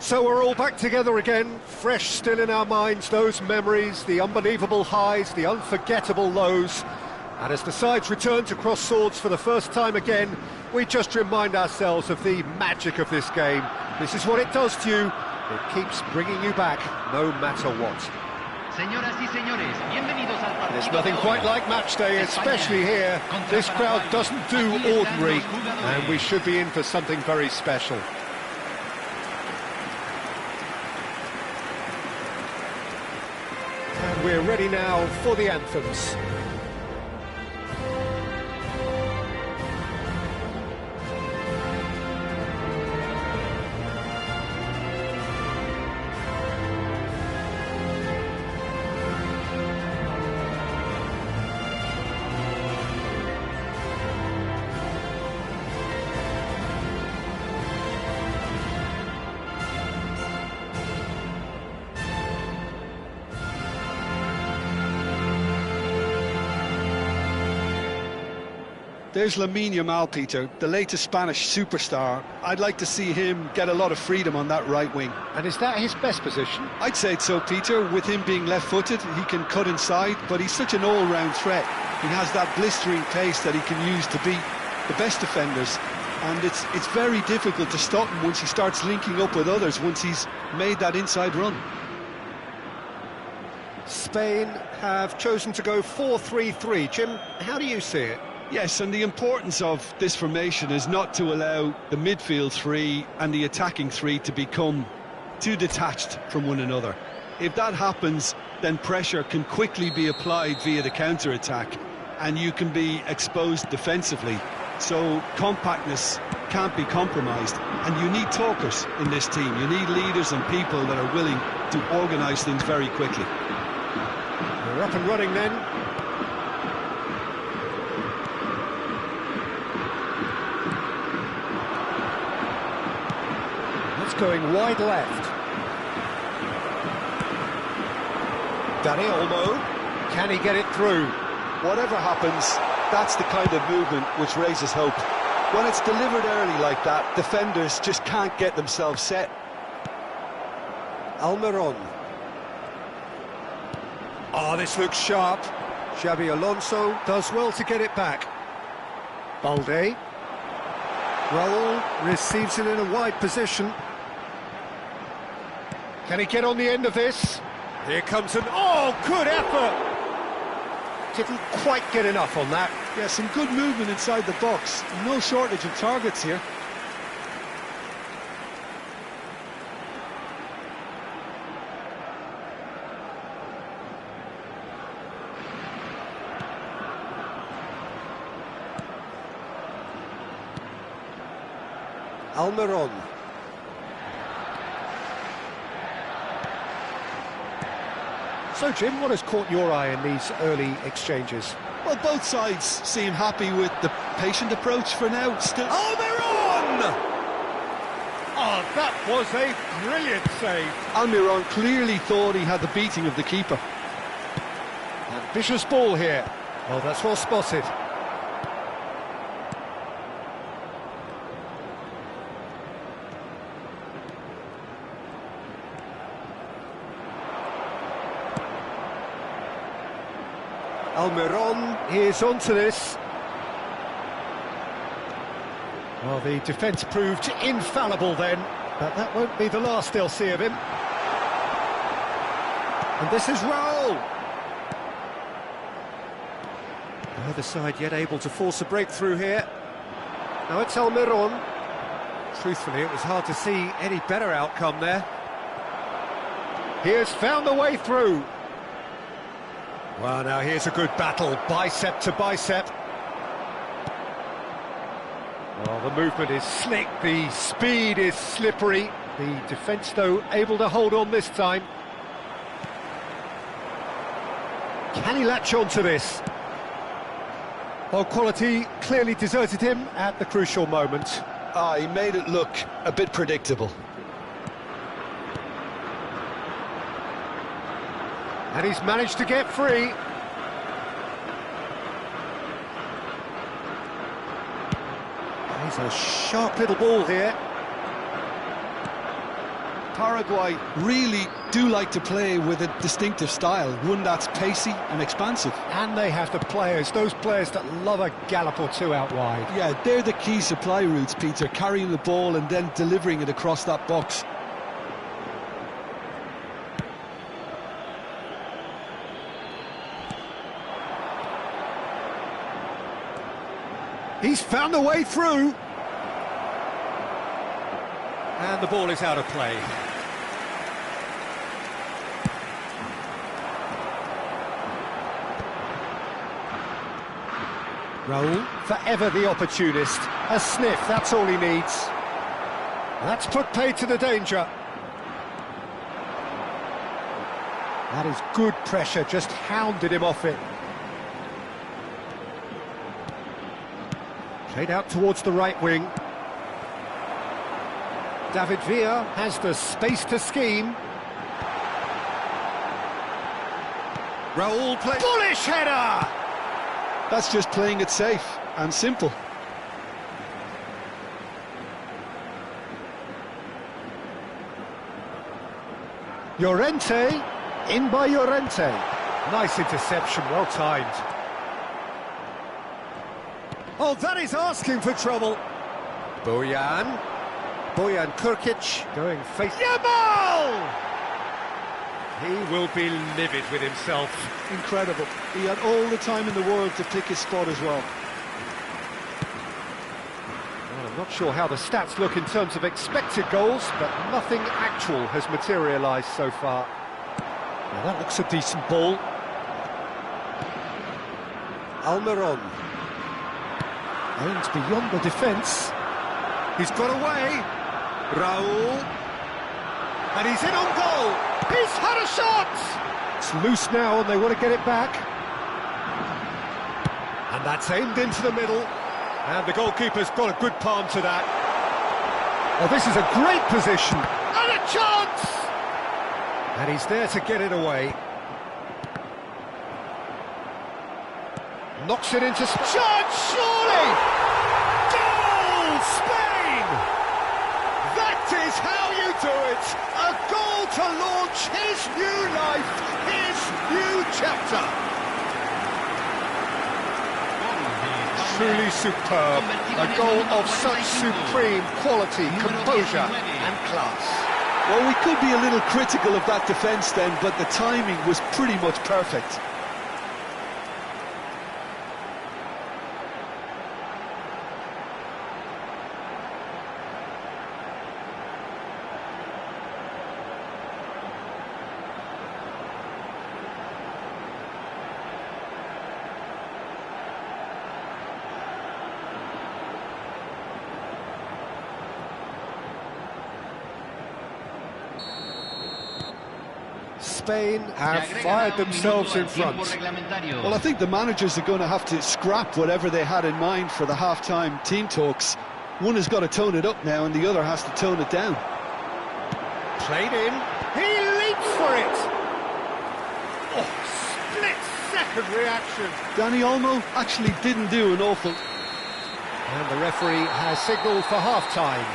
So we're all back together again, fresh still in our minds, those memories, the unbelievable highs, the unforgettable lows. And as the sides return to cross swords for the first time again, we just remind ourselves of the magic of this game. This is what it does to you. It keeps bringing you back, no matter what. There's nothing quite like match day, especially here. This crowd doesn't do ordinary, and we should be in for something very special. And we're ready now for the anthems. There's Lamine Yamal, Peter, the latest Spanish superstar. I'd like to see him get a lot of freedom on that right wing. And is that his best position? I'd say so, Peter. With him being left-footed, he can cut inside, but he's such an all-round threat. He has that blistering pace that he can use to beat the best defenders. And it's very difficult to stop him once he starts linking up with others, once he's made that inside run. Spain have chosen to go 4-3-3. Jim, how do you see it? Yes, and the importance of this formation is not to allow the midfield three and the attacking three to become too detached from one another. If that happens, then pressure can quickly be applied via the counter-attack, and you can be exposed defensively. So compactness can't be compromised, and you need talkers in this team. You need leaders and people that are willing to organise things very quickly. We're up and running then. Going wide left. Dani Olmo, can he get it through? Whatever happens, that's the kind of movement which raises hope. When it's delivered early like that, defenders just can't get themselves set. Almiron. Oh, this looks sharp. Xabi Alonso does well to get it back. Balde. Raul receives it in a wide position. Can he get on the end of this? Here comes an... Oh, good effort! Didn't quite get enough on that. Yeah, some good movement inside the box. No shortage of targets here. Almiron. So, Jim, what has caught your eye in these early exchanges? Well, both sides seem happy with the patient approach for now. Still, Almiron! Oh, that was a brilliant save. Almiron clearly thought he had the beating of the keeper. Ambitious ball here. Oh, that's well spotted. Almiron is onto this. Well, the defence proved infallible then, but that won't be the last they'll see of him. And this is Raul. Neither side yet able to force a breakthrough here. Now it's Almiron. Truthfully, it was hard to see any better outcome there. He has found the way through. Well, now here's a good battle, bicep to bicep. Well, the movement is slick, the speed is slippery. The defence, though, able to hold on this time. Can he latch on to this? Well, quality clearly deserted him at the crucial moment. He made it look a bit predictable. And he's managed to get free. He's a sharp little ball here. Paraguay really do like to play with a distinctive style, one that's pacey and expansive. And they have the players, those players that love a gallop or two out wide. Yeah, they're the key supply routes, Peter, carrying the ball and then delivering it across that box. He's found a way through. And the ball is out of play. Raul, forever the opportunist. A sniff, that's all he needs. That's put paid to the danger. That is good pressure, just hounded him off it. Played out towards the right wing. David Villa has the space to scheme. Raul plays... Bullish header! That's just playing it safe and simple. Llorente, in by Llorente. Nice interception, well timed. Oh, that is asking for trouble. Bojan Kurkic going face... Yamal! He will be livid with himself. Incredible. He had all the time in the world to pick his spot as well. Well, I'm not sure how the stats look in terms of expected goals, but nothing actual has materialised so far. Now that looks a decent ball. Almiron. Aims beyond the defence. He's got away. Raul. And he's in on goal. He's had a shot! It's loose now and they want to get it back. And that's aimed into the middle. And the goalkeeper's got a good palm to that. Oh, this is a great position. And a chance! And he's there to get it away. Knocks it into... Chance, surely! Goal! Spain! That is how you do it! A goal to launch his new life, his new chapter. Truly superb. A goal of such supreme quality, composure and class. Well, we could be a little critical of that defence then, but the timing was pretty much perfect. Spain have fired themselves in front. Well, I think the managers are going to have to scrap whatever they had in mind for the half-time team talks. One has got to tone it up now and the other has to tone it down. Played in. He leaps for it. Oh, split-second reaction. Dani Olmo actually didn't do an awful... And the referee has signalled for half-time.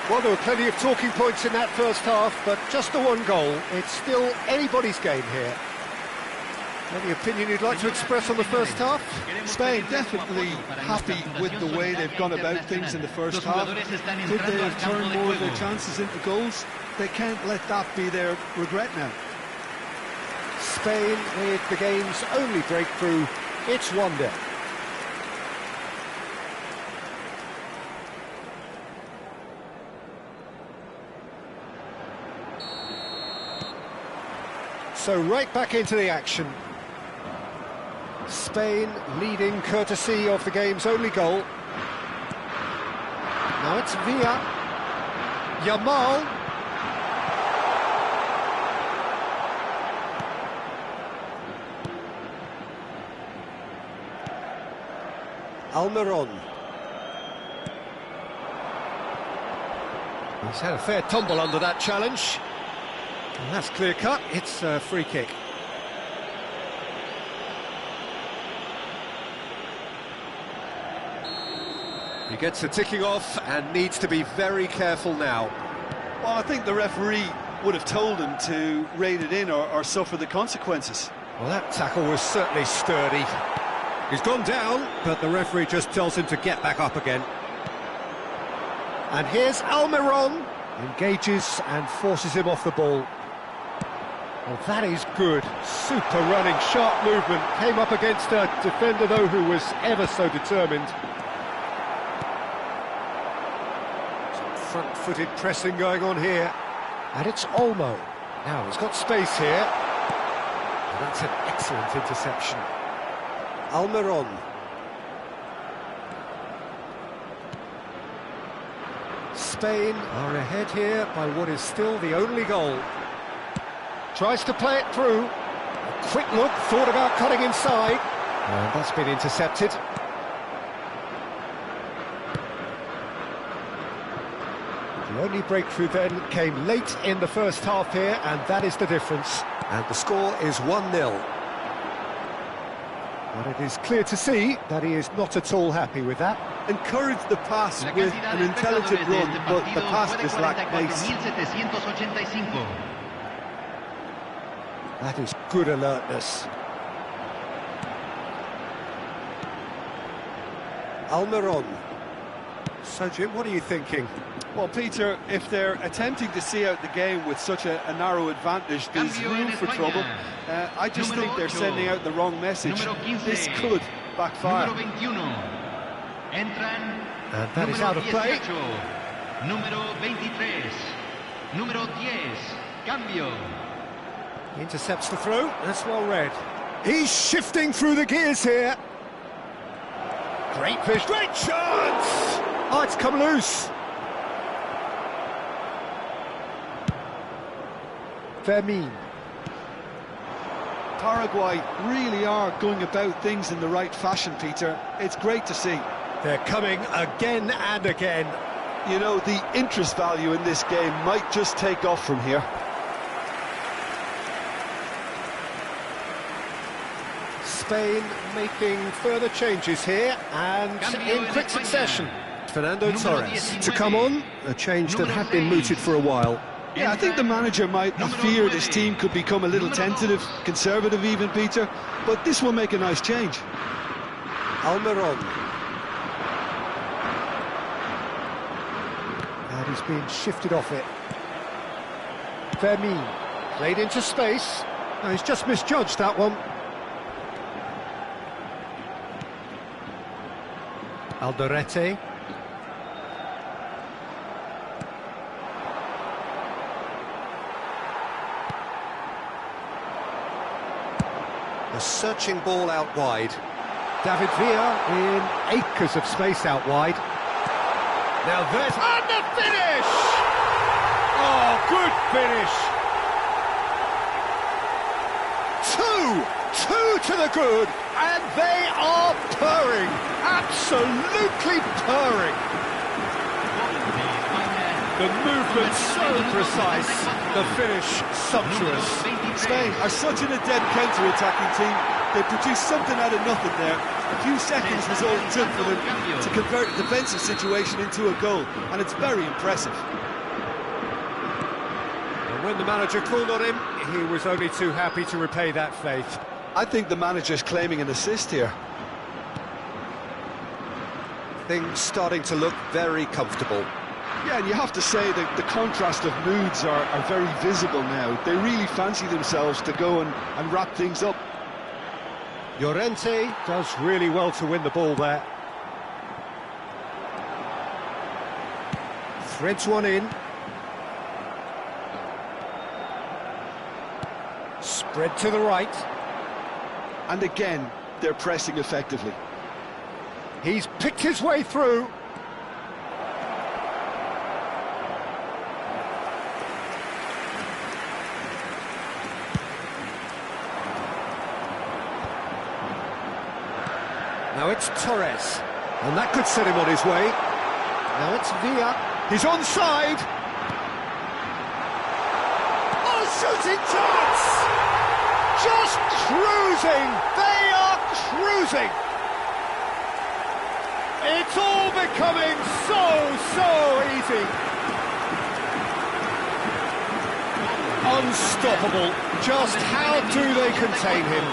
Well, there were plenty of talking points in that first half, but just the one goal. It's still anybody's game here. Any opinion you'd like to express on the first half? Spain definitely happy with the way they've gone about things in the first half. Could they have turned more of their chances into goals? They can't let that be their regret now. Spain with the game's only breakthrough. It's 1-0. So right back into the action. Spain leading courtesy of the game's only goal. Now it's Villa. Yamal. Almiron. He's had a fair tumble under that challenge. And that's clear cut, it's a free kick. He gets the ticking off and needs to be very careful now. Well, I think the referee would have told him to rein it in or suffer the consequences. Well, that tackle was certainly sturdy. He's gone down, but the referee just tells him to get back up again. And here's Almiron. Engages and forces him off the ball. Well, that is good. Super running, sharp movement. Came up against a defender, though, who was ever so determined. Some front-footed pressing going on here. And it's Olmo. Now, he's got space here. And that's an excellent interception. Almiron. Spain are ahead here by what is still the only goal. Tries to play it through. A quick look, thought about cutting inside. And that's been intercepted. The only breakthrough then came late in the first half here, and that is the difference. And the score is 1-0. But it is clear to see that he is not at all happy with that. Encouraged the pass with an intelligent run, but the pass just lacked pace. That is good alertness. Almiron. So, Jim, what are you thinking? Well, Peter, if they're attempting to see out the game with such a narrow advantage, there's room for trouble. I just think they're sending out the wrong message. This could backfire. And that is out of play. Intercepts the throw. That's well read. He's shifting through the gears here. Great fish. Great chance! Oh, it's come loose. Fermin. Paraguay really are going about things in the right fashion, Peter. It's great to see. They're coming again and again. You know, the interest value in this game might just take off from here. Spain making further changes here, and in quick succession. Fernando Torres to come on, a change that had been mooted for a while. Yeah, I think the manager might have feared his team could become a little tentative, conservative even, Peter, but this will make a nice change. Almiron. And he's been shifted off it. Fermin. Played into space. No, he's just misjudged that one. Alderete. A searching ball out wide. David Villa in acres of space out wide. Now there's... And the finish! Oh, good finish! Two to the good, and they are purring, absolutely purring. The movement so precise, the finish sumptuous. Spain are such an adept counter-attacking team. They produced something out of nothing there. A few seconds was all it took for them to convert a defensive situation into a goal, and it's very impressive. And when the manager called on him, he was only too happy to repay that faith. I think the manager's claiming an assist here. Things starting to look very comfortable. Yeah, and you have to say that the contrast of moods are very visible now. They really fancy themselves to go and wrap things up. Llorente does really well to win the ball there. Threads one in. Spread to the right. And again, they're pressing effectively. He's picked his way through. Now it's Torres, and that could set him on his way. Now it's Villa. He's onside. Oh, shooting chance! Just cruising. They are cruising. It's all becoming so easy. Unstoppable. Just how do they contain him?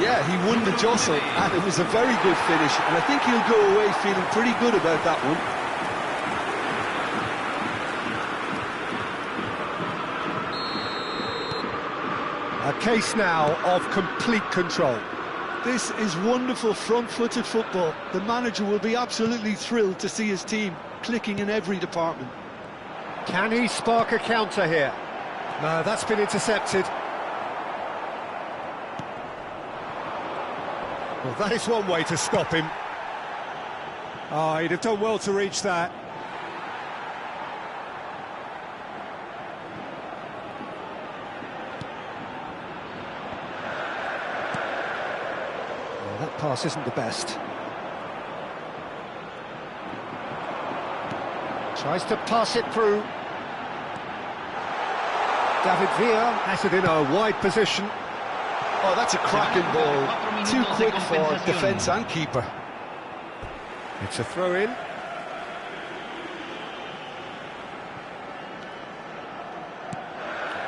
Yeah, he won the jostle, and it was a very good finish, and I think he'll go away feeling pretty good about that one. A case now of complete control. This is wonderful front-footed football. The manager will be absolutely thrilled to see his team clicking in every department. Can he spark a counter here? No, that's been intercepted. Well, that is one way to stop him. Oh, he'd have done well to reach that. Well, that pass isn't the best. Tries to pass it through. David Villa has it in a wide position. Oh, that's a cracking ball. Too quick for defence and keeper. It's a throw-in.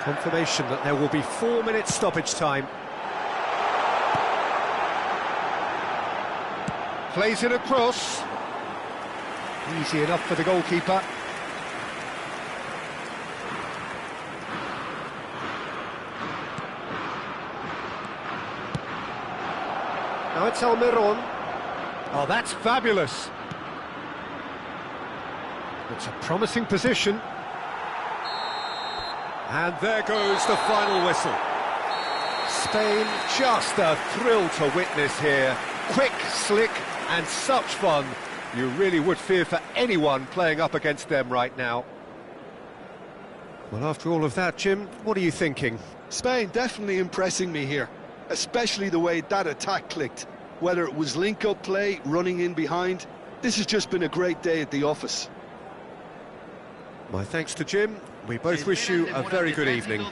Confirmation that there will be 4 minutes stoppage time. Plays it across. Easy enough for the goalkeeper. Now it's Almiron. Oh, that's fabulous. It's a promising position. And there goes the final whistle. Spain, just a thrill to witness here. Quick, slick, and such fun. You really would fear for anyone playing up against them right now. Well, after all of that, Jim, what are you thinking? Spain definitely impressing me here, especially the way that attack clicked. Whether it was link-up play, running in behind, this has just been a great day at the office. My thanks to Jim. We both wish you a very good evening.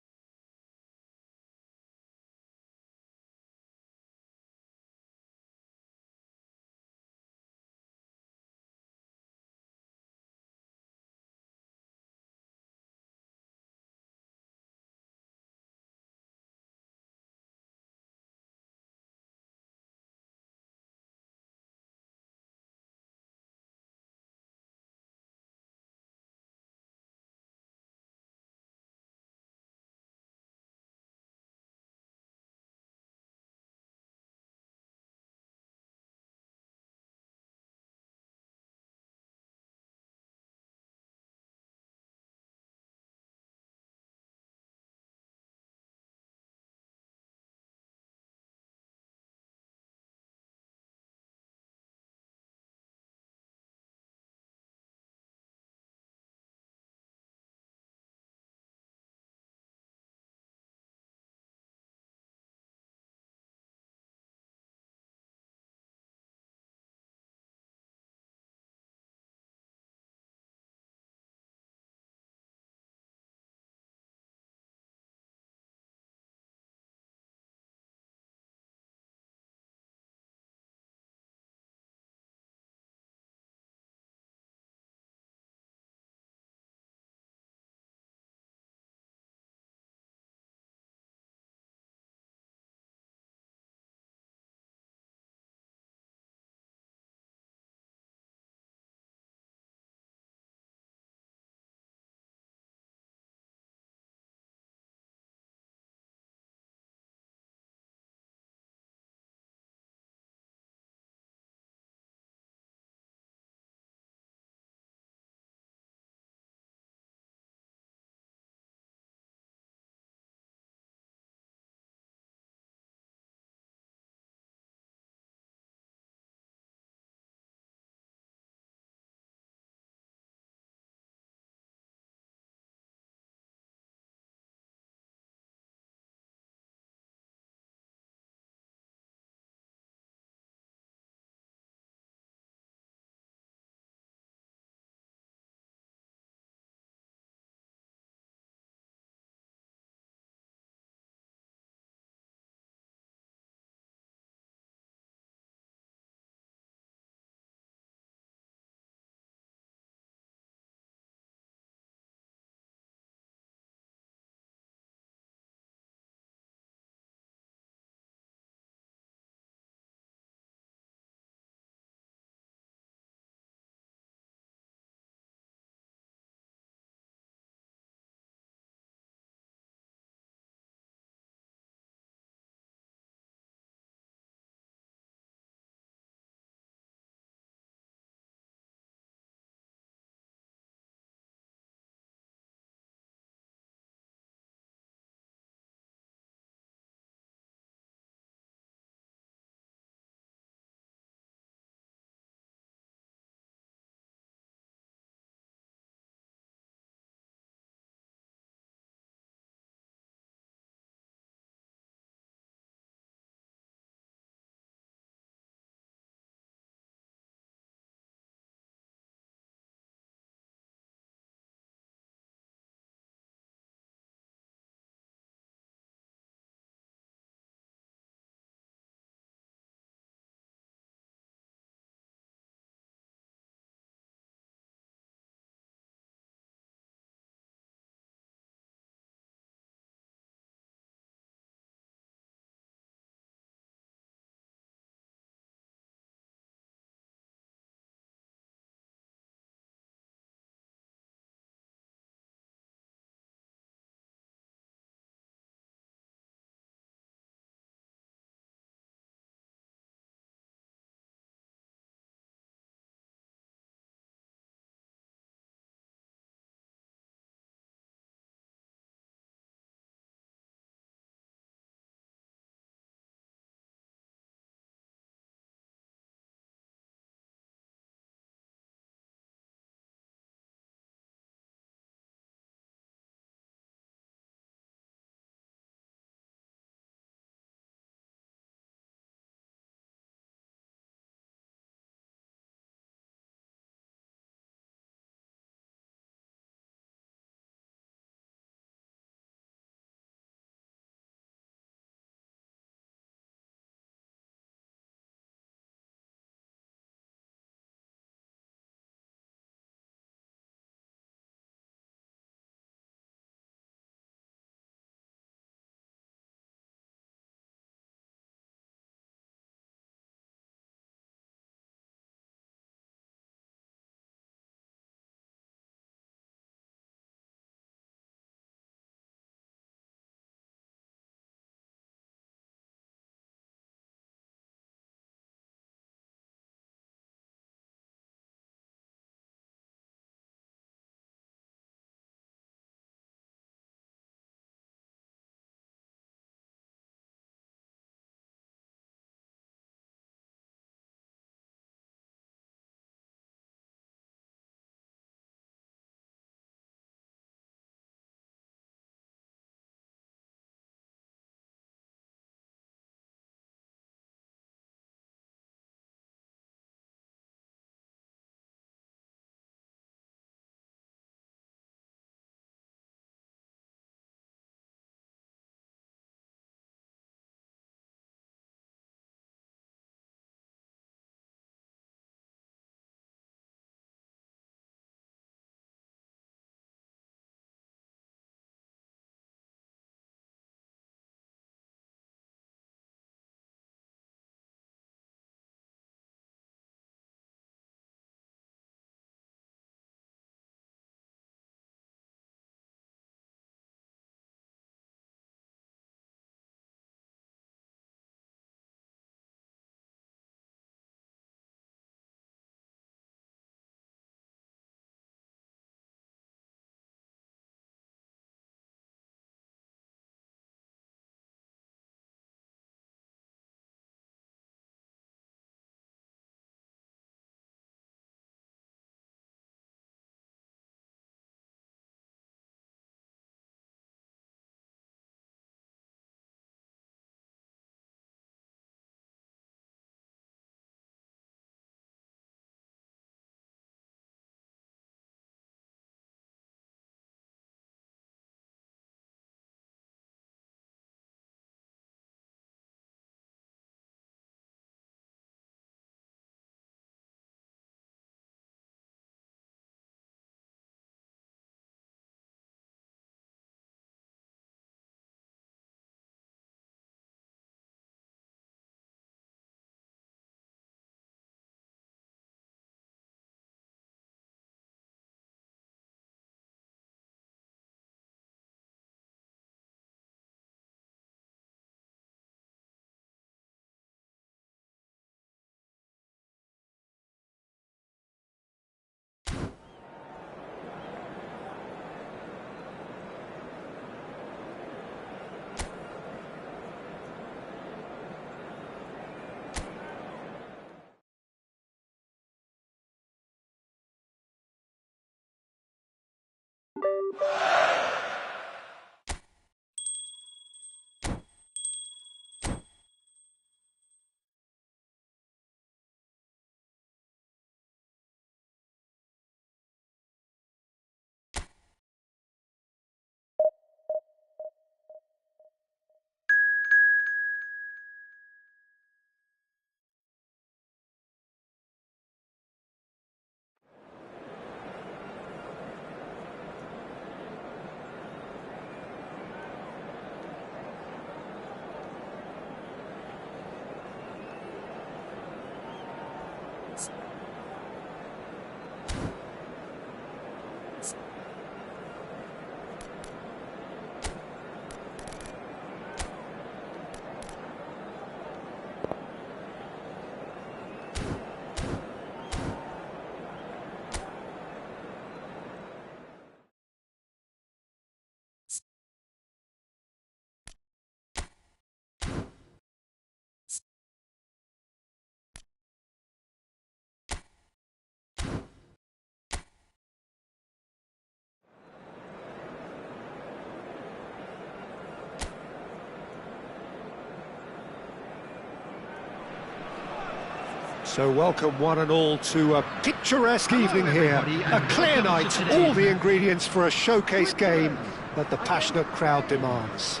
So welcome one and all to a picturesque evening here. A clear night, all the ingredients for a showcase game that the passionate crowd demands.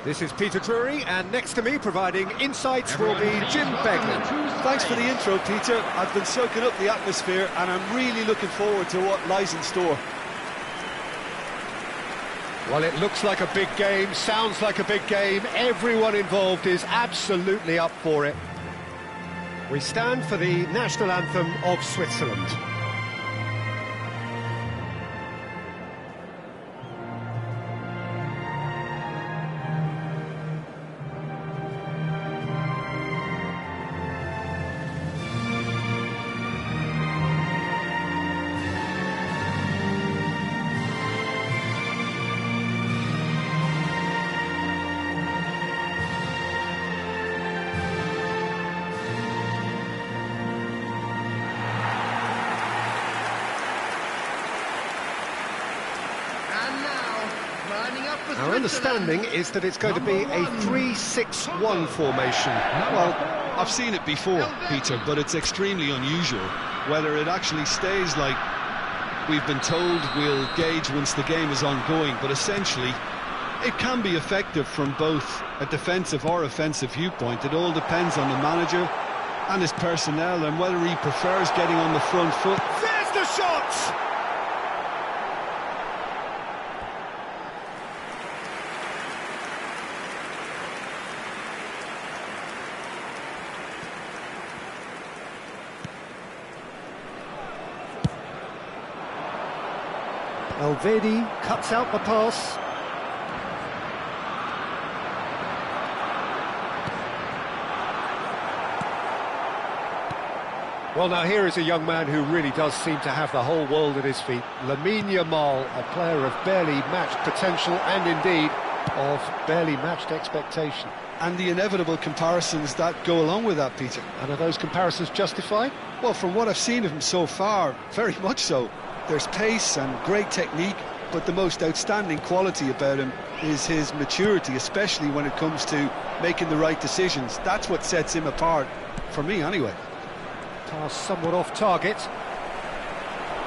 This is Peter Drury, and next to me providing insights will be Jim Beglin. Thanks for the intro, Peter. I've been soaking up the atmosphere and I'm really looking forward to what lies in store. Well, it looks like a big game, sounds like a big game. Everyone involved is absolutely up for it. We stand for the national anthem of Switzerland. Our understanding is that it's going to be a 3-6-1 formation. Well, I've seen it before, Peter, but it's extremely unusual. Whether it actually stays like we've been told, we'll gauge once the game is ongoing, but essentially it can be effective from both a defensive or offensive viewpoint. It all depends on the manager and his personnel and whether he prefers getting on the front foot. There's the shot! Elvedi cuts out the pass. Well, now here is a young man who really does seem to have the whole world at his feet. Lamine Yamal, a player of barely matched potential and indeed of barely matched expectation. And the inevitable comparisons that go along with that, Peter. And are those comparisons justified? Well, from what I've seen of him so far, very much so. There's pace and great technique, but the most outstanding quality about him is his maturity, especially when it comes to making the right decisions. That's what sets him apart, for me anyway. Pass somewhat off target.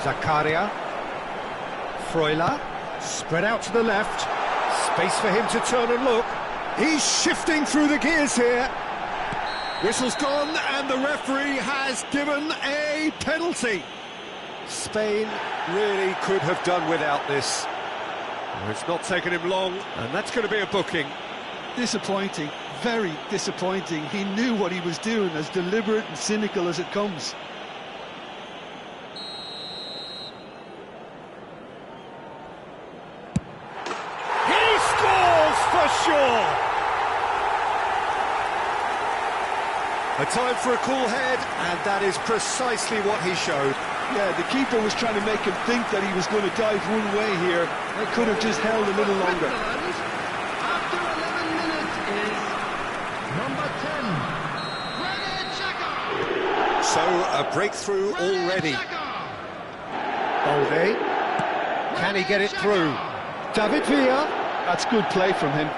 Zakaria. Freuler. Spread out to the left. Space for him to turn and look. He's shifting through the gears here. Whistle's gone and the referee has given a penalty. Spain really could have done without this. It's not taken him long, and that's going to be a booking. Disappointing, very disappointing. He knew what he was doing, as deliberate and cynical as it comes. He scores for sure! A time for a cool head, and that is precisely what he showed. Yeah, the keeper was trying to make him think that he was going to dive one way here. They could have just held a little longer. After 11 minutes is number 10, So, a breakthrough already. Balde. Can he get it through? David Villa. That's good play from him.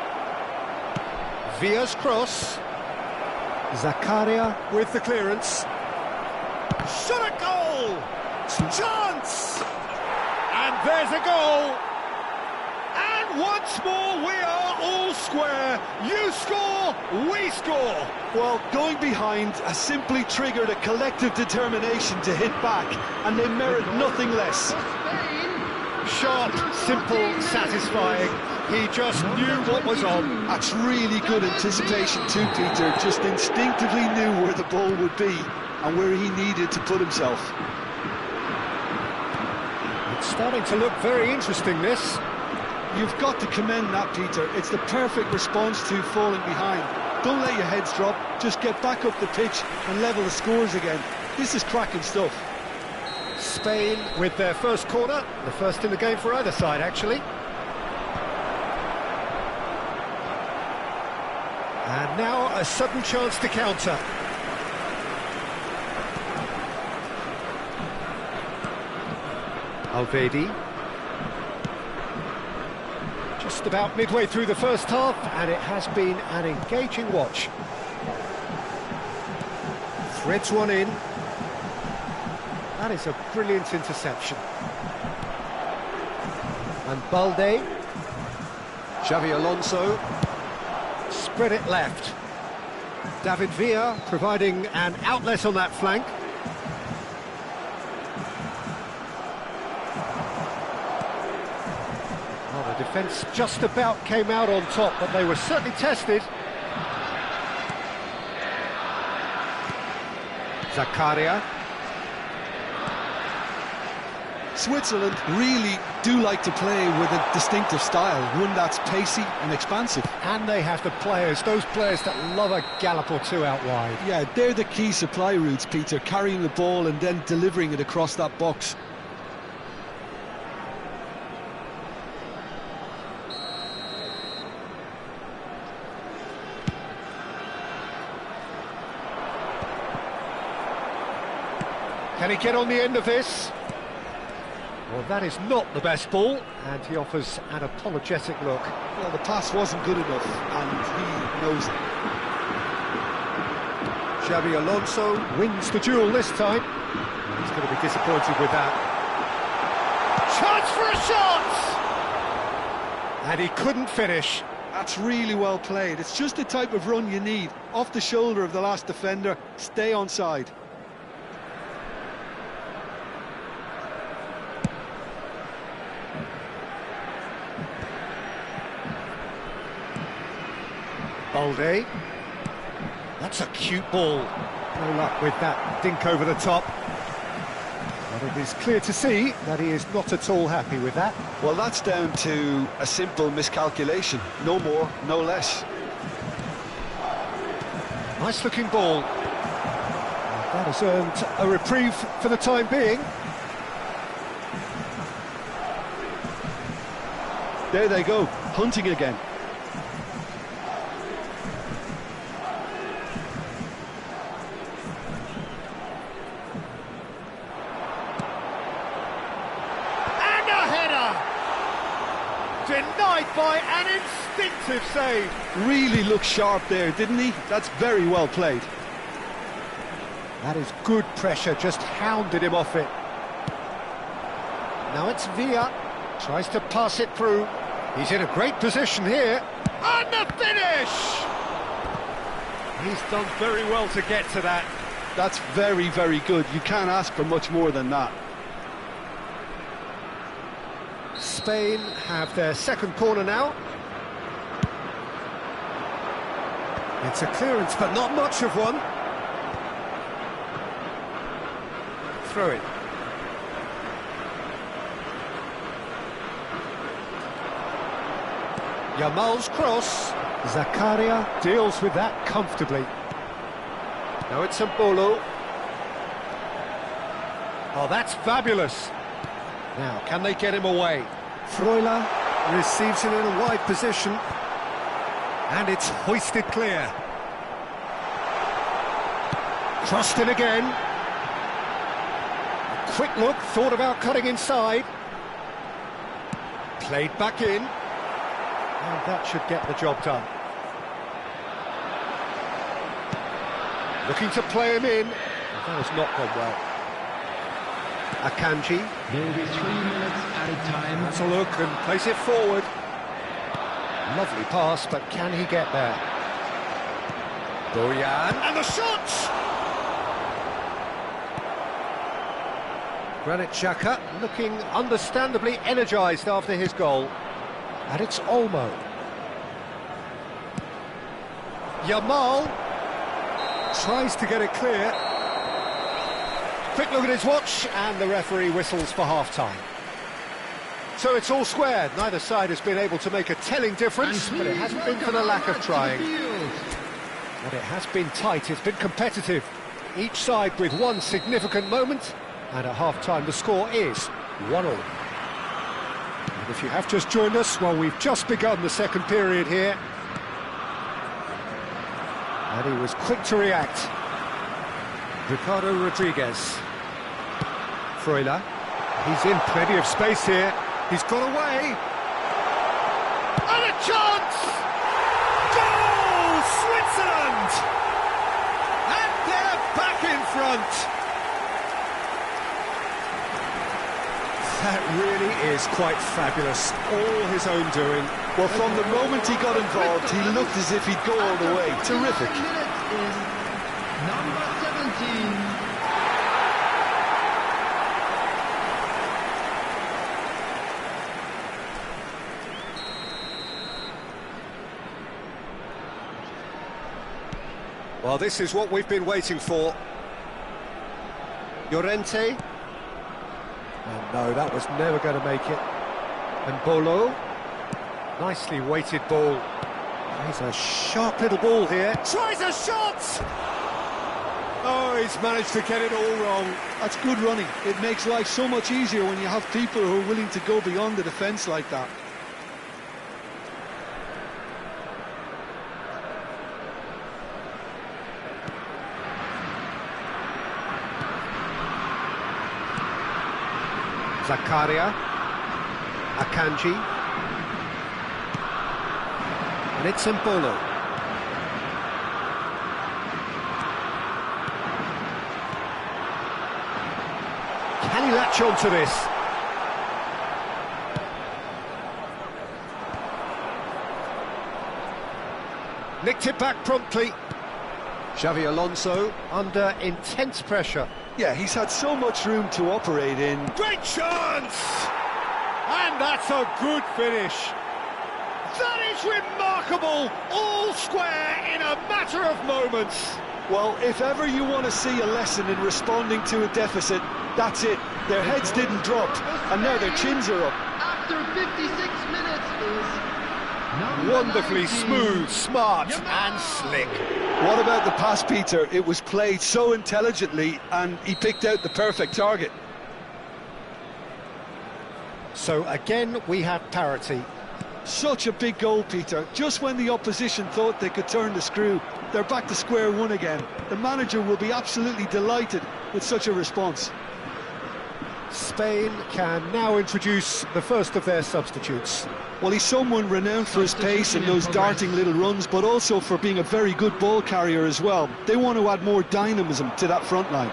Villa's cross. Zakaria with the clearance. Shot a goal! Chance! And there's a goal! And once more we are all square. You score, we score. Well, going behind has simply triggered a collective determination to hit back, and they merit nothing less. Sharp, simple, satisfying. He just knew what was on. That's really good anticipation too, Peter. Just instinctively knew where the ball would be and where he needed to put himself. It's starting to look very interesting, this. You've got to commend that, Peter. It's the perfect response to falling behind. Don't let your heads drop, just get back up the pitch and level the scores again. This is cracking stuff. Spain with their first corner, the first in the game for either side, actually. And now a sudden chance to counter. Alvedi. Just about midway through the first half, and it has been an engaging watch. Threads one in. That is a brilliant interception. And Balde. Xavi Alonso. Spread it left. David Villa providing an outlet on that flank. Well, the defence just about came out on top, but they were certainly tested. Zakaria. Switzerland really do like to play with a distinctive style, one that's pacey and expansive. And they have the players, those players that love a gallop or two out wide. Yeah, they're the key supply routes, Peter, carrying the ball and then delivering it across that box. Can he get on the end of this? Well, that is not the best ball, and he offers an apologetic look. Well, the pass wasn't good enough, and he knows it. Xavi Alonso wins the duel this time. He's going to be disappointed with that. Chance for a shot! And he couldn't finish. That's really well played. It's just the type of run you need. Off the shoulder of the last defender, stay onside. Balde. That's a cute ball. No luck with that dink over the top. But it is clear to see that he is not at all happy with that. Well, that's down to a simple miscalculation. No more, no less. Nice looking ball. That has earned a reprieve for the time being. There they go, hunting again. Denied by an instinctive save. Really looked sharp there, didn't he? That's very well played. That is good pressure, just hounded him off it. Now it's Villa, tries to pass it through. He's in a great position here. And the finish! He's done very well to get to that. That's very, very good. You can't ask for much more than that. Spain have their second corner now. It's a clearance, but not much of one. Throw it. Yamal's cross. Zakaria deals with that comfortably. Now it's Mbolo. Oh, that's fabulous. Now, can they get him away? Freuler receives it in a wide position. And it's hoisted clear. Crossed in again. A quick look, thought about cutting inside. Played back in. And that should get the job done. Looking to play him in. That has not gone well. Akanji. Maybe 3 minutes at a time. That's a look and place it forward. Lovely pass, but can he get there? Boyan. And the shot! Granit Xhaka looking understandably energised after his goal. And it's Olmo. Yamal tries to get it clear. Quick look at his watch, and the referee whistles for half-time. So it's all square. Neither side has been able to make a telling difference, but it hasn't been for the lack of trying. But it has been tight, it's been competitive. Each side with one significant moment, and at half-time the score is 1-1. And if you have just joined us, well, we've just begun the second period here. And he was quick to react. Ricardo Rodriguez. Freuler. He's in plenty of space here. He's got away. And a chance! Goal! Switzerland! And they're back in front. That really is quite fabulous. All his own doing. Well, from the moment he got involved, he looked as if he'd go all the way. Terrific. Number 17. Well, this is what we've been waiting for. Llorente. And no, that was never going to make it. And Bolo. Nicely weighted ball. He's a sharp little ball here. Tries a shot! Oh, he's managed to get it all wrong. That's good running. It makes life so much easier when you have people who are willing to go beyond the defence like that. Zakaria, Akanji, and it's Mbolo. Can he latch on to this? Nicked it back promptly. Xavi Alonso under intense pressure. Yeah, he's had so much room to operate in. Great chance! And that's a good finish. That is remarkable! All square in a matter of moments. Well, if ever you want to see a lesson in responding to a deficit, that's it. Their heads didn't drop, and now their chins are up. After 56 minutes is number Wonderfully 19. smooth, smart and slick. What about the pass, Peter? It was played so intelligently, and he picked out the perfect target. So again, we have parity. Such a big goal, Peter. Just when the opposition thought they could turn the screw, they're back to square one again. The manager will be absolutely delighted with such a response. Spain can now introduce the first of their substitutes. Well, he's someone renowned for his pace and those darting little runs, but also for being a very good ball carrier as well. They want to add more dynamism to that front line.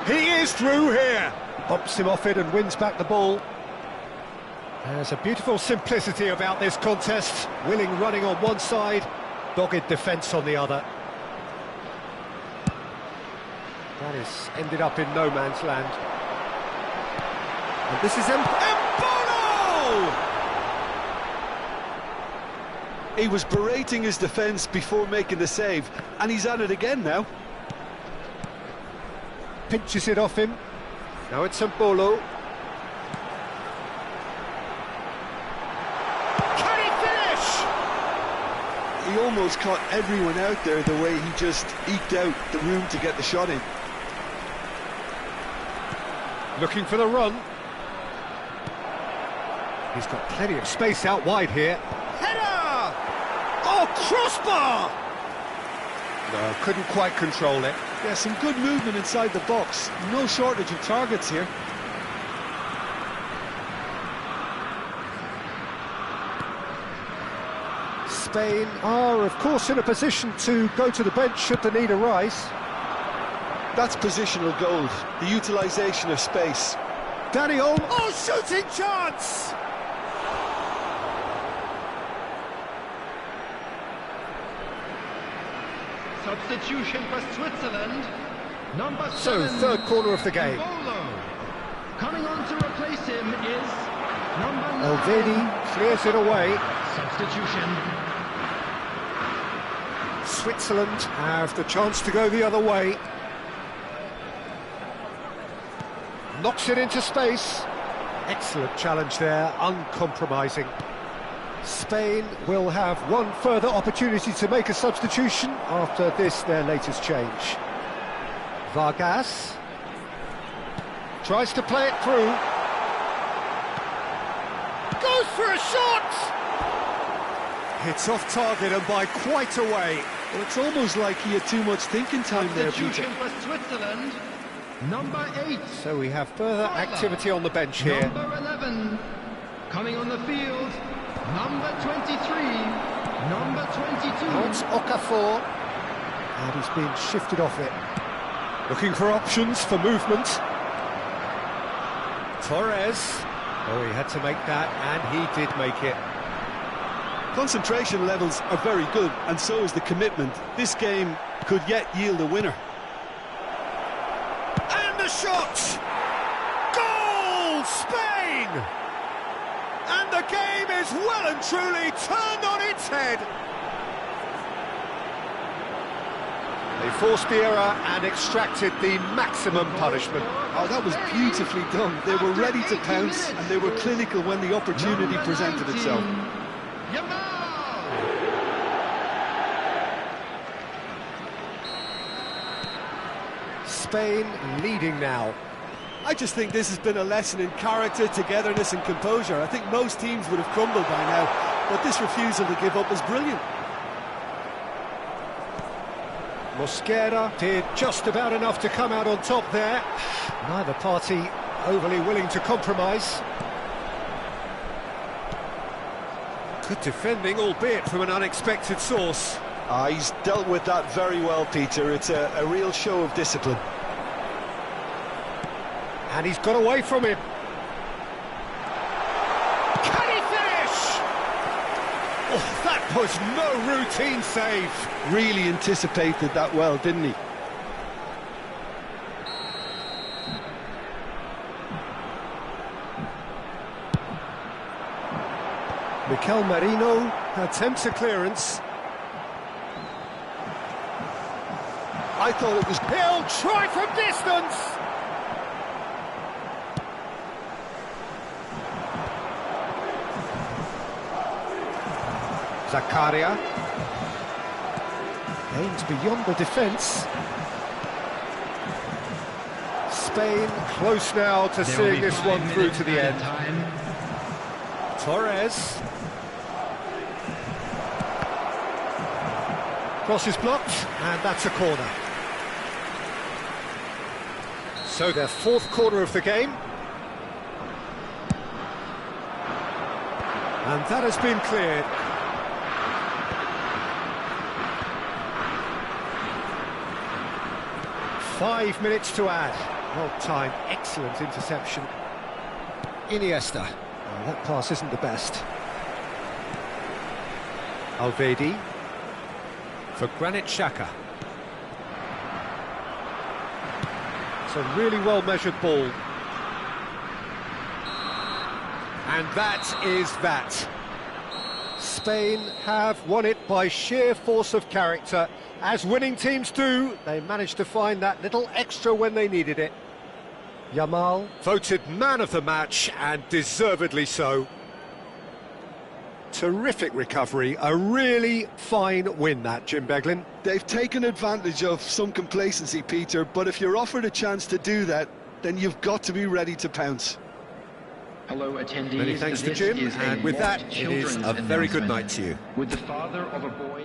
He is through here. Bumps him off it and wins back the ball. There's a beautiful simplicity about this contest. Willing running on one side, dogged defence on the other. That is ended up in no man's land. And this is Mbolo! He was berating his defence before making the save, and he's at it again now. Pinches it off him. Now it's Mbolo. Can he finish? He almost caught everyone out there the way he just eked out the room to get the shot in. Looking for the run. He's got plenty of space out wide here. Header! Oh, crossbar! No, couldn't quite control it. Yeah, some good movement inside the box. No shortage of targets here. Spain are, of course, in a position to go to the bench should the need arise. That's positional gold, the utilisation of space. Danny Olmo, oh, shooting chance! Substitution for Switzerland. Number 7. So, third corner of the game. Bolo. Coming on to replace him is number 9. Elvedi clears it away. Substitution. Switzerland have the chance to go the other way. Knocks it into space. Excellent challenge there, uncompromising. Spain will have one further opportunity to make a substitution after this, their latest change. Vargas tries to play it through. Goes for a shot! It's off target and by quite a way. Well, it's almost like he had too much thinking time there, Peter. Substitution for Switzerland. Number 8. So we have further activity on the bench here. Number 11. Coming on the field. Number 23. Number 22. Now it's Okafor. And he's been shifted off it. Looking for options for movement. Torres. Oh, he had to make that, and he did make it. Concentration levels are very good, and so is the commitment. This game could yet yield a winner. And the shot! Goal! Spain! And the game is well and truly turned on its head. They forced the error and extracted the maximum punishment. Oh, that was beautifully done. They were ready to pounce, and they were clinical when the opportunity presented itself. Spain leading now. I just think this has been a lesson in character, togetherness and composure. I think most teams would have crumbled by now, but this refusal to give up was brilliant. Mosquera did just about enough to come out on top there. Neither party overly willing to compromise. Good defending, albeit from an unexpected source. He's dealt with that very well, Peter. It's a real show of discipline. And he's got away from him. Can he finish? Oh, that was no routine save. Really anticipated that well, didn't he? Mikel Merino attempts a clearance. I thought it was... He'll try from distance! Zakaria. Aims beyond the defence. Spain close now to seeing this one through to the end. Torres. Cross is blocked, and that's a corner. So their fourth corner of the game. And that has been cleared. Five minutes to add. Well timed, excellent interception. Iniesta. Oh, that pass isn't the best. Elvedi for Granit Xhaka. It's a really well-measured ball. And that is that. Spain have won it by sheer force of character. As winning teams do, they managed to find that little extra when they needed it. Yamal voted man of the match, and deservedly so. Terrific recovery, a really fine win that, Jim Beglin. They've taken advantage of some complacency, Peter, but if you're offered a chance to do that, then you've got to be ready to pounce. Hello, attendees. Many thanks to Jim, and with that, it is a very good night to you. With the father of a boy...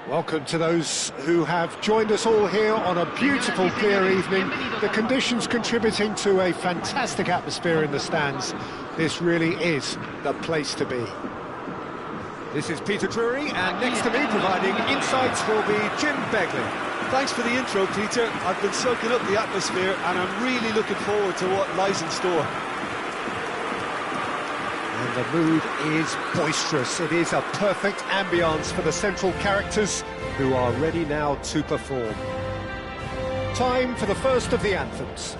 Welcome to those who have joined us all here on a beautiful, clear evening. The conditions contributing to a fantastic atmosphere in the stands. This really is the place to be. This is Peter Drury, and next to me providing insights will be Jim Begley. Thanks for the intro, Peter. I've been soaking up the atmosphere and I'm really looking forward to what lies in store. And the mood is boisterous. It is a perfect ambience for the central characters who are ready now to perform. Time for the first of the anthems.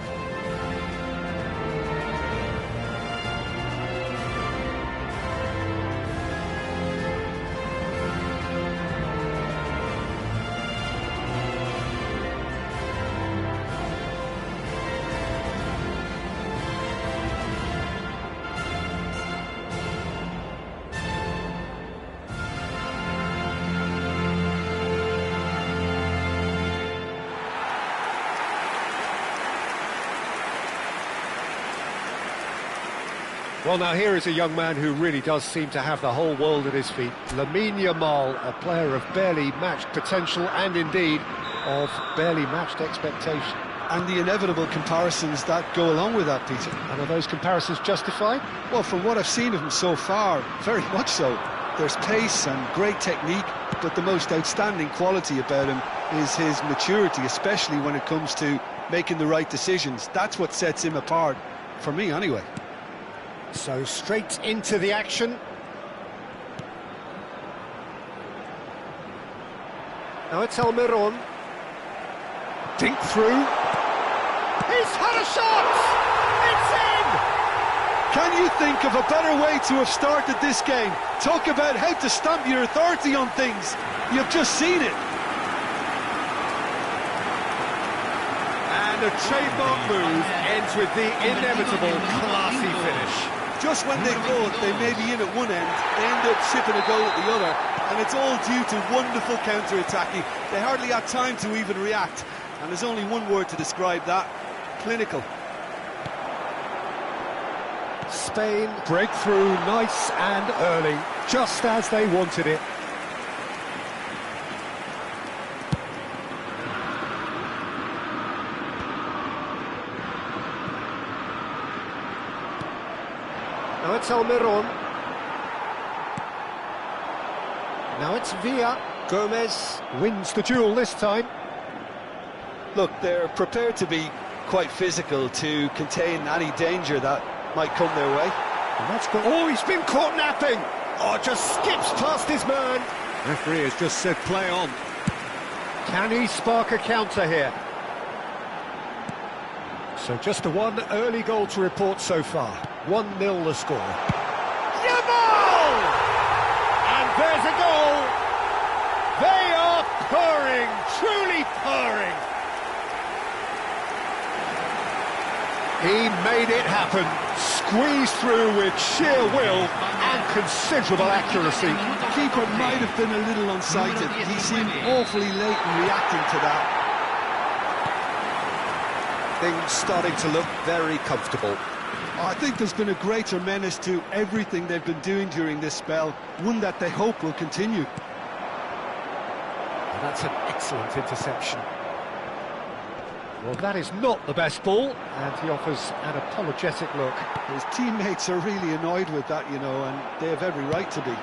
Well, now here is a young man who really does seem to have the whole world at his feet. Lamine Yamal, a player of barely matched potential and indeed of barely matched expectation. And the inevitable comparisons that go along with that, Peter. And are those comparisons justified? Well, from what I've seen of him so far, very much so. There's pace and great technique, but the most outstanding quality about him is his maturity, especially when it comes to making the right decisions. That's what sets him apart, for me anyway. So straight into the action. Now it's Almiron. Dink through. He's had a shot! It's in! Can you think of a better way to have started this game? Talk about how to stamp your authority on things. You've just seen it. And a trademark move ends with the inevitable classy finish. Just when they thought they may be in at one end, they end up shipping a goal at the other, and it's all due to wonderful counter-attacking. They hardly had time to even react, and there's only one word to describe that: clinical. Spain break through nice and early, just as they wanted it. Now it's Almiron. Now it's Villa. Gomez wins the duel this time. Look, they're prepared to be quite physical to contain any danger that might come their way. And that's good. Oh, he's been caught napping. Oh, just skips past his man. Referee has just said play on. Can he spark a counter here? So just the one early goal to report so far. 1-0 the score. Yamal! And there's a goal! They are purring, truly purring. He made it happen, squeezed through with sheer will and considerable accuracy. The keeper might have been a little unsighted. He seemed awfully late in reacting to that. Things starting to look very comfortable. I think there's been a greater menace to everything they've been doing during this spell, one that they hope will continue. And that's an excellent interception. Well, that is not the best ball, and he offers an apologetic look. His teammates are really annoyed with that, you know, and they have every right to be.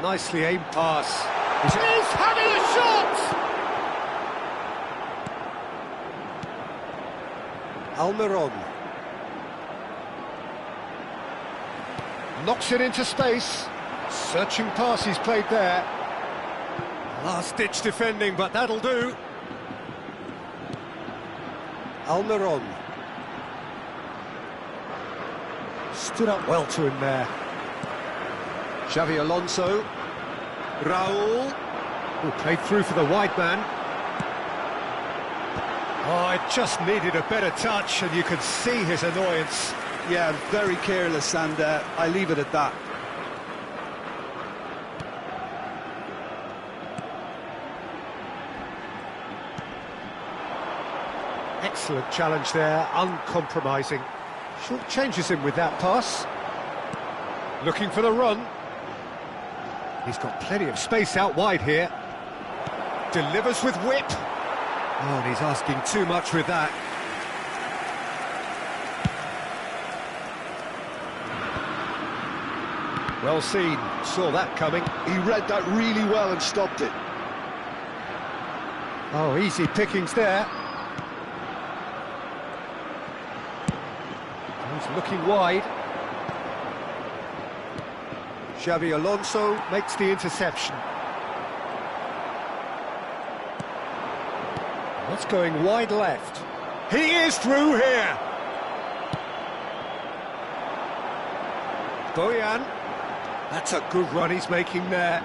Nicely aimed pass. He's having a shot! Almiron knocks it into space. Searching pass he's played there. Last-ditch defending, but that'll do. Almiron stood up well to him there. Xavi Alonso. Raul, who played through for the wide man. Oh, it just needed a better touch, and you could see his annoyance. Yeah, very careless, and I leave it at that. Excellent challenge there, uncompromising. Short changes him with that pass. Looking for the run. He's got plenty of space out wide here. Delivers with whip. Oh, and he's asking too much with that. Well seen, saw that coming. He read that really well and stopped it. Oh, easy pickings there. He's looking wide. Xabi Alonso makes the interception. That's going wide left. He is through here. Boyan. That's a good run he's making there.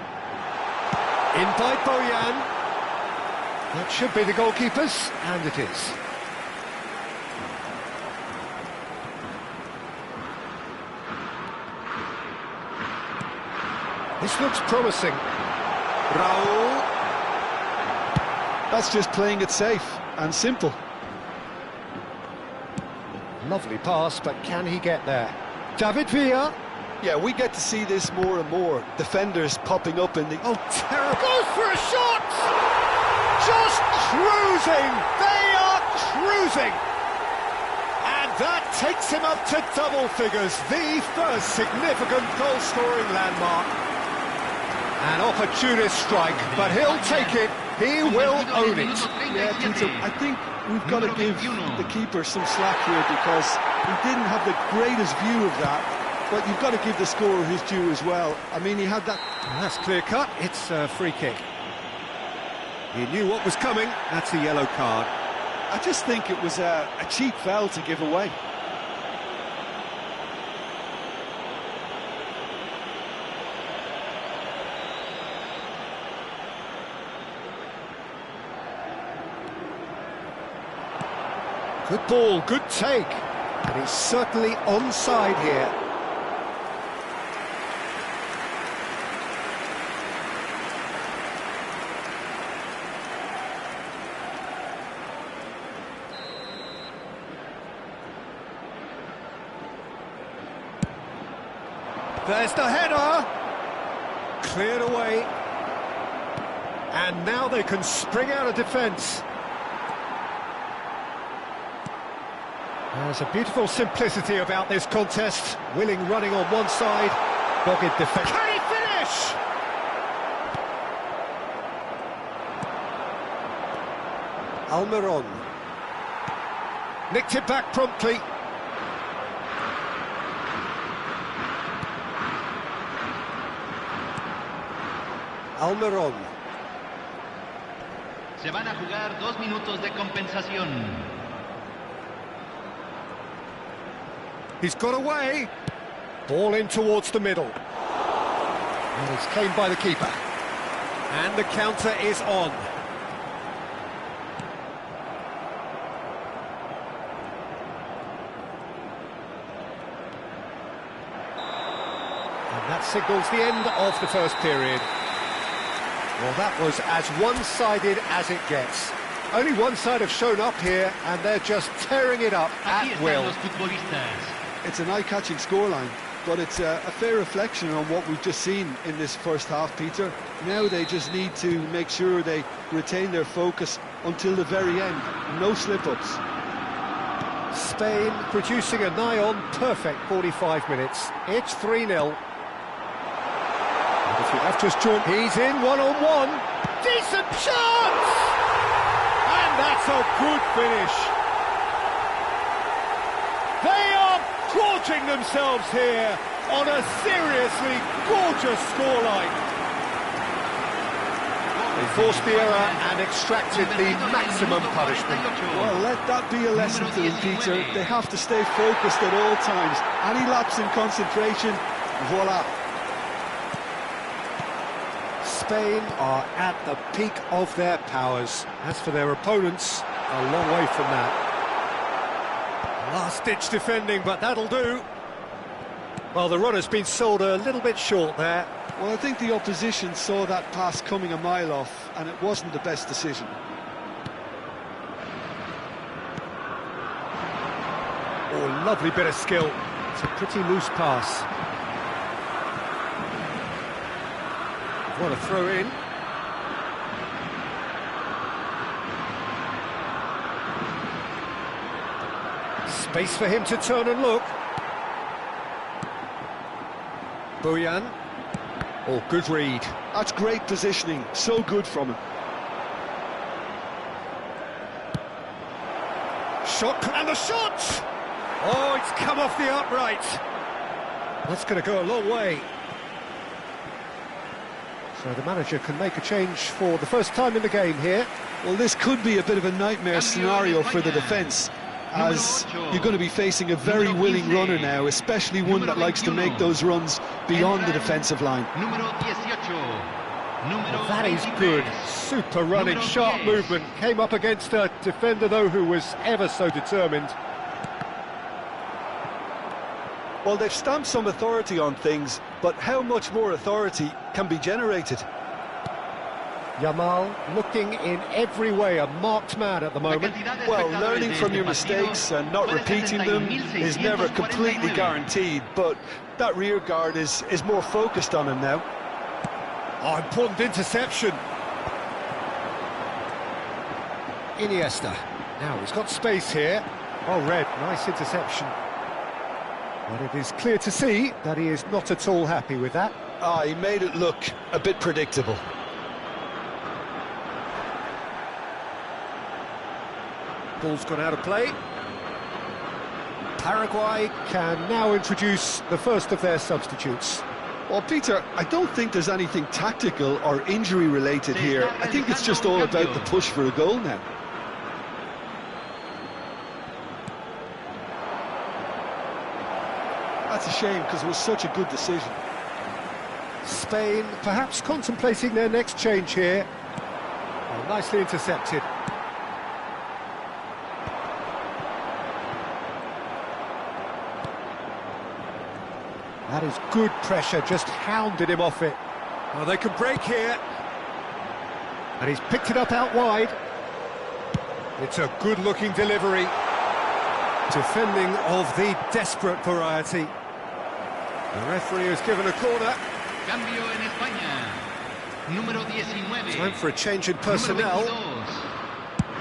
In by Boyan. That should be the goalkeeper's, and it is. This looks promising. Raul. That's just playing it safe and simple. Lovely pass, but can he get there? David Villa. Yeah, we get to see this more and more. Defenders popping up in the... Oh, terrible. Goes for a shot! Just cruising! They are cruising! And that takes him up to double figures. The first significant goal-scoring landmark. An opportunist strike, but he'll take it. He will own it. Yeah, Peter, I think we've got to give the keeper some slack here because he didn't have the greatest view of that. But you've got to give the scorer his due as well. I mean, he had that... That's clear cut. It's a free kick. He knew what was coming. That's a yellow card. I just think it was a cheap foul to give away. Good ball, good take. And he's certainly onside here. There's the header! Cleared away. And now they can spring out of defence. There's a beautiful simplicity about this contest. Willing running on one side, dogged defence. Can he finish? Almiron. Nicked it back promptly. Almiron. Se van a jugar 2 minutos de compensación. He's got away. Ball in towards the middle. And it's claimed by the keeper. And the counter is on. And that signals the end of the first period. Well, that was as one-sided as it gets. Only one side have shown up here, and they're just tearing it up at will. It's an eye-catching scoreline, but it's a fair reflection on what we've just seen in this first half, Peter. Now they just need to make sure they retain their focus until the very end. No slip-ups. Spain producing a nigh-on perfect 45 minutes. It's 3-0. If you have just joined, he's in one-on-one. Decent chance! And that's a good finish. They are gorging themselves here on a seriously gorgeous scoreline. They forced the error and extracted the maximum punishment. Well, let that be a lesson to them, Peter. They have to stay focused at all times. Any lapse in concentration, voila. Spain are at the peak of their powers. As for their opponents, a long way from that. Last-ditch defending, but that'll do. Well, the runner's been sold a little bit short there. Well, I think the opposition saw that pass coming a mile off, and it wasn't the best decision. Oh, lovely bit of skill. It's a pretty loose pass. What a throw in. Space for him to turn and look. Bojan. Oh, good read. That's great positioning, so good from him. Shot, and the shot! Oh, it's come off the upright. That's going to go a long way. So the manager can make a change for the first time in the game here. Well, this could be a bit of a nightmare scenario for the defence, as you're going to be facing a very willing runner now, especially one that likes to make those runs beyond the defensive line. That is good. Super running, sharp movement. Came up against a defender, though, who was ever so determined. Well, they've stamped some authority on things, but how much more authority can be generated? Yamal looking in every way a marked man at the moment. Well, learning from your mistakes and not repeating them is never completely guaranteed, but that rear guard is more focused on him now. Oh, important interception. Iniesta. Now he's got space here. Oh, Red, nice interception. But it is clear to see that he is not at all happy with that. He made it look a bit predictable. Ball's gone out of play. Paraguay can now introduce the first of their substitutes. Well, Peter, I don't think there's anything tactical or injury-related here. I think it's just all about the push for a goal now. That's a shame, because it was such a good decision. Spain perhaps contemplating their next change here. Oh, nicely intercepted. That is good pressure, just hounded him off it. Oh, they can break here. And he's picked it up out wide. It's a good-looking delivery. Defending of the desperate variety. The referee has given a corner. Cambio en España. Número 19. Time for a change in personnel.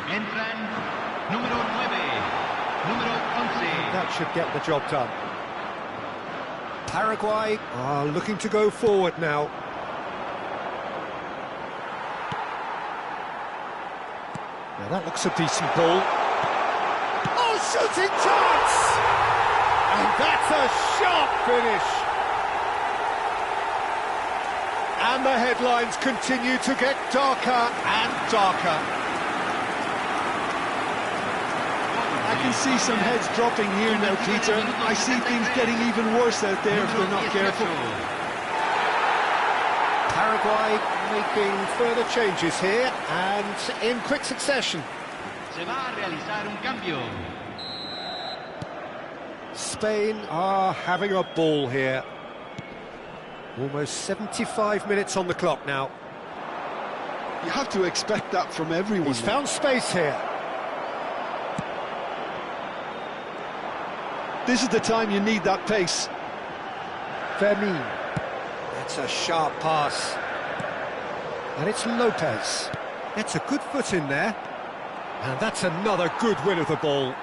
Entran número 9. Número 11. That should get the job done. Paraguay are looking to go forward now. Now that looks a decent ball. Oh, shooting chance! And that's a sharp finish. And the headlines continue to get darker and darker. I can see some heads dropping here now, Peter. I see things getting even worse out there if they're not careful. Paraguay making further changes here, and in quick succession. Se va a realizar un cambio. Spain are having a ball here. Almost 75 minutes on the clock now. You have to expect that from everyone. He's found space here. This is the time you need that pace. Fermin. That's a sharp pass. And it's Lopez. Gets a good foot in there. And that's another good win of the ball.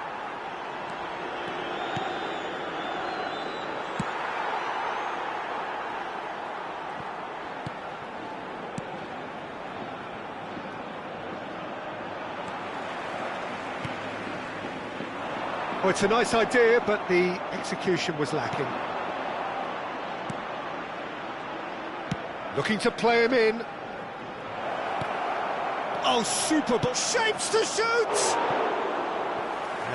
Well, it's a nice idea, but the execution was lacking. Looking to play him in. Oh, super ball. Shapes to shoot!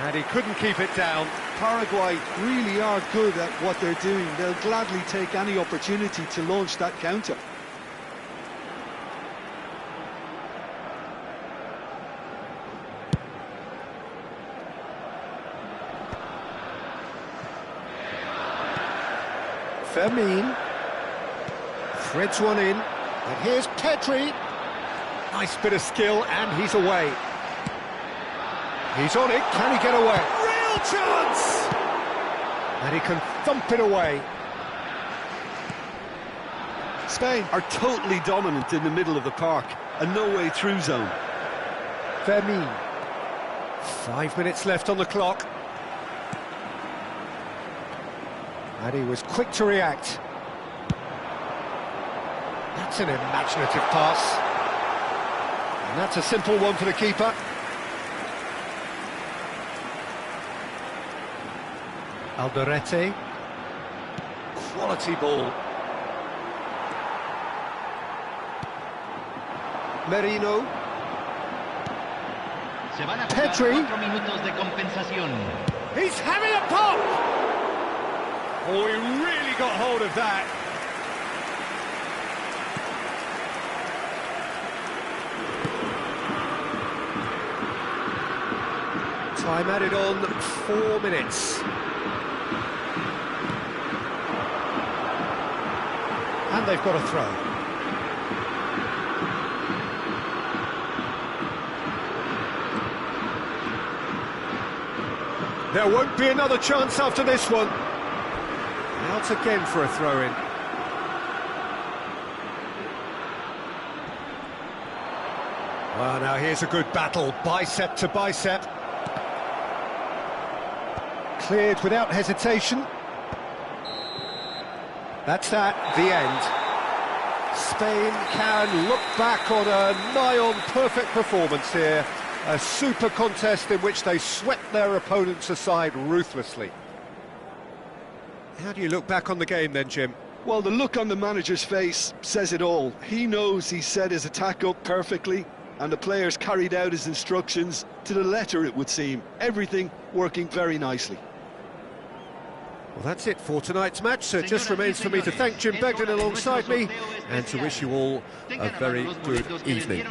And he couldn't keep it down. Paraguay really are good at what they're doing. They'll gladly take any opportunity to launch that counter. Fermin threads one in, and here's Pedri. Nice bit of skill, and he's away. He's on it, can he get away? Real chance! And he can thump it away. Spain are totally dominant in the middle of the park, a no-way through zone. Fermin. 5 minutes left on the clock. And he was quick to react. That's an imaginative pass. And that's a simple one for the keeper. Alderete. Quality ball. Merino. Se van a jugar Petri. 4 minutos de compensación. He's having a pop! Oh, he really got hold of that. Time added on, 4 minutes. And they've got a throw. There won't be another chance after this one. Out again for a throw-in. Well, now here's a good battle, bicep to bicep. Cleared without hesitation. That's that, the end. Spain can look back on a nigh-on perfect performance here. A super contest in which they swept their opponents aside ruthlessly. How do you look back on the game then, Jim? Well, the look on the manager's face says it all. He knows he set his attack up perfectly, and the players carried out his instructions to the letter, it would seem. Everything working very nicely. Well, that's it for tonight's match, so it just remains for me to thank Jim Beglin alongside me and to wish you all a very good evening.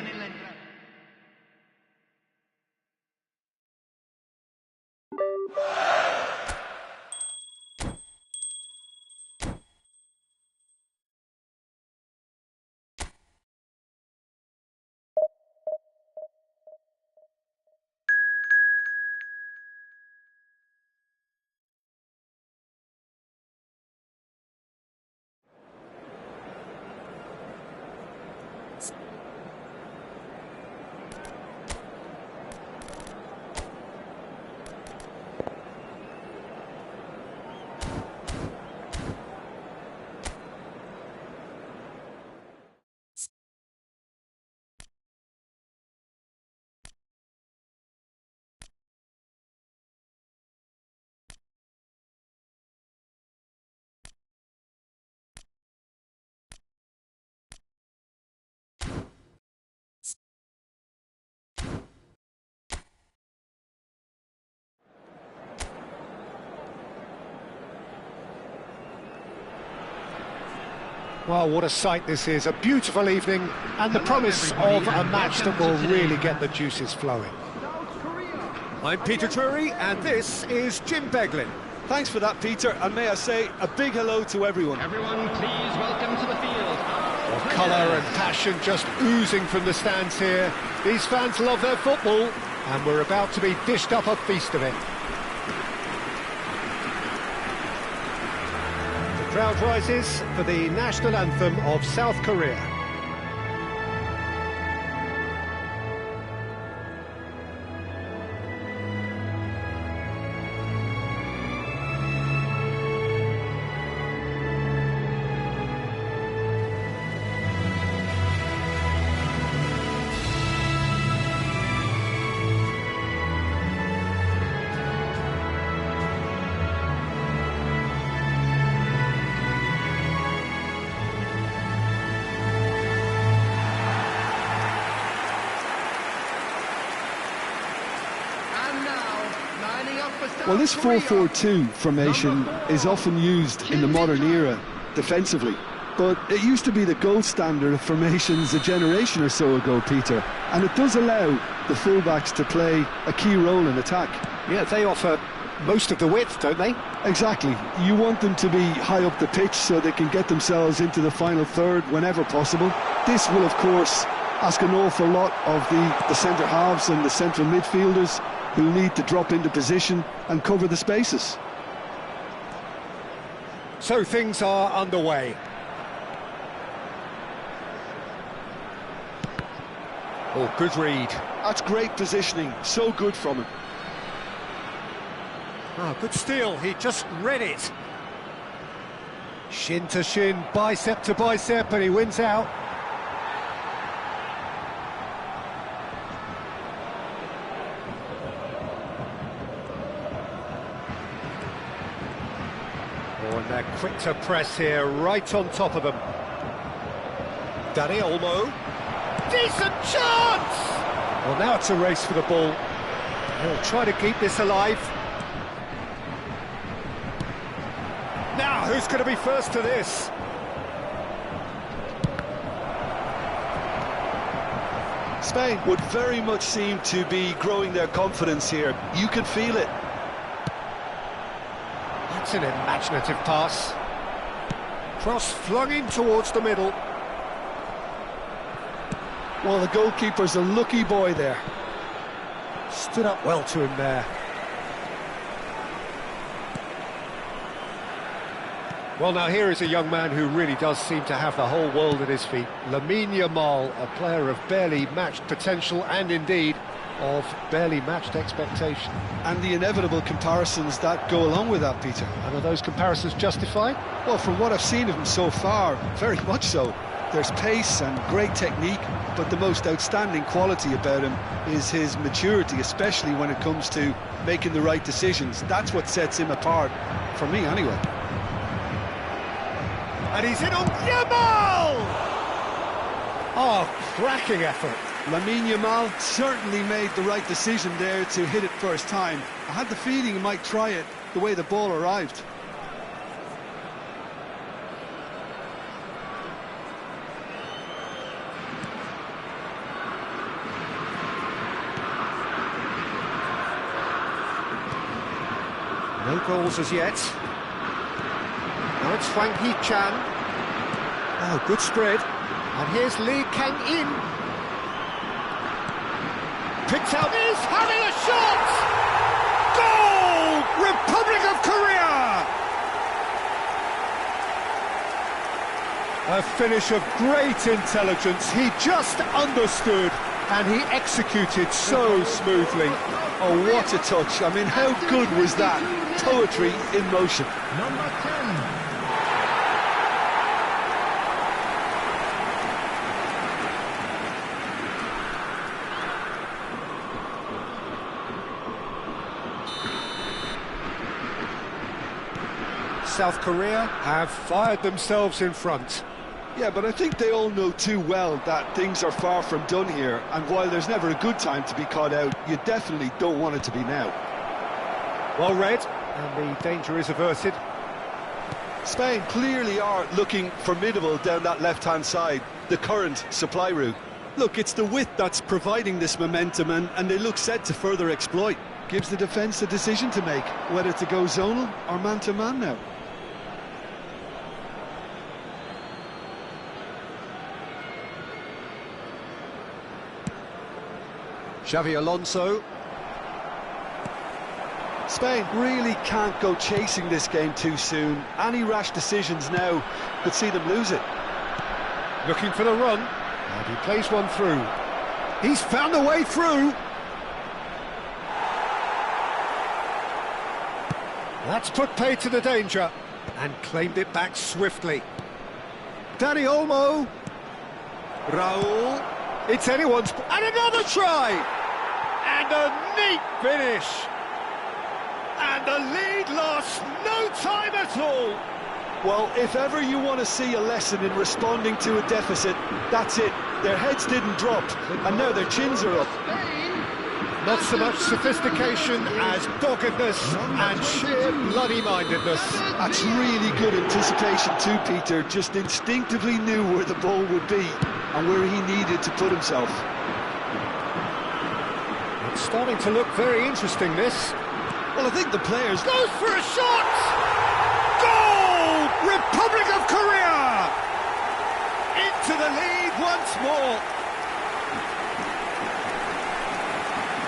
Well, what a sight this is, a beautiful evening and the promise of a match that will really get the juices flowing. I'm Peter Drury and this is Jim Beglin. Thanks for that, Peter, and may I say a big hello to everyone. Everyone, please welcome to the field. Well, colour and passion just oozing from the stands here. These fans love their football and we're about to be dished up a feast of it. The crowd rises for the national anthem of South Korea. Well, this 4-4-2 formation is often used in the modern era defensively, but it used to be the gold standard of formations a generation or so ago, Peter, and it does allow the fullbacks to play a key role in attack. Yeah, they offer most of the width, don't they? Exactly. You want them to be high up the pitch so they can get themselves into the final third whenever possible. This will, of course, ask an awful lot of the centre halves and the central midfielders, who need to drop into position and cover the spaces. So things are underway. Oh, good read. That's great positioning, so good from him. Oh, good steal, he just read it. Shin to shin, bicep to bicep, and he wins out. Oh, and they're quick to press here, right on top of them. Dani Olmo. Decent chance! Well, now it's a race for the ball. He'll try to keep this alive. Now, who's going to be first to this? Spain would very much seem to be growing their confidence here. You can feel it. That's an imaginative pass. Cross flung in towards the middle. Well, the goalkeeper's a lucky boy there. Stood up well to him there. Well, now here is a young man who really does seem to have the whole world at his feet. Lamine Yamal, a player of barely matched potential and indeed of barely matched expectation. And the inevitable comparisons that go along with that, Peter. And are those comparisons justified? Well, from what I've seen of him so far, very much so. There's pace and great technique, but the most outstanding quality about him is his maturity, especially when it comes to making the right decisions. That's what sets him apart, for me anyway. And he's in on Yamal! Oh, cracking effort. Lamine Yamal certainly made the right decision there to hit it first time. I had the feeling he might try it the way the ball arrived. No goals as yet. Now it's Huang Hee-chan. Oh, good spread. And here's Lee Kang-in. Picks out, is having a shot! Goal! Republic of Korea! A finish of great intelligence. He just understood and he executed so smoothly. Oh, what a touch. I mean, how good was that? Poetry in motion. Number 10. South Korea have fired themselves in front. Yeah, but I think they all know too well that things are far from done here, and while there's never a good time to be caught out, you definitely don't want it to be now. Well read, and the danger is averted. Spain clearly are looking formidable down that left-hand side, the current supply route. Look, it's the width that's providing this momentum, and they look set to further exploit. Gives the defence a decision to make, whether to go zonal or man-to-man now. Xavi Alonso. Spain really can't go chasing this game too soon. Any rash decisions now could see them lose it. Looking for the run, and he plays one through. He's found a way through. That's put pay to the danger, and claimed it back swiftly. Dani Olmo. Raul. It's anyone's... And another try! And a neat finish! And the lead lost no time at all! Well, if ever you want to see a lesson in responding to a deficit, that's it. Their heads didn't drop, and now their chins are up. Not so much sophistication as doggedness and sheer bloody-mindedness. That's really good anticipation too, Peter. Just instinctively knew where the ball would be and where he needed to put himself. It's starting to look very interesting, this. Well, I think the players... Goes for a shot! Goal! Republic of Korea! Into the lead once more.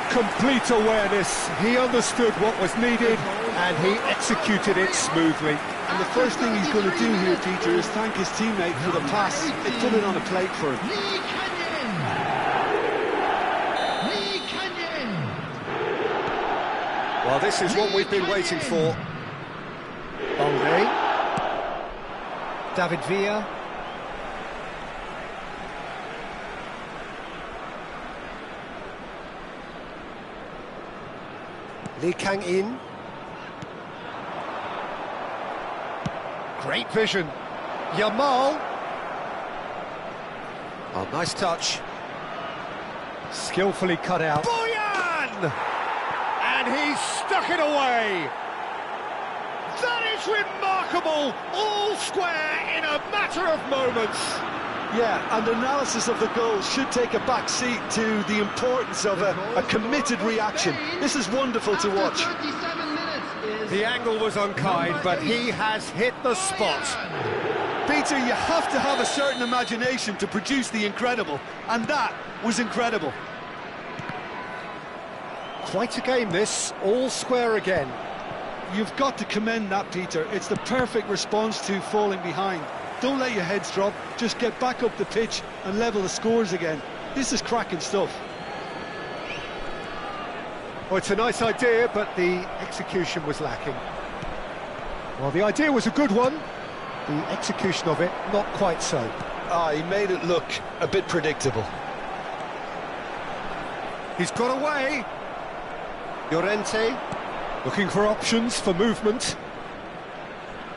Complete awareness. He understood what was needed and he executed it smoothly. And the first thing he's going to do here, Peter, is thank his teammate for the pass. They put it on a plate for him. Well, this is what we've been waiting for. Balde. David Villa. Lee Kang-in. Great vision. Yamal. Oh, nice touch. Skillfully cut out. Boyan! And he's stuck it away. That is remarkable. All square in a matter of moments. Yeah, and analysis of the goal should take a back seat to the importance of a committed reaction. This is wonderful to watch. The angle was unkind, but he has hit the spot. Peter, you have to have a certain imagination to produce the incredible, and that was incredible. Quite a game this, all square again. You've got to commend that, Peter. It's the perfect response to falling behind. Don't let your heads drop, just get back up the pitch and level the scores again. This is cracking stuff. Well, it's a nice idea, but the execution was lacking. Well, the idea was a good one, the execution of it, not quite so. He made it look a bit predictable. He's got away. Llorente, looking for options for movement.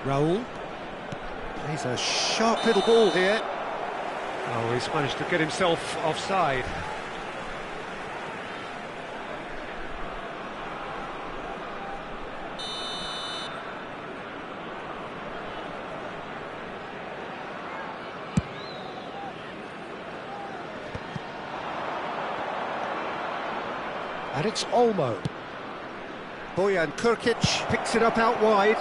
Raul. He's a sharp little ball here. Oh, he's managed to get himself offside. And it's Olmo. Bojan Krkic picks it up out wide.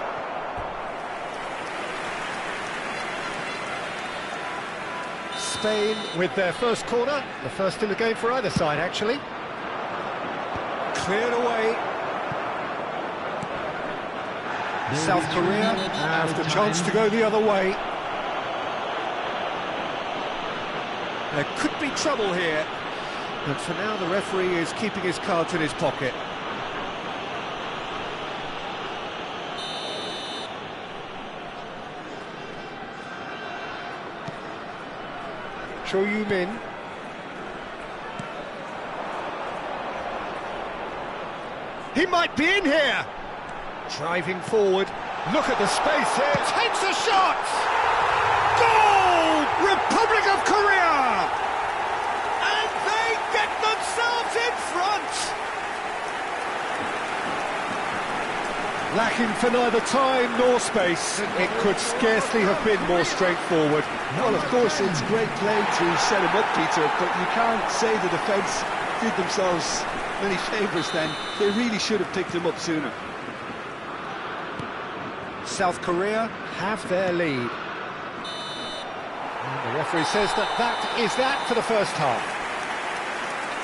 Spain with their first corner, the first in the game for either side, actually. Cleared away. South Korea have the chance to go the other way. There could be trouble here, but for now the referee is keeping his cards in his pocket. Cho Yu-min. He might be in here. Driving forward. Look at the space here. Takes a shot. Goal! Republic of Korea! And they get themselves in front. Lacking for neither time nor space. It could scarcely have been more straightforward. Well, of course, it's great play to set him up, Peter, but you can't say the defence did themselves many favours then. They really should have picked him up sooner. South Korea have their lead. And the referee says that is that for the first half.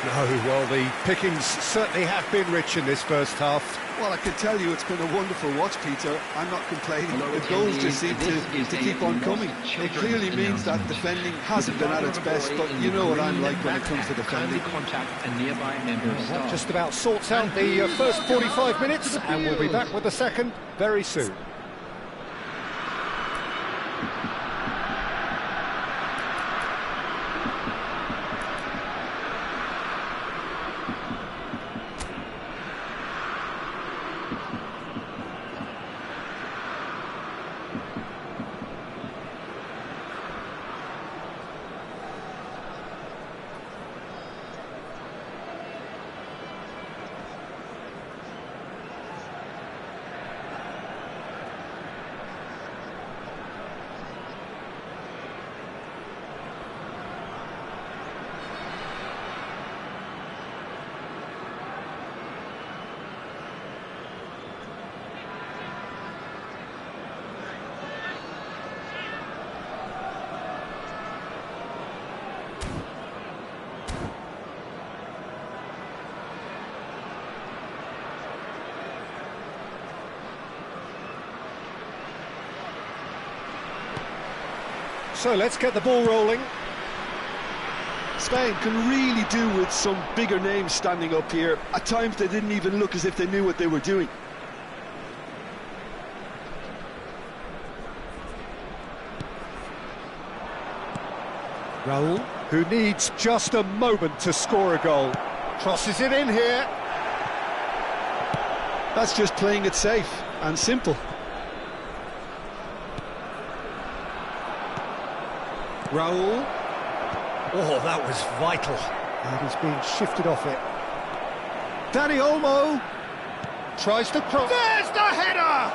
No, well, the pickings certainly have been rich in this first half. Well, I can tell you it's been a wonderful watch, Peter. I'm not complaining. The goals just seem to keep on coming. It clearly means that defending hasn't been at its best, but you know what I'm like when it comes to defending. That just about sorts out the first 45 minutes, and we'll be back with the second very soon. So let's get the ball rolling. Spain can really do with some bigger names standing up here. At times they didn't even look as if they knew what they were doing. Raul, who needs just a moment to score a goal. Crosses it in here. That's just playing it safe and simple. Raul. Oh, that was vital. And he's being shifted off it. Dani Olmo tries to cross. There's the header!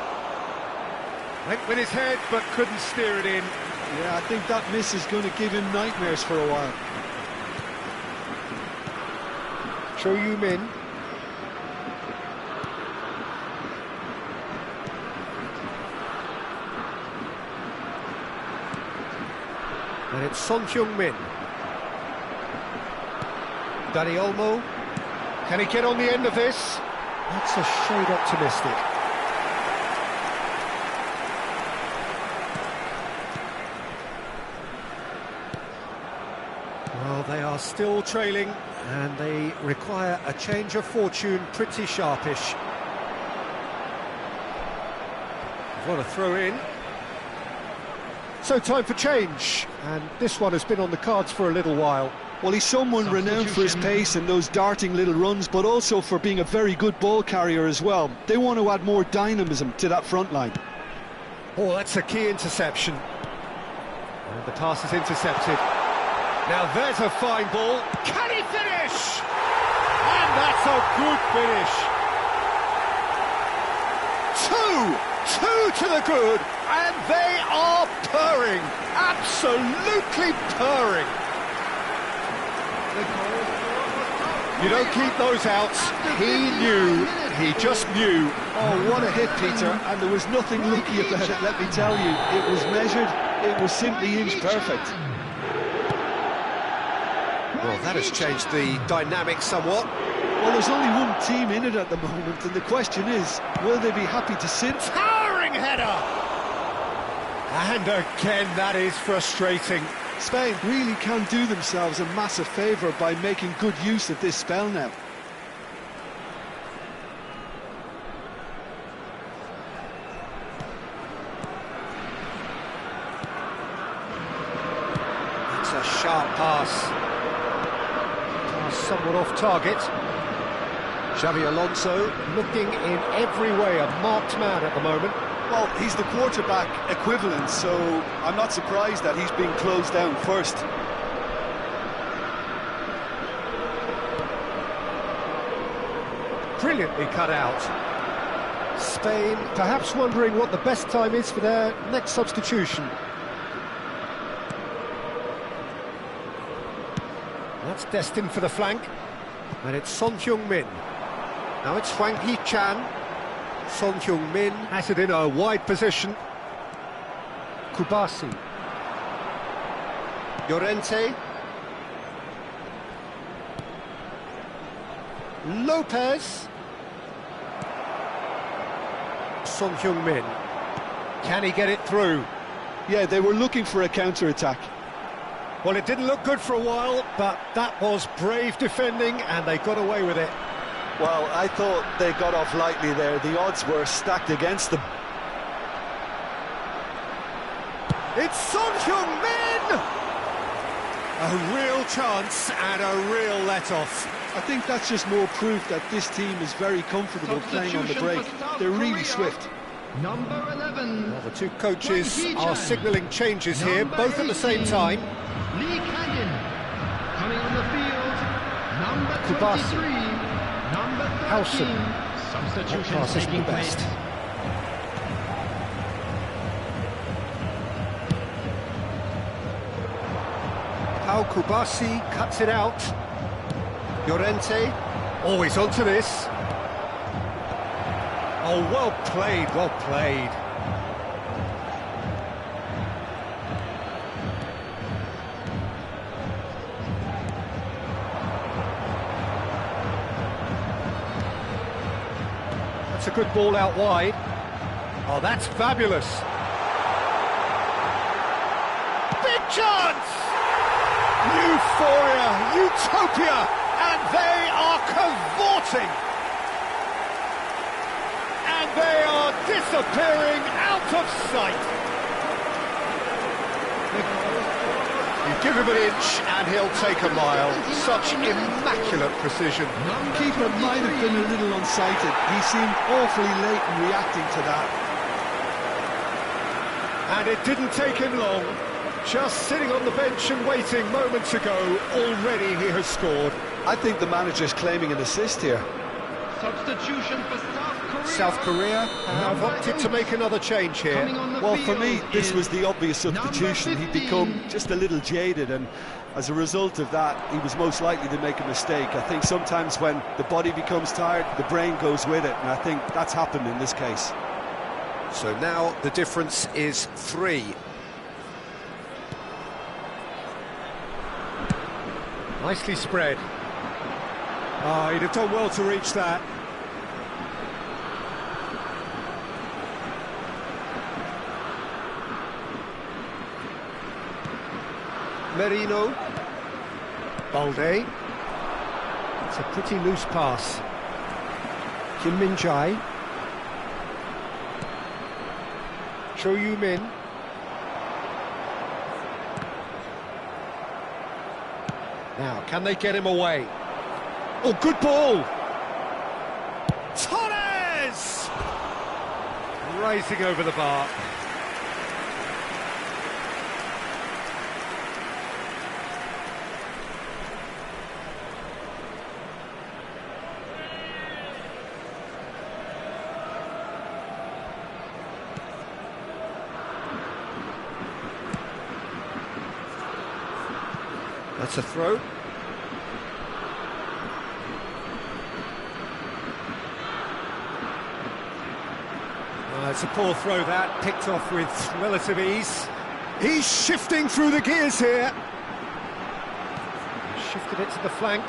Went with his head, but couldn't steer it in. Yeah, I think that miss is going to give him nightmares for a while. Cho Yu-min. And it's Son Heung-min. Dani Olmo. Can he get on the end of this? That's a shade optimistic. Well, they are still trailing, and they require a change of fortune pretty sharpish. What a throw in. So time for change, and this one has been on the cards for a little while. Well, he's someone renowned for his pace and those darting little runs, but also for being a very good ball carrier as well. They want to add more dynamism to that front line. Oh, that's a key interception. And the pass is intercepted. Now there's a fine ball. Can he finish? And that's a good finish. Two to the good, and they are purring. Absolutely purring. You don't keep those out. He knew. He just knew. Oh, what a hit, Peter. And there was nothing lucky about it, let me tell you. It was measured. It was simply inch perfect. Well, that has changed the dynamic somewhat. Well, there's only one team in it at the moment, and the question is, will they be happy to sit? Towering header! And again, that is frustrating. Spain really can do themselves a massive favour by making good use of this spell now. It's a sharp pass. Somewhat off target. Xavi Alonso looking in every way a marked man at the moment. Well, he's the quarterback equivalent, so I'm not surprised that he's being closed down first. Brilliantly cut out. Spain perhaps wondering what the best time is for their next substitution. That's destined for the flank. And it's Son Heung-min. Now it's Hwang Hee-chan. Son Heung-min has it in a wide position. Kubasi. Llorente. Lopez. Son Heung-min. Can he get it through? Yeah, they were looking for a counter-attack. Well, it didn't look good for a while, but that was brave defending, and they got away with it. Well, I thought they got off lightly there. The odds were stacked against them. It's Son Heung-min! A real chance and a real let-off. I think that's just more proof that this team is very comfortable playing on the break. They're really swift. Number 11. Well, the two coaches are signalling changes here, both at the same time. Lee Canyon. Coming on the field. Number Kubasi. 23. Number 13. Howson. Substitutions taking place. How Kubasi cuts it out. Llorente. Always onto this. Oh, well played, well played. That's a good ball out wide. Oh, that's fabulous. Big chance! You've Euphoria, utopia, and they are cavorting. And they are disappearing out of sight. You give him an inch and he'll take a mile. Such immaculate precision. Keeper might have been a little unsighted. He seemed awfully late in reacting to that. And it didn't take him long. Just sitting on the bench and waiting moments ago, already he has scored. I think the manager's claiming an assist here. Substitution for South Korea. South Korea have opted to make another change here. Coming on the Well, for me, field this is was the obvious substitution. He'd become just a little jaded, and as a result of that, he was most likely to make a mistake. I think sometimes when the body becomes tired, the brain goes with it, and I think that's happened in this case. So now the difference is 3. Nicely spread. Oh, he'd have done well to reach that. Merino. Balde. It's a pretty loose pass. Kim Min-jae. Cho Yu-min. Now, can they get him away? Oh, good ball! Torres! Rising over the bar. That's a throw. It's a poor throw that, picked off with relative ease. He's shifting through the gears here. Shifted it to the flank.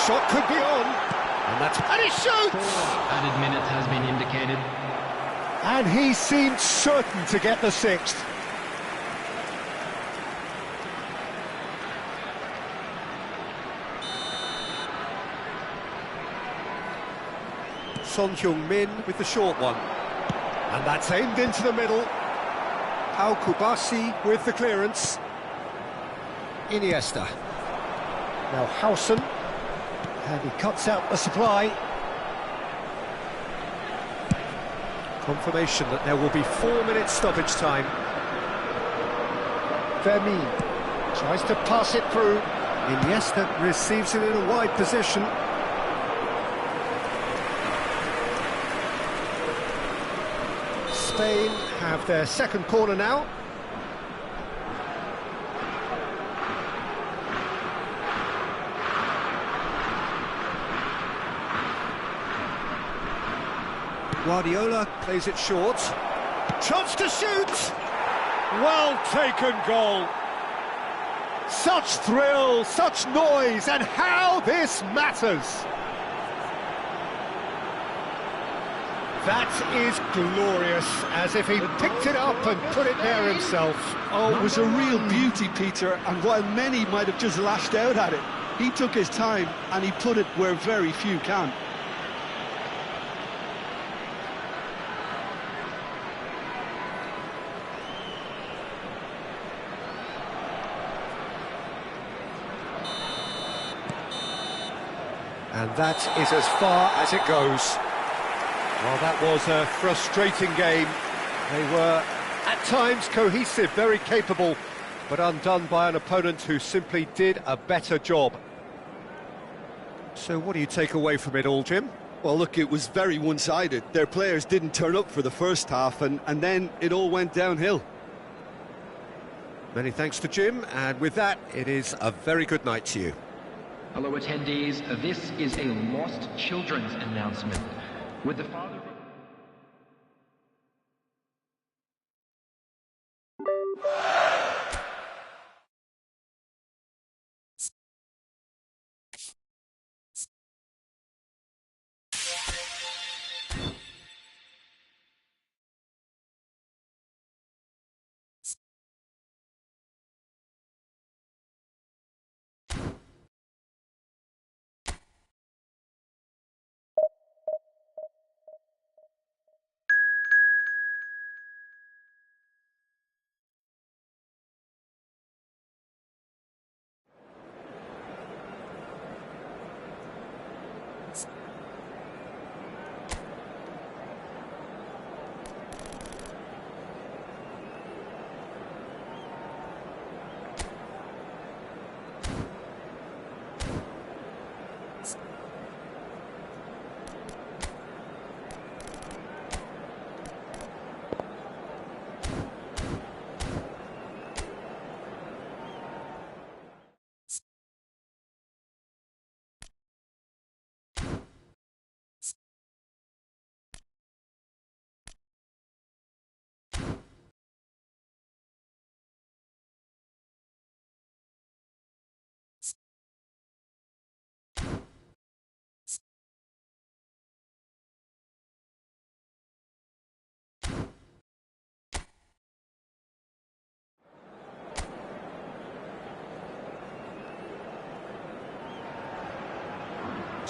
Shot could be on. And he shoots! added minutes has been indicated. And he seemed certain to get the 6th. Son Heung-min with the short one. And that's aimed into the middle. Pau Kubasi with the clearance. Iniesta. Now Hausen. And he cuts out the supply. Confirmation that there will be 4 minutes stoppage time. Vermeer tries to pass it through. Iniesta receives it in a wide position. Spain have their second corner now. Guardiola plays it short. Chance to shoot! Well taken goal. Such thrill, such noise, and how this matters. That is glorious, as if he picked it up and put it there himself. Oh, it was a real beauty, Peter, and while many might have just lashed out at it, he took his time and he put it where very few can. And that is as far as it goes. Well, that was a frustrating game. They were, at times, cohesive, very capable, but undone by an opponent who simply did a better job. So what do you take away from it all, Jim? Well, look, it was very one-sided. Their players didn't turn up for the first half, and then it all went downhill. Many thanks to Jim, and with that, it is a very good night to you. Hello attendees, this is a lost children's announcement. With the father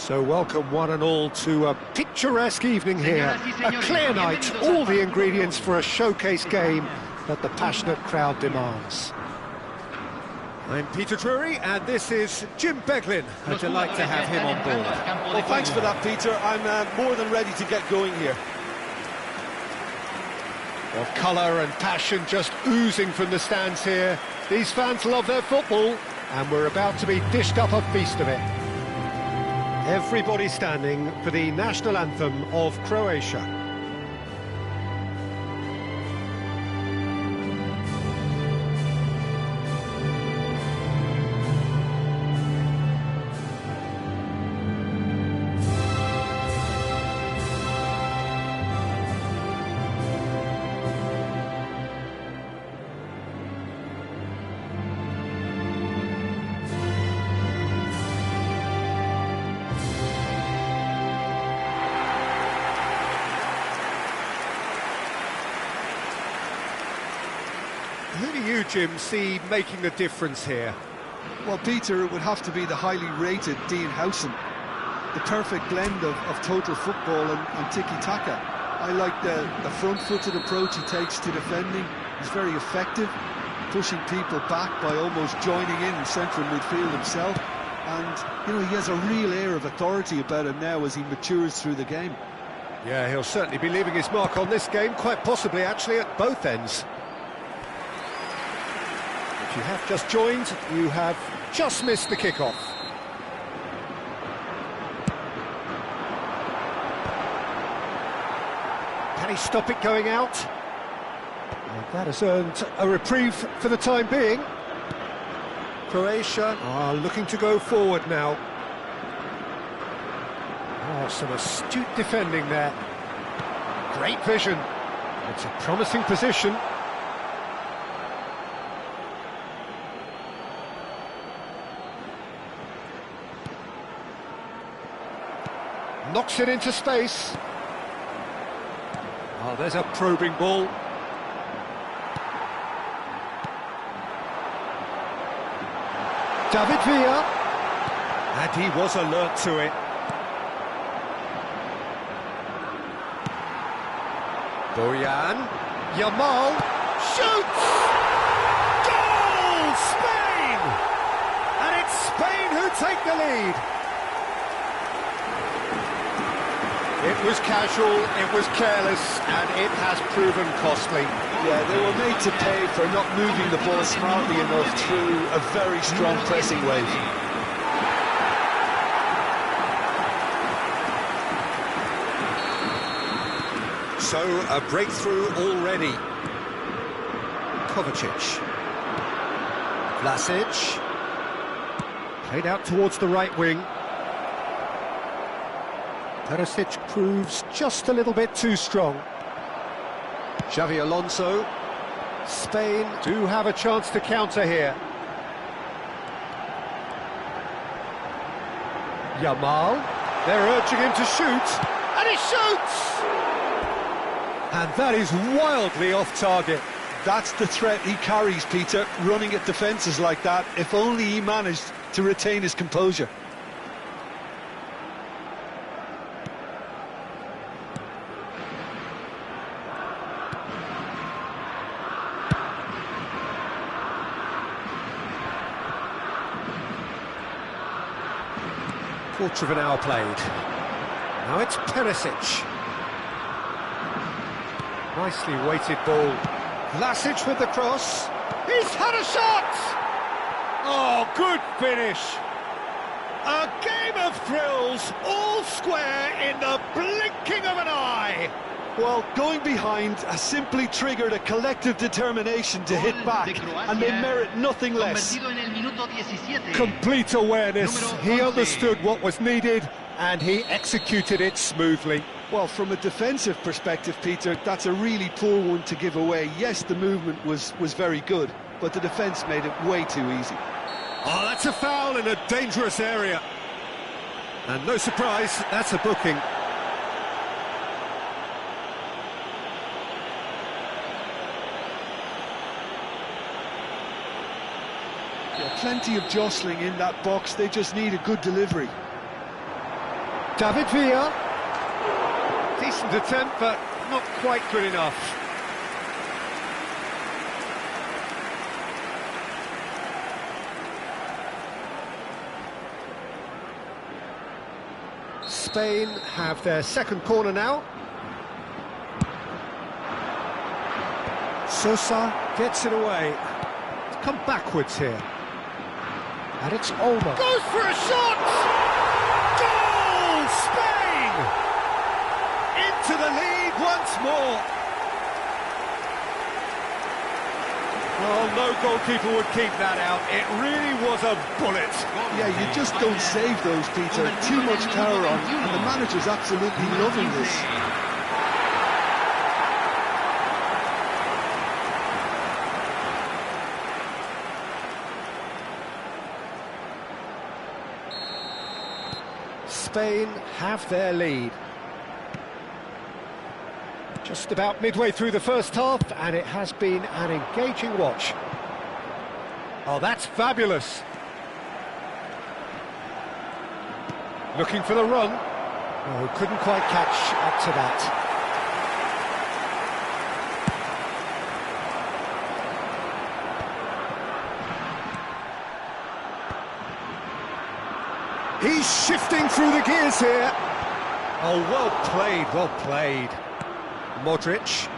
So welcome one and all to a picturesque evening here, a clear night, all the ingredients for a showcase game that the passionate crowd demands. I'm Peter Drury and this is Jim Beglin. A delight to have him on board. Well, thanks for that, Peter. I'm more than ready to get going here. Well, colour and passion just oozing from the stands here. These fans love their football and we're about to be dished up a feast of it. Everybody standing for the national anthem of Croatia. Who do you, Jim, see making a difference here? Well, Peter, it would have to be the highly rated Dean Howson. The perfect blend of total football and tiki-taka. I like the front-footed approach he takes to defending. He's very effective, pushing people back by almost joining in central midfield himself. And, you know, he has a real air of authority about him now as he matures through the game. Yeah, he'll certainly be leaving his mark on this game, quite possibly actually at both ends. If you have just joined, you have just missed the kickoff. Can he stop it going out? And that has earned a reprieve for the time being. Croatia are looking to go forward now. Oh, some astute defending there. Great vision. It's a promising position. Knocks it into space. Oh, there's a probing ball. David Villa. And he was alert to it. Boyan. Yamal. Shoots! Goal! Spain! And it's Spain who take the lead. It was casual, it was careless, and it has proven costly. Yeah, they were made to pay for not moving the ball smartly enough through a very strong pressing wave. So, a breakthrough already. Kovacic. Vlasic. Played out towards the right wing. Perisic proves just a little bit too strong. Xavi Alonso. Spain do have a chance to counter here. Yamal. They're urging him to shoot. And he shoots! And that is wildly off target. That's the threat he carries, Peter, running at defences like that. If only he managed to retain his composure. Quarter of an hour played. Now it's Perisic. Nicely weighted ball. Vlasic with the cross. He's had a shot! Oh, good finish. A game of thrills, all square in the blinking of an eye. Well, going behind has simply triggered a collective determination to hit back, and they merit nothing less. Complete awareness. He understood what was needed, and he executed it smoothly. Well, from a defensive perspective, Peter, that's a really poor one to give away. Yes, the movement was very good, but the defence made it way too easy. Oh, that's a foul in a dangerous area. And no surprise, that's a booking. Yeah, plenty of jostling in that box, they just need a good delivery. David Villa. Decent attempt, but not quite good enough. Spain have their second corner now. Sosa gets it away. It's come backwards here. And it's Olmo. Goes for a shot! Goal! Spain! Into the lead once more. Well, no goalkeeper would keep that out. It really was a bullet. Yeah, you just don't save those, Peter. Too much power on, and the manager's absolutely loving this. Spain have their lead. Just about midway through the first half, and it has been an engaging watch. Oh, that's fabulous. Looking for the run. Oh, couldn't quite catch up to that. He's shifting through the gears here. Oh, well played, well played. Modric.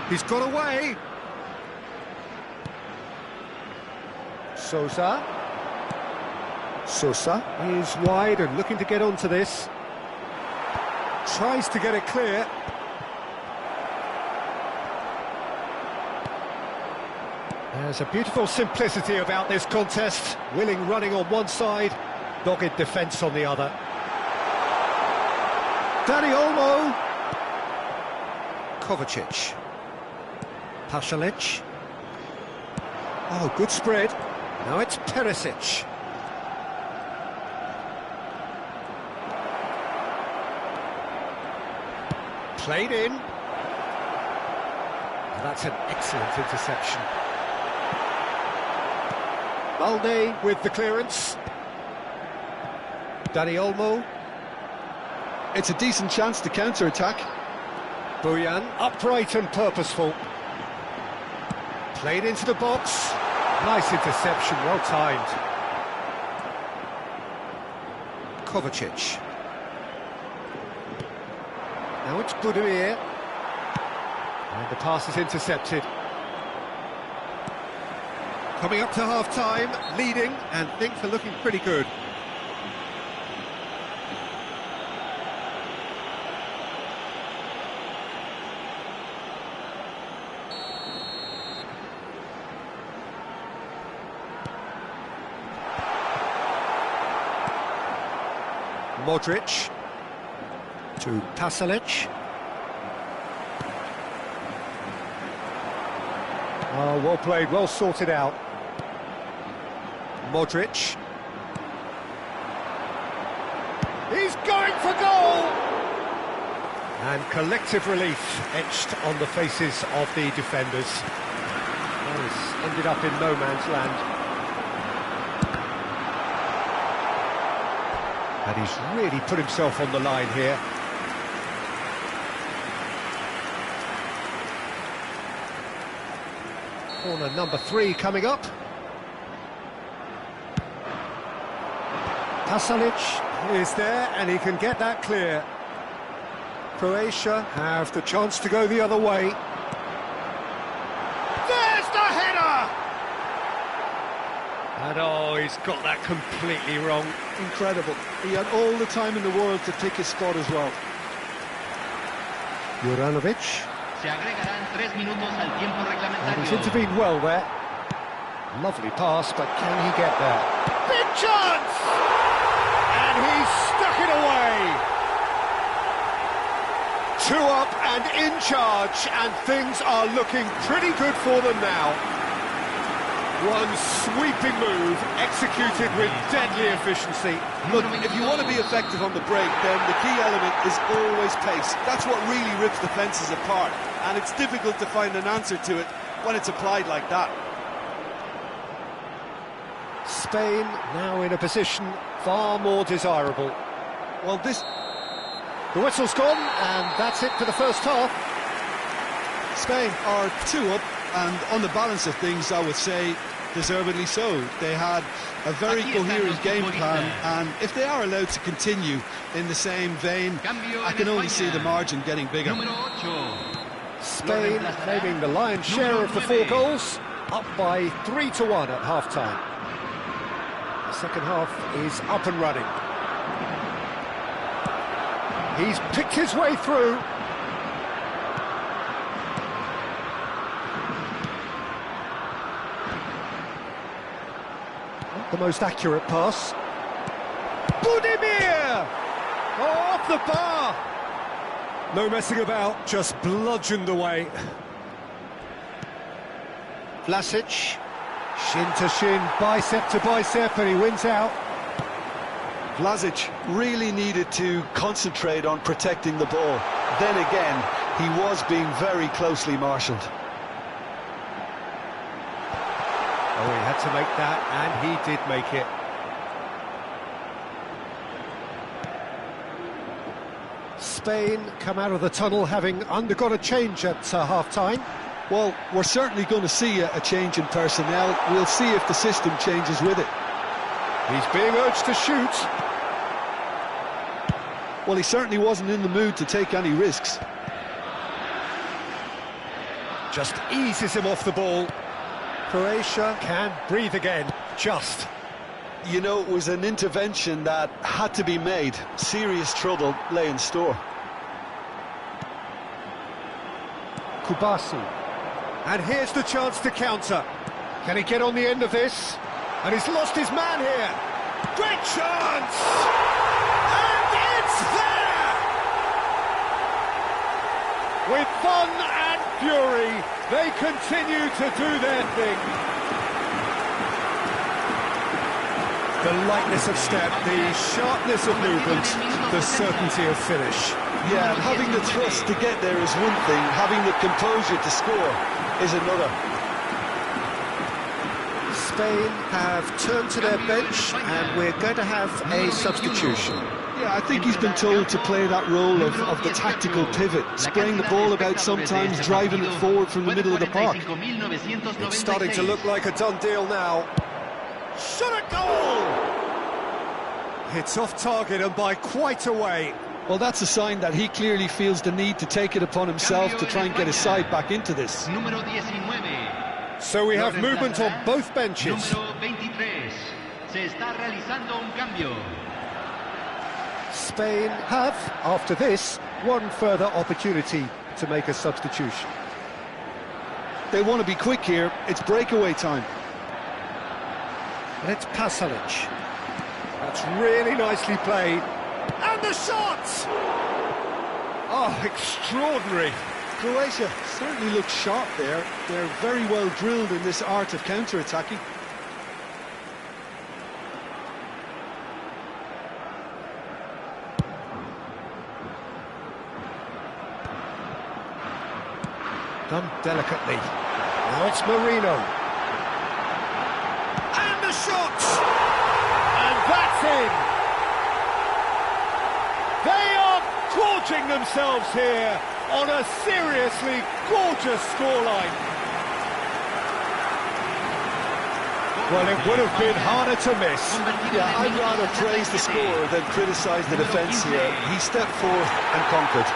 He's got away. Sosa. Sosa is wide and looking to get onto this. Tries to get it clear. There's a beautiful simplicity about this contest. Willing running on one side, dogged defence on the other. Dani Olmo. Kovacic. Pasalic. Oh, good spread. Now it's Perisic. Played in. That's an excellent interception. Balde with the clearance. Dani Olmo. It's a decent chance to counter-attack. Bojan, upright and purposeful. Played into the box. Nice interception, well timed. Kovacic. Now it's Budimir. And the pass is intercepted. Coming up to half-time, leading, and things are looking pretty good. Modric to Pasalic. Oh, well played, well sorted out. Modric. He's going for goal! And collective relief etched on the faces of the defenders. Well, he's ended up in no man's land. And he's really put himself on the line here. Corner number 3 coming up. Pasalic is there, and he can get that clear. Croatia have the chance to go the other way. There's the header! And oh, he's got that completely wrong. Incredible. He had all the time in the world to pick his spot as well. Juranovic. Se agregarán 3 minutos al tiempo reglamentario. And he's intervened well there. Lovely pass, but can he get there? Big chance! And he's stuck it away. 2 up and in charge, and things are looking pretty good for them now. One sweeping move, executed with deadly efficiency. Look, if you want to be effective on the break, then the key element is always pace. That's what really rips defences apart, and it's difficult to find an answer to it when it's applied like that. Spain now in a position far more desirable. Well, The whistle's gone, and that's it for the first half. Spain are 2 up, and on the balance of things, I would say deservedly so. They had a very coherent game plan, and if they are allowed to continue in the same vein, I can only see the margin getting bigger. Spain claiming the lion's share of the 4 goals, up by 3-1 at half-time. The second half is up and running. He's picked his way through. Not the most accurate pass. Budimir! Oh, off the bar! No messing about, just bludgeoned away. Vlasic, shin to shin, bicep to bicep, and he wins out. Vlasic really needed to concentrate on protecting the ball. Then again, he was being very closely marshalled. Oh, he had to make that, and he did make it. Spain come out of the tunnel having undergone a change at half-time. Well, we're certainly going to see a change in personnel. We'll see if the system changes with it. He's being urged to shoot. Well, he certainly wasn't in the mood to take any risks. Just eases him off the ball. Croatia can breathe again, just. You know, it was an intervention that had to be made. Serious trouble lay in store. Kubasi. And here's the chance to counter. Can he get on the end of this? And he's lost his man here. Great chance! And it's there! With fun and fury, they continue to do their thing. The lightness of step, the sharpness of movement, the certainty of finish. Yeah, and having the thrust to get there is one thing, having the composure to score is another. Spain have turned to their bench, and we're going to have a substitution. Yeah, I think he's been told to play that role of the tactical pivot, spraying the ball about sometimes, driving it forward from the middle of the park. It's starting to look like a done deal now. Shot a goal! It's off target and by quite a way. Well, that's a sign that he clearly feels the need to take it upon himself to try and get his side back into this. So we have movement on both benches. Spain have, after this, one further opportunity to make a substitution. They want to be quick here. It's breakaway time. And it's Pasalic. That's really nicely played. And the shot! Oh, extraordinary. Croatia certainly looks sharp there. They're very well drilled in this art of counter-attacking. Done delicately. Now it's Marino. And the shot! And that's in! They are gorging themselves here on a seriously gorgeous scoreline. Well, it would have been harder to miss. Yeah, I'd rather praise the scorer than criticise the defence here. He stepped forth and conquered.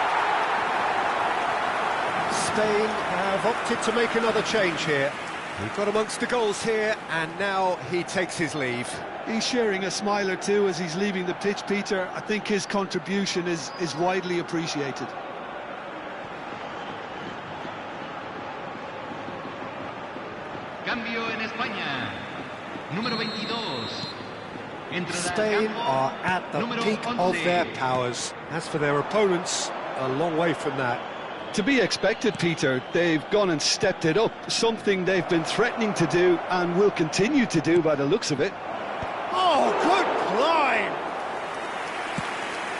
Spain have opted to make another change here. He got amongst the goals here, and now he takes his leave. He's sharing a smile or two as he's leaving the pitch, Peter. I think his contribution is widely appreciated. Cambio en España. Número 22. Spain are at the peak of their powers. As for their opponents, a long way from that. To be expected, Peter. They've gone and stepped it up, something they've been threatening to do and will continue to do by the looks of it. Oh, good climb!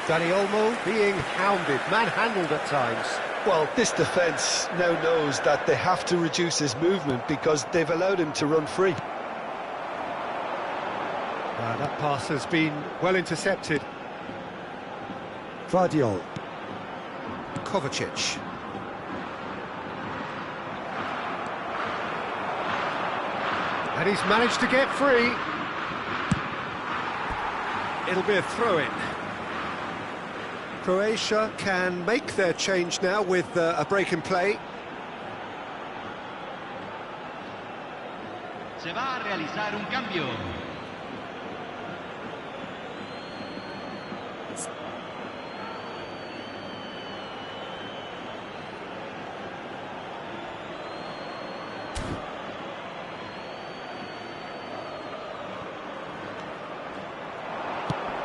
Dani Olmo being hounded, manhandled at times. Well, this defence now knows that they have to reduce his movement because they've allowed him to run free. That pass has been well intercepted. Vardiol. Kovacic. And he's managed to get free. It'll be a throw-in. Croatia can make their change now with a break in play. Se va a realizar un cambio.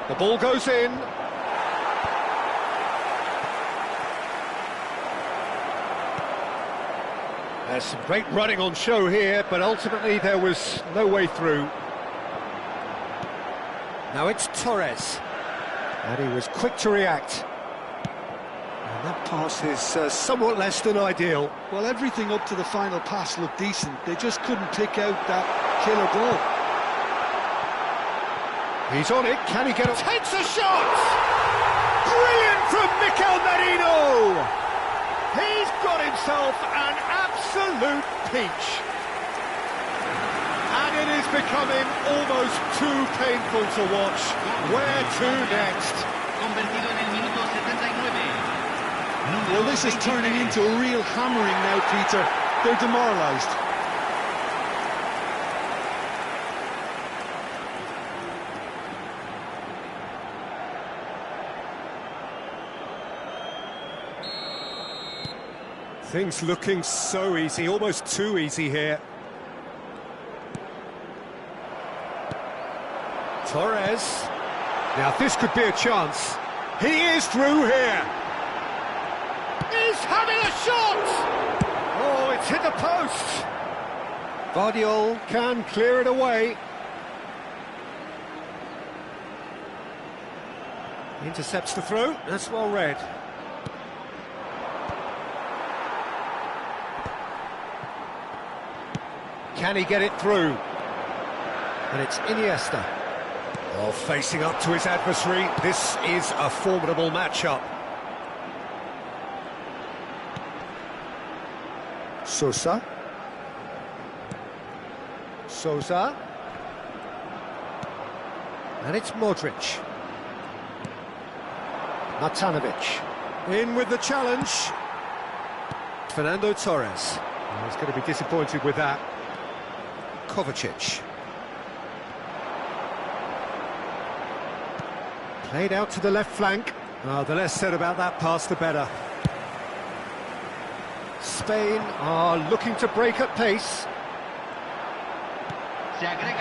The ball goes in. There's some great running on show here, but ultimately there was no way through. Now it's Torres. And he was quick to react. And that pass is somewhat less than ideal. Well, everything up to the final pass looked decent. They just couldn't pick out that killer ball. He's on it, can he get it? Takes a shot! Brilliant from Mikel Merino! He's got himself an absolute peach. And it is becoming almost too painful to watch. Where to next? Convertido en el minuto 79. Well, this is turning into a real hammering now, Peter. They're demoralised. Things looking so easy, almost too easy here. Torres. Now this could be a chance. He is through here. He's having a shot! Oh, it's hit the post. Vardiol can clear it away. Intercepts the throw, that's well read. Can he get it through? And it's Iniesta. Oh, facing up to his adversary. This is a formidable matchup. Sosa. Sosa. And it's Modric. Matanovic. In with the challenge. Fernando Torres. Oh, he's going to be disappointed with that. Kovacic. Played out to the left flank. Oh, the less said about that pass, the better. Spain are looking to break at pace.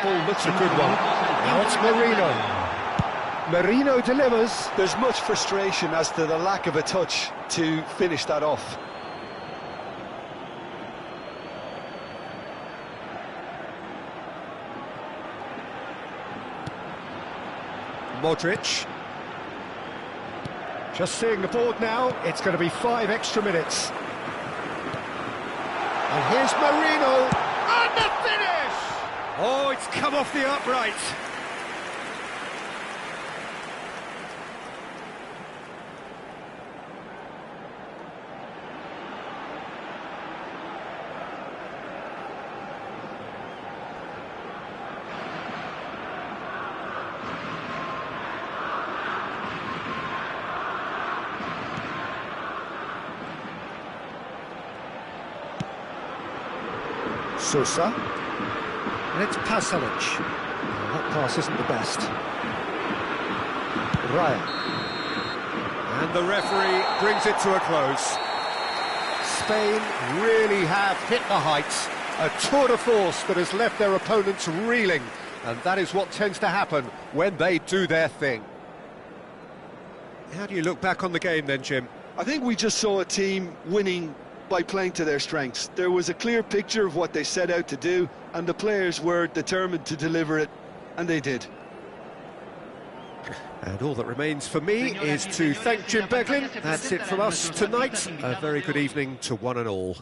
Ball looks a good one. Now it's Merino. Merino delivers. There's much frustration as to the lack of a touch to finish that off. Modric. Just seeing the board now, it's going to be 5 extra minutes. And here's Merino, and the finish! Oh, it's come off the upright. Sosa. And it's Pasalic. Well, that pass isn't the best. Raya. And the referee brings it to a close. Spain really have hit the heights. A tour de force that has left their opponents reeling. And that is what tends to happen when they do their thing. How do you look back on the game then, Jim? I think we just saw a team winning by playing to their strengths. There was a clear picture of what they set out to do, and the players were determined to deliver it, and they did. And all that remains for me is to thank Jim Beglin. That's it from us tonight. A very good evening to one and all.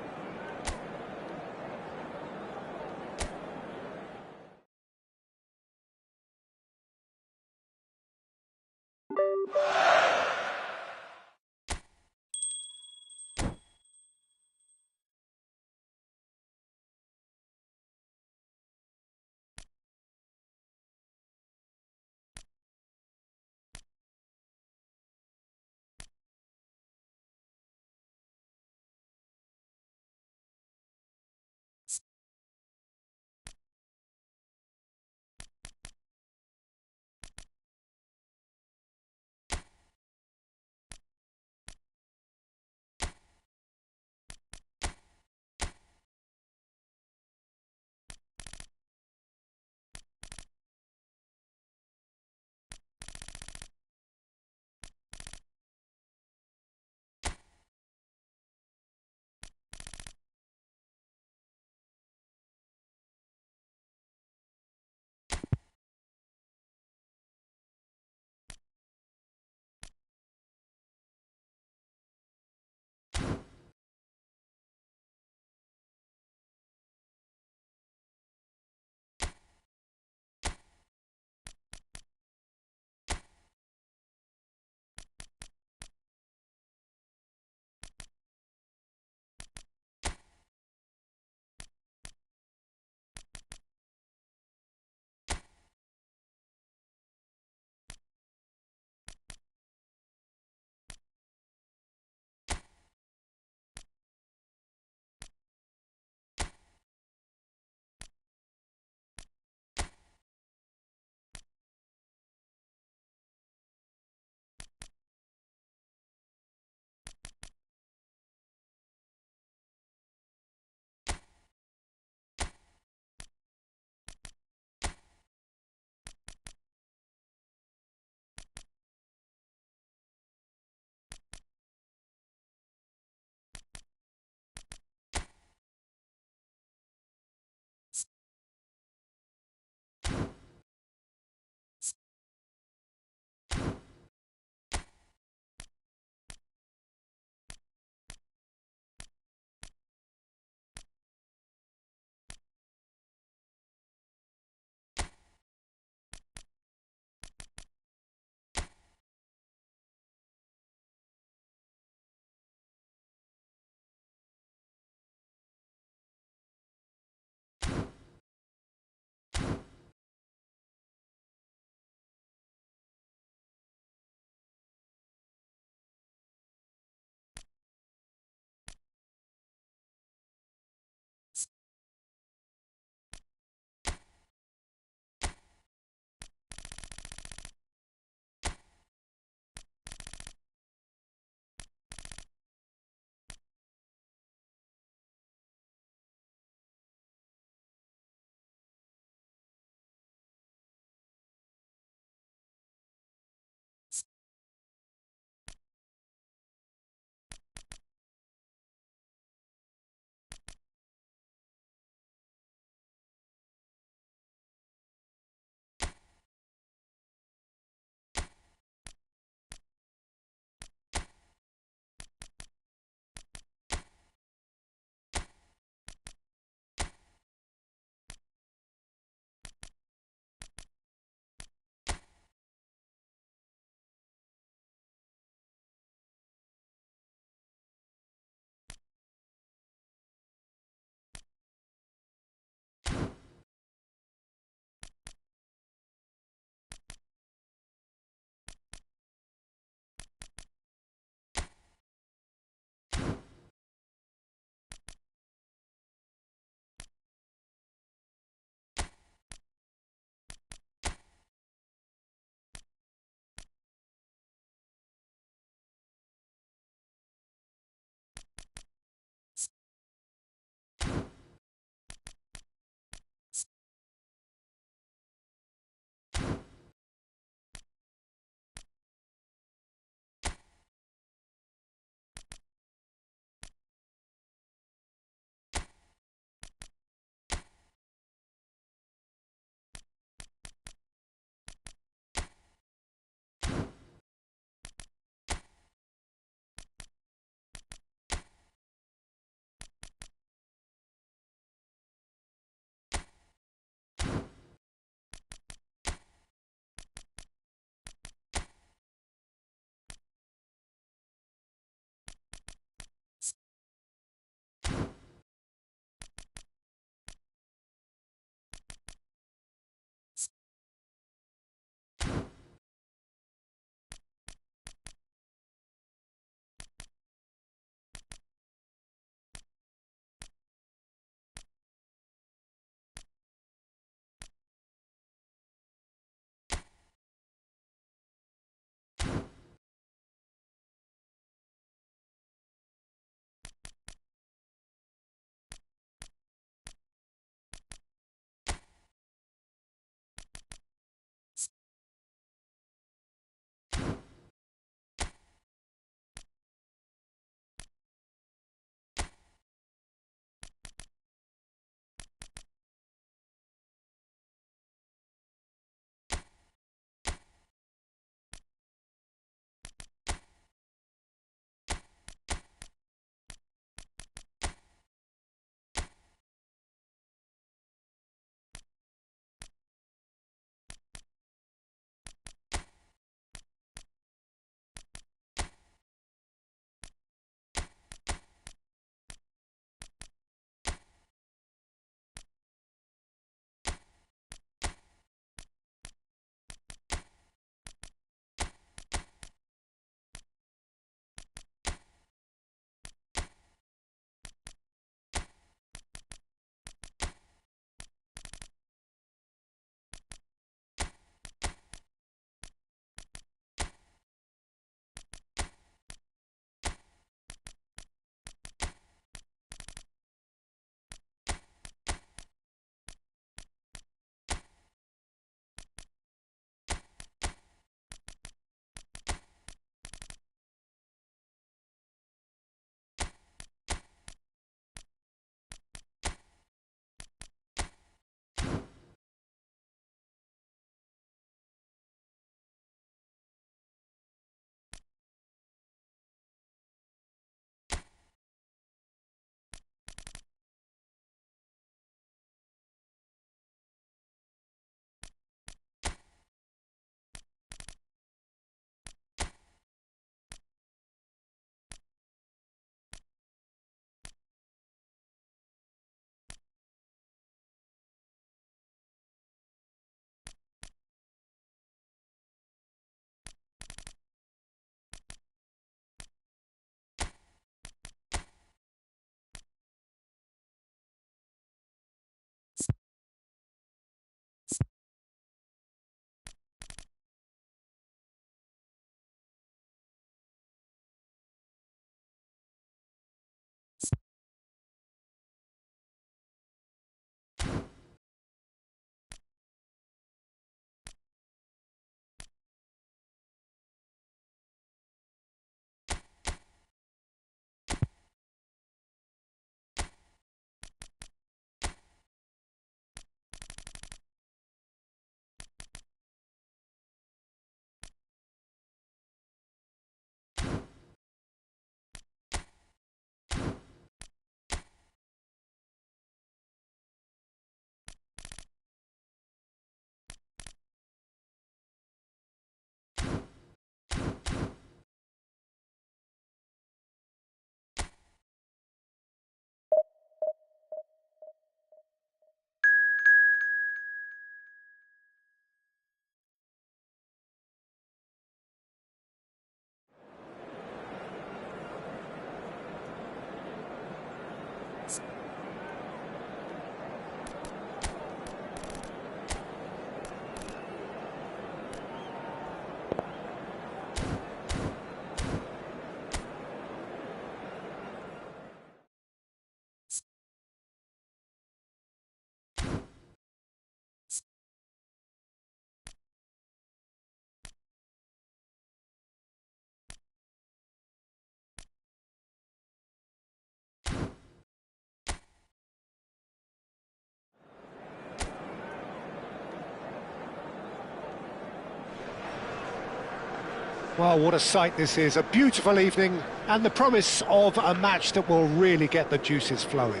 Well, what a sight this is, a beautiful evening and the promise of a match that will really get the juices flowing.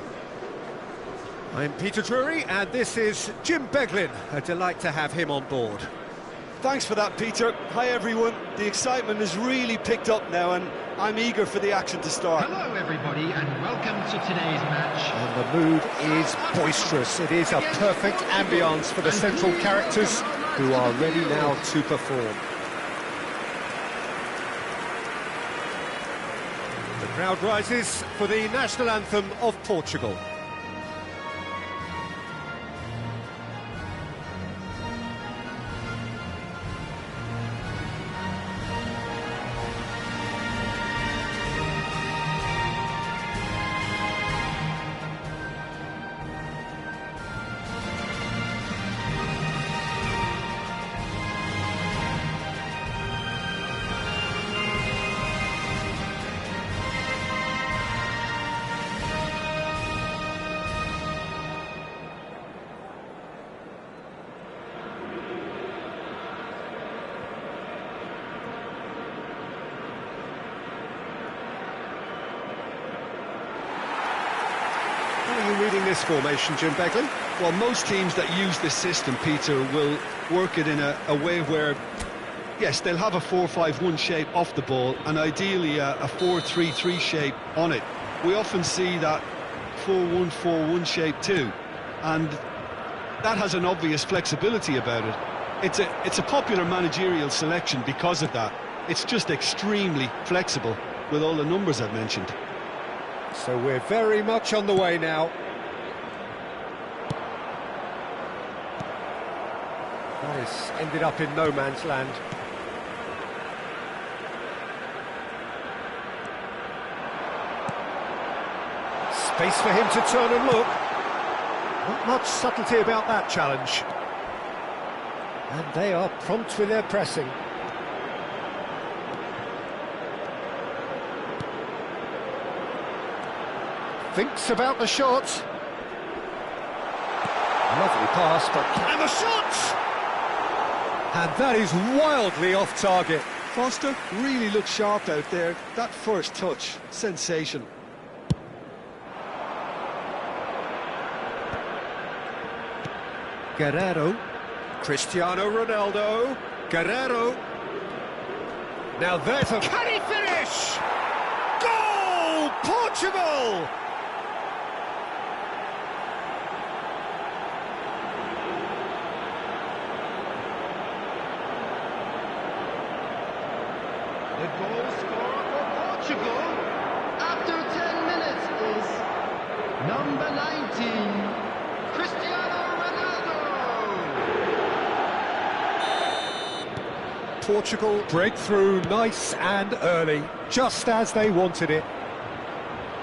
I'm Peter Drury and this is Jim Beglin. A delight to have him on board. Thanks for that, Peter. Hi, everyone. The excitement has really picked up now, and I'm eager for the action to start. Hello, everybody, and welcome to today's match. And the mood is boisterous. It is a perfect ambience for the central characters who are ready now to perform. The crowd rises for the national anthem of Portugal. How are you reading this formation, Jim Beglin? Well, most teams that use this system, Peter, will work it in a way where, yes, they'll have a 4-5-1 shape off the ball and ideally a 4-3-3 shape on it. We often see that 4-1-4-1 shape too, and that has an obvious flexibility about it. It's a popular managerial selection because of that. It's just extremely flexible with all the numbers I've mentioned. So we're very much on the way now. This ended up in no man's land. Space for him to turn and look. Not much subtlety about that challenge. And they are prompt with their pressing. Thinks about the shot. Lovely pass, but... And the shot! And that is wildly off target. Foster really looked sharp out there. That first touch, sensational. Guerrero. Cristiano Ronaldo. Guerrero. Now there's a... Can he finish? Goal! Portugal! The goal scorer for Portugal after 10 minutes is number 19, Cristiano Ronaldo. Portugal break through nice and early, just as they wanted it.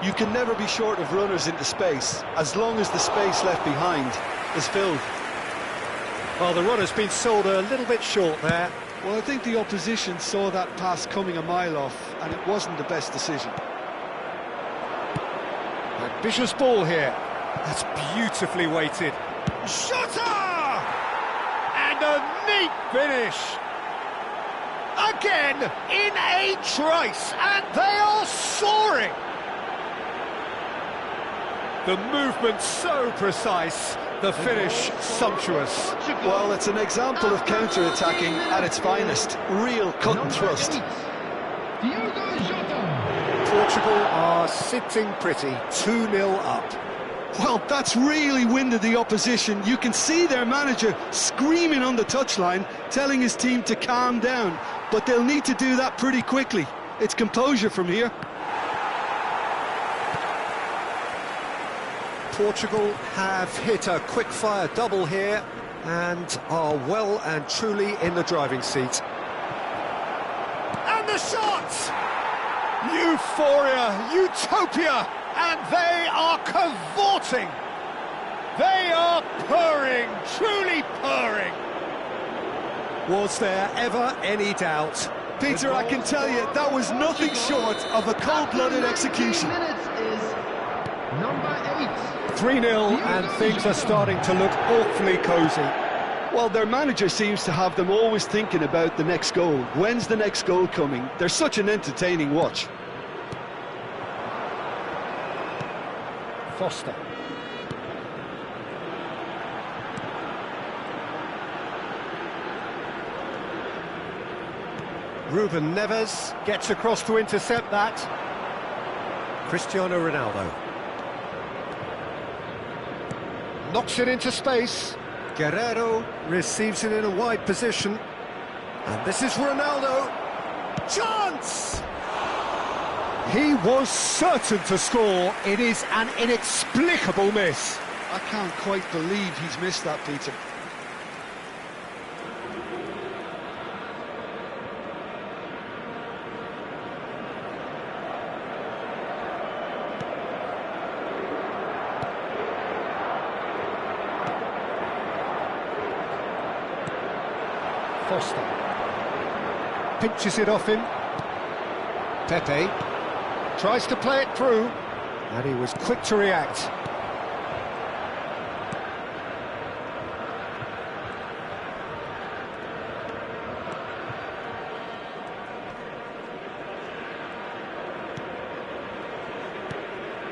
You can never be short of runners into space, as long as the space left behind is filled. Well, the run has been sold a little bit short there. Well, I think the opposition saw that pass coming a mile off, and it wasn't the best decision. Ambitious ball here. That's beautifully weighted. Shotter! And a neat finish. Again, in a trice, and they are soaring. The movement so precise, the finish sumptuous. Well, it's an example of counter-attacking at its finest. Real cut and thrust. Portugal are sitting pretty, 2-0 up. Well, that's really winded the opposition. You can see their manager screaming on the touchline, telling his team to calm down. But they'll need to do that pretty quickly. It's composure from here. Portugal have hit a quick-fire double here and are well and truly in the driving seat. And the shot! Euphoria, utopia, and they are cavorting. They are purring, truly purring. Was there ever any doubt? Peter, I can tell you, that was nothing short of a cold-blooded execution. Number 8. 3-0 and things are starting to look awfully cosy. Well, their manager seems to have them always thinking about the next goal. When's the next goal coming? They're such an entertaining watch. Foster. Ruben Neves gets across to intercept that. Cristiano Ronaldo. Knocks it into space. Guerrero receives it in a wide position. And this is Ronaldo. Chance! He was certain to score. It is an inexplicable miss. I can't quite believe he's missed that, Peter. Foster pinches it off him. Pepe tries to play it through, and he was quick to react.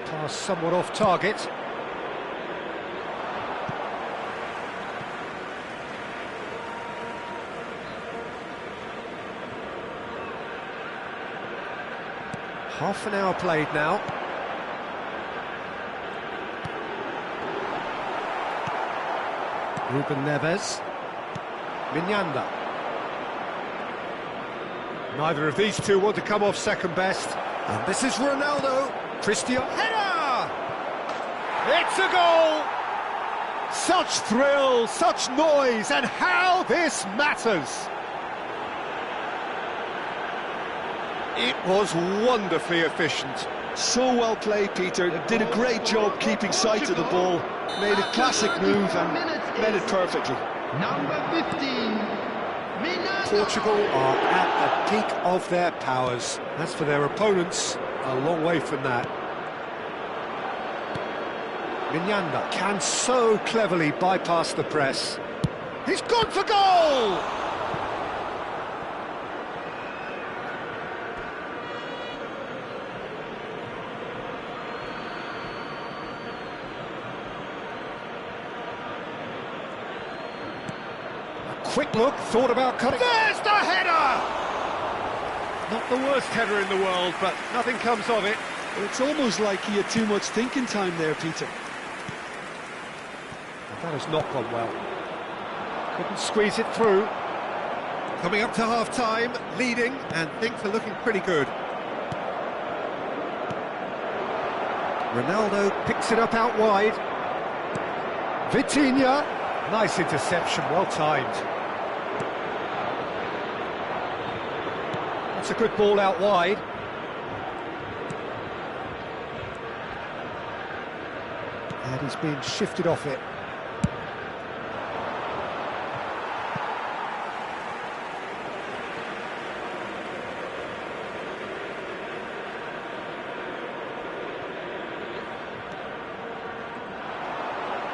Pass somewhat off target. Half an hour played now. Ruben Neves. Mignanda. Neither of these two want to come off second best. And this is Ronaldo. Cristiano. Header! It's a goal! Such thrill, such noise, and how this matters! It was wonderfully efficient. So well played, Peter. Did a great job keeping sight of the ball. Made a classic move and met it perfectly. Number 15, Portugal are at the peak of their powers. As for their opponents, a long way from that. Mignanda can so cleverly bypass the press. He's gone for goal! Quick look, thought about cutting. There's the header! Not the worst header in the world, but nothing comes of it. It's almost like he had too much thinking time there, Peter. That has not gone well. Couldn't squeeze it through. Coming up to half-time, leading, and things are looking pretty good. Ronaldo picks it up out wide. Vitinha, nice interception, well timed. That's a good ball out wide. And he's being shifted off it.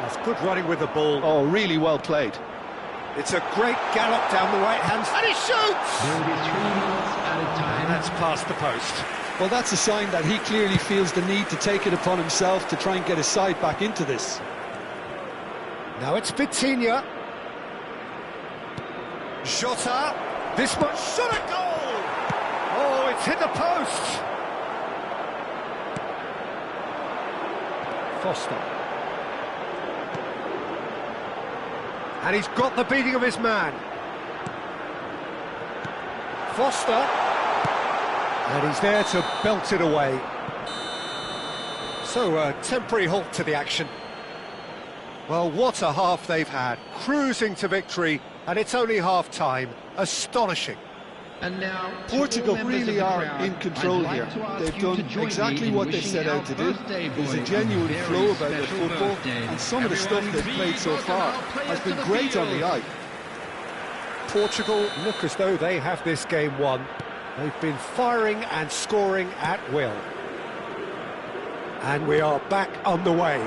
That's good running with the ball. Oh, really well played. It's a great gallop down the right hand, and he shoots! There will be 3 minutes added time. And that's past the post. Well, that's a sign that he clearly feels the need to take it upon himself to try and get his side back into this. Now it's Vitinha. Jota. This much shot a goal! Oh, it's hit the post! Foster. And he's got the beating of his man. Foster. And he's there to belt it away. So, a temporary halt to the action. Well, what a half they've had. Cruising to victory, and it's only half-time. Astonishing. And now, Portugal really are in control here. They've done exactly what they set out to do. There's a genuine flow about their football, and some of the stuff they've played so far has been great on the eye. Portugal look as though they have this game won. They've been firing and scoring at will. And we are back on the way.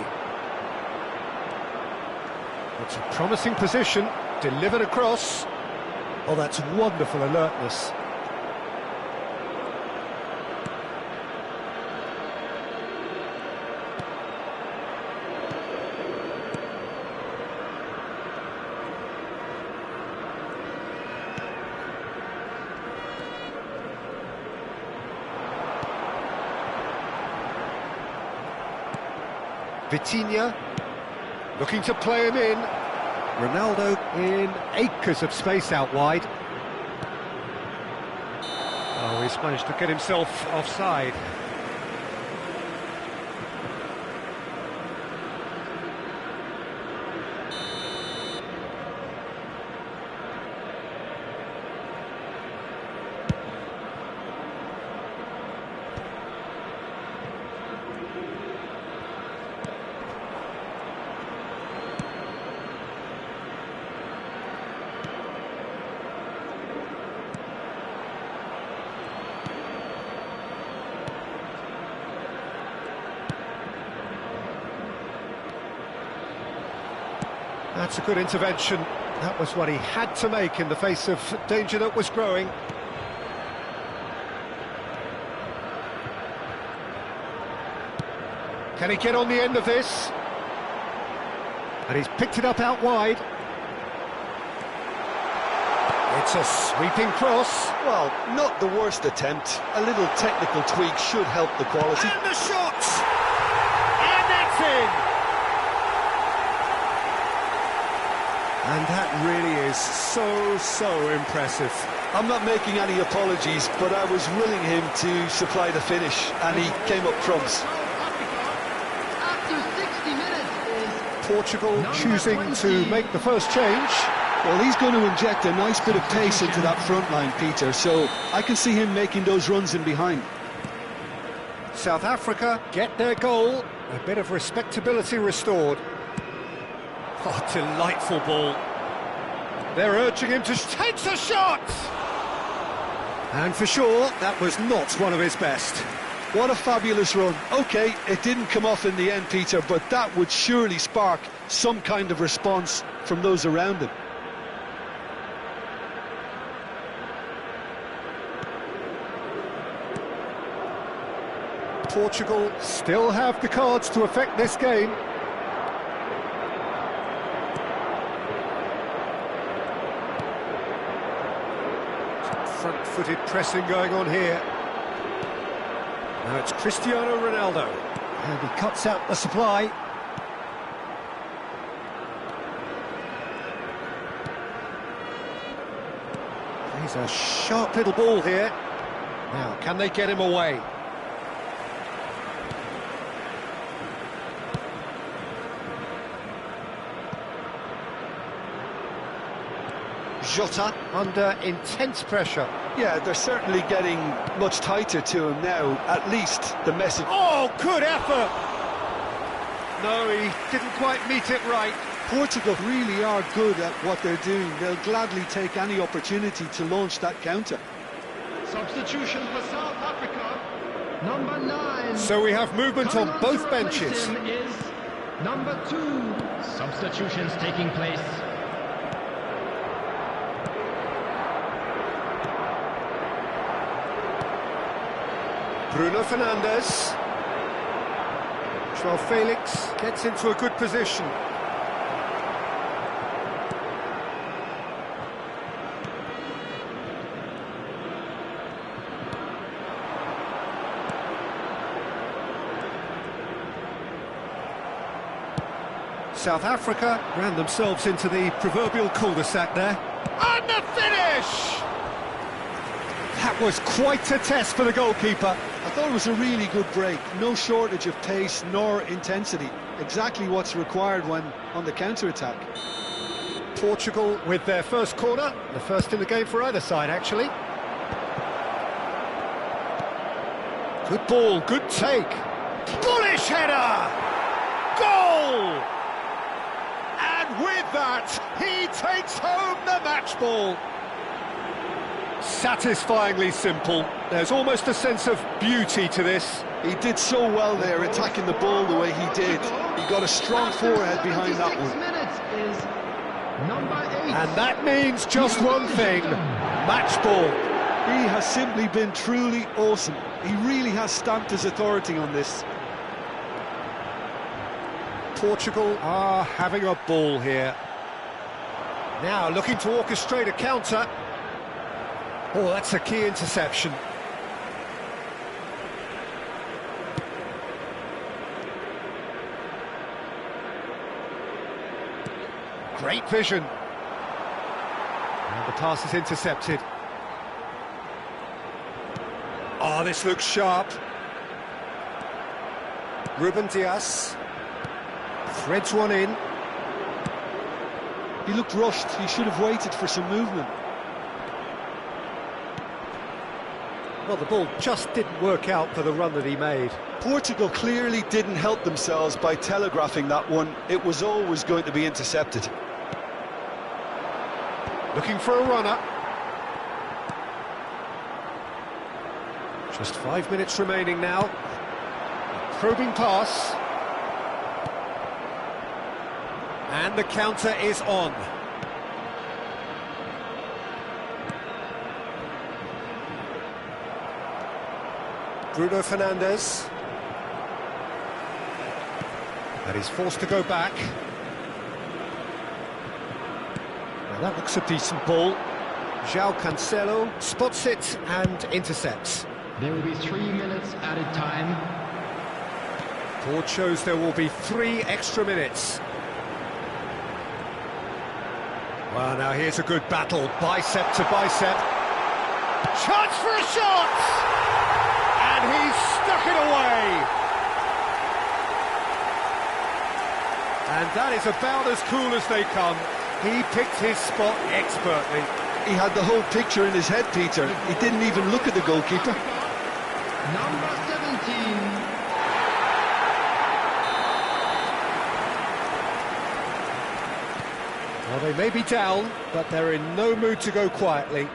It's a promising position. Delivered across. Oh, that's wonderful alertness. Vitinha, looking to play him in. Ronaldo in acres of space out wide. Oh, he's managed to get himself offside. That's a good intervention. That was what he had to make in the face of danger that was growing. Can he get on the end of this? And he's picked it up out wide. It's a sweeping cross. Well, not the worst attempt. A little technical tweak should help the quality. And the shot! And it's in! And that really is so impressive. I'm not making any apologies, but I was willing him to supply the finish, and he came up trumps. After 60 minutes is Portugal choosing to make the first change. Well, he's going to inject a nice bit of pace into that front line, Peter, so I can see him making those runs in behind. South Africa get their goal. A bit of respectability restored. Oh, delightful ball. They're urging him to take a shot! And for sure, that was not one of his best. What a fabulous run. OK, it didn't come off in the end, Peter, but that would surely spark some kind of response from those around him. Portugal still have the cards to affect this game. Front-footed pressing going on here. Now it's Cristiano Ronaldo. And he cuts out the supply. He's a sharp little ball here. Now, can they get him away? Jota under intense pressure. Yeah, they're certainly getting much tighter to him now, at least the message. Oh, good effort! No, he didn't quite meet it right. Portugal really are good at what they're doing. They'll gladly take any opportunity to launch that counter. substitution for South Africa. Number 9. So we have movement on both benches. Is number 2. Substitutions taking place. Bruno Fernandes. João Felix gets into a good position. South Africa ran themselves into the proverbial cul-de-sac there. And the finish! That was quite a test for the goalkeeper. I thought it was a really good break. No shortage of pace nor intensity. Exactly what's required when on the counter-attack. Portugal with their first corner. The first in the game for either side, actually. Good ball, good take. Bullish header! Goal! And with that, he takes home the match ball. Satisfyingly simple. There's almost a sense of beauty to this. He did so well there, attacking the ball the way he did. He got a strong forehead behind that one. Minutes is Number 8. And that means just one thing, match ball. He has simply been truly awesome. He really has stamped his authority on this. Portugal are having a ball here. Now looking to orchestrate a counter. Oh, that's a key interception. Great vision. And the pass is intercepted. Oh, this looks sharp. Ruben Dias threads one in. He looked rushed. He should have waited for some movement. Well, the ball just didn't work out for the run that he made. Portugal clearly didn't help themselves by telegraphing that one. It was always going to be intercepted. Looking for a runner. Just 5 minutes remaining now. A probing pass. And the counter is on. Bruno Fernandes. And he's forced to go back. Now that looks a decent ball. João Cancelo spots it and intercepts. There will be 3 minutes added time. Board shows there will be 3 extra minutes. Well, now here's a good battle, bicep to bicep. Chance for a shot! And he's stuck it away! And that is about as cool as they come. He picked his spot expertly. He had the whole picture in his head, Peter. He didn't even look at the goalkeeper. Number 17. Well, they may be down, but they're in no mood to go quietly.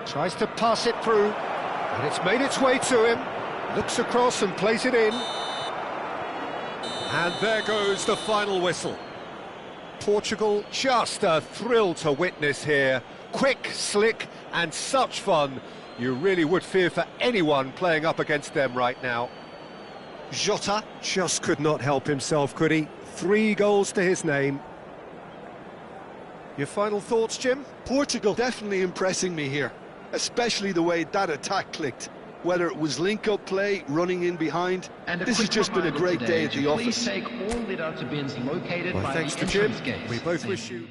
Tries to pass it through, and it's made its way to him. Looks across and plays it in. And there goes the final whistle. Portugal, just a thrill to witness here. Quick, slick, and such fun. You really would fear for anyone playing up against them right now. Jota just could not help himself, could he? 3 goals to his name. Your final thoughts, Jim? Portugal definitely impressing me here, especially the way that attack clicked. Whether it was link-up play, running in behind, this has just been a great day at the office. Please take all litter bins located by Thanks the to Jim. entrance gates. We both wish you...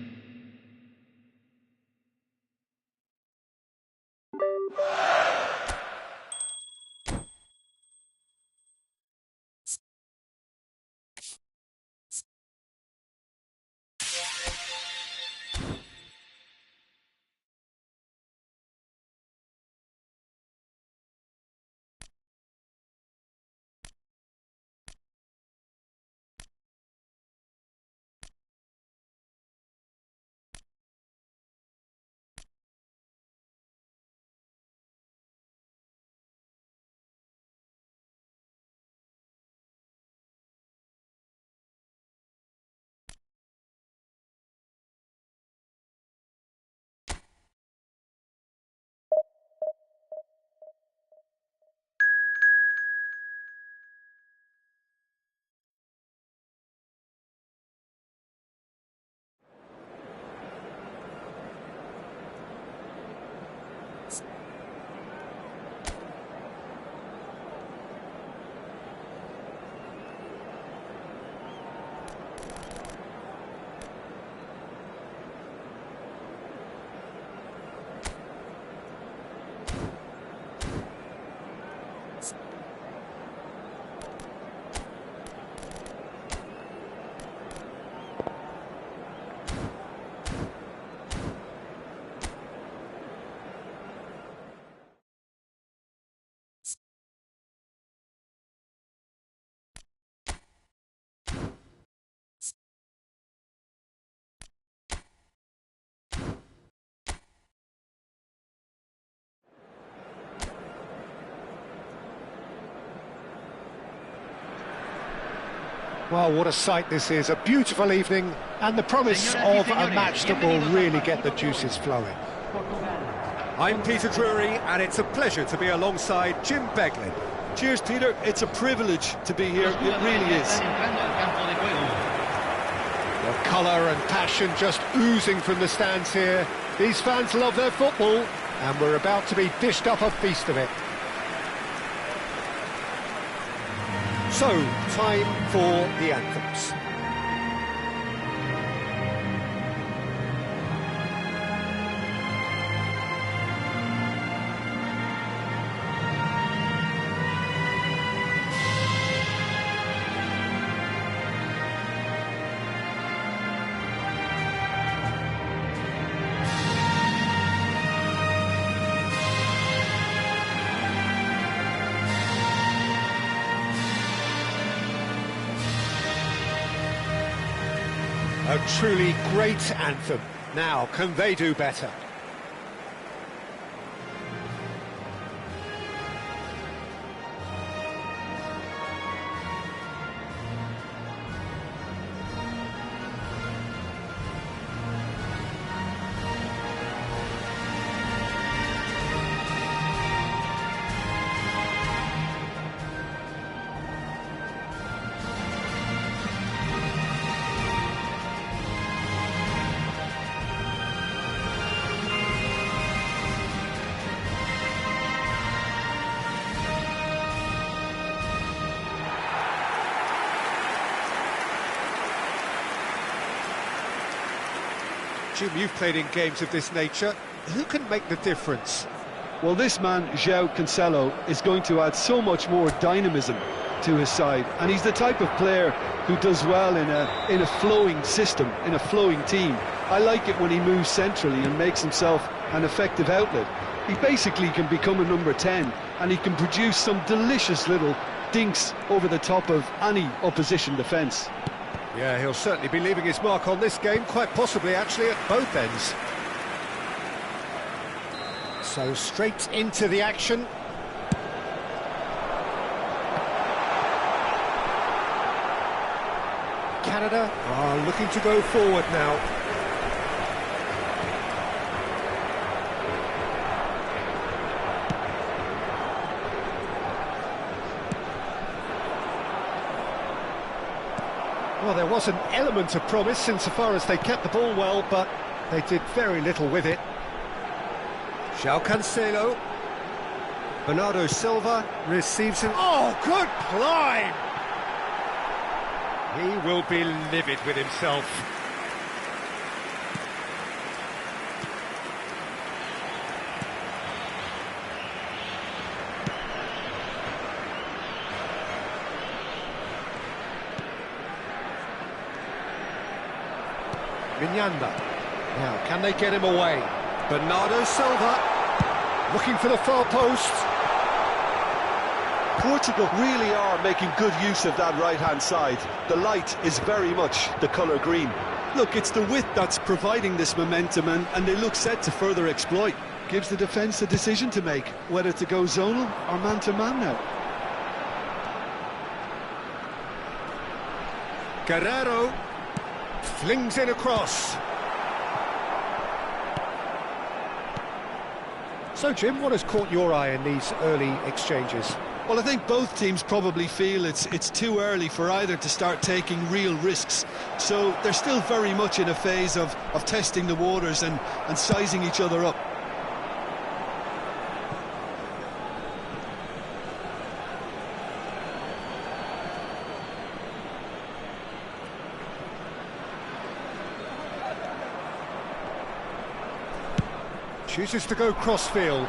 Well, what a sight this is, a beautiful evening, and the promise of a match that will really get the juices flowing. I'm Peter Drury, and it's a pleasure to be alongside Jim Beglin. Cheers, Peter. It's a privilege to be here. It really is. The colour and passion just oozing from the stands here. These fans love their football, and we're about to be dished up a feast of it. So, time for the anthems. A truly great anthem. Now, can they do better? Jim, you've played in games of this nature. Who can make the difference? Well, this man, João Cancelo, is going to add so much more dynamism to his side, and he's the type of player who does well in a flowing system, in a flowing team. I like it when he moves centrally and makes himself an effective outlet. He basically can become a number 10, and he can produce some delicious little dinks over the top of any opposition defence. Yeah, he'll certainly be leaving his mark on this game, quite possibly actually at both ends. So straight into the action. Canada are looking to go forward now. Well, there was an element of promise insofar as they kept the ball well, but they did very little with it. João Cancelo. Bernardo Silva receives him. Oh, good climb! He will be livid with himself. Mignanda. Now, can they get him away? Bernardo Silva, looking for the far post. Portugal really are making good use of that right-hand side. The light is very much the colour green. Look, it's the width that's providing this momentum, and they look set to further exploit. Gives the defence a decision to make, whether to go zonal or man-to-man now. Guerrero flings in across. So, Jim, what has caught your eye in these early exchanges? Well, I think both teams probably feel it's too early for either to start taking real risks. So they're still very much in a phase of testing the waters and sizing each other up. Chooses to go crossfield.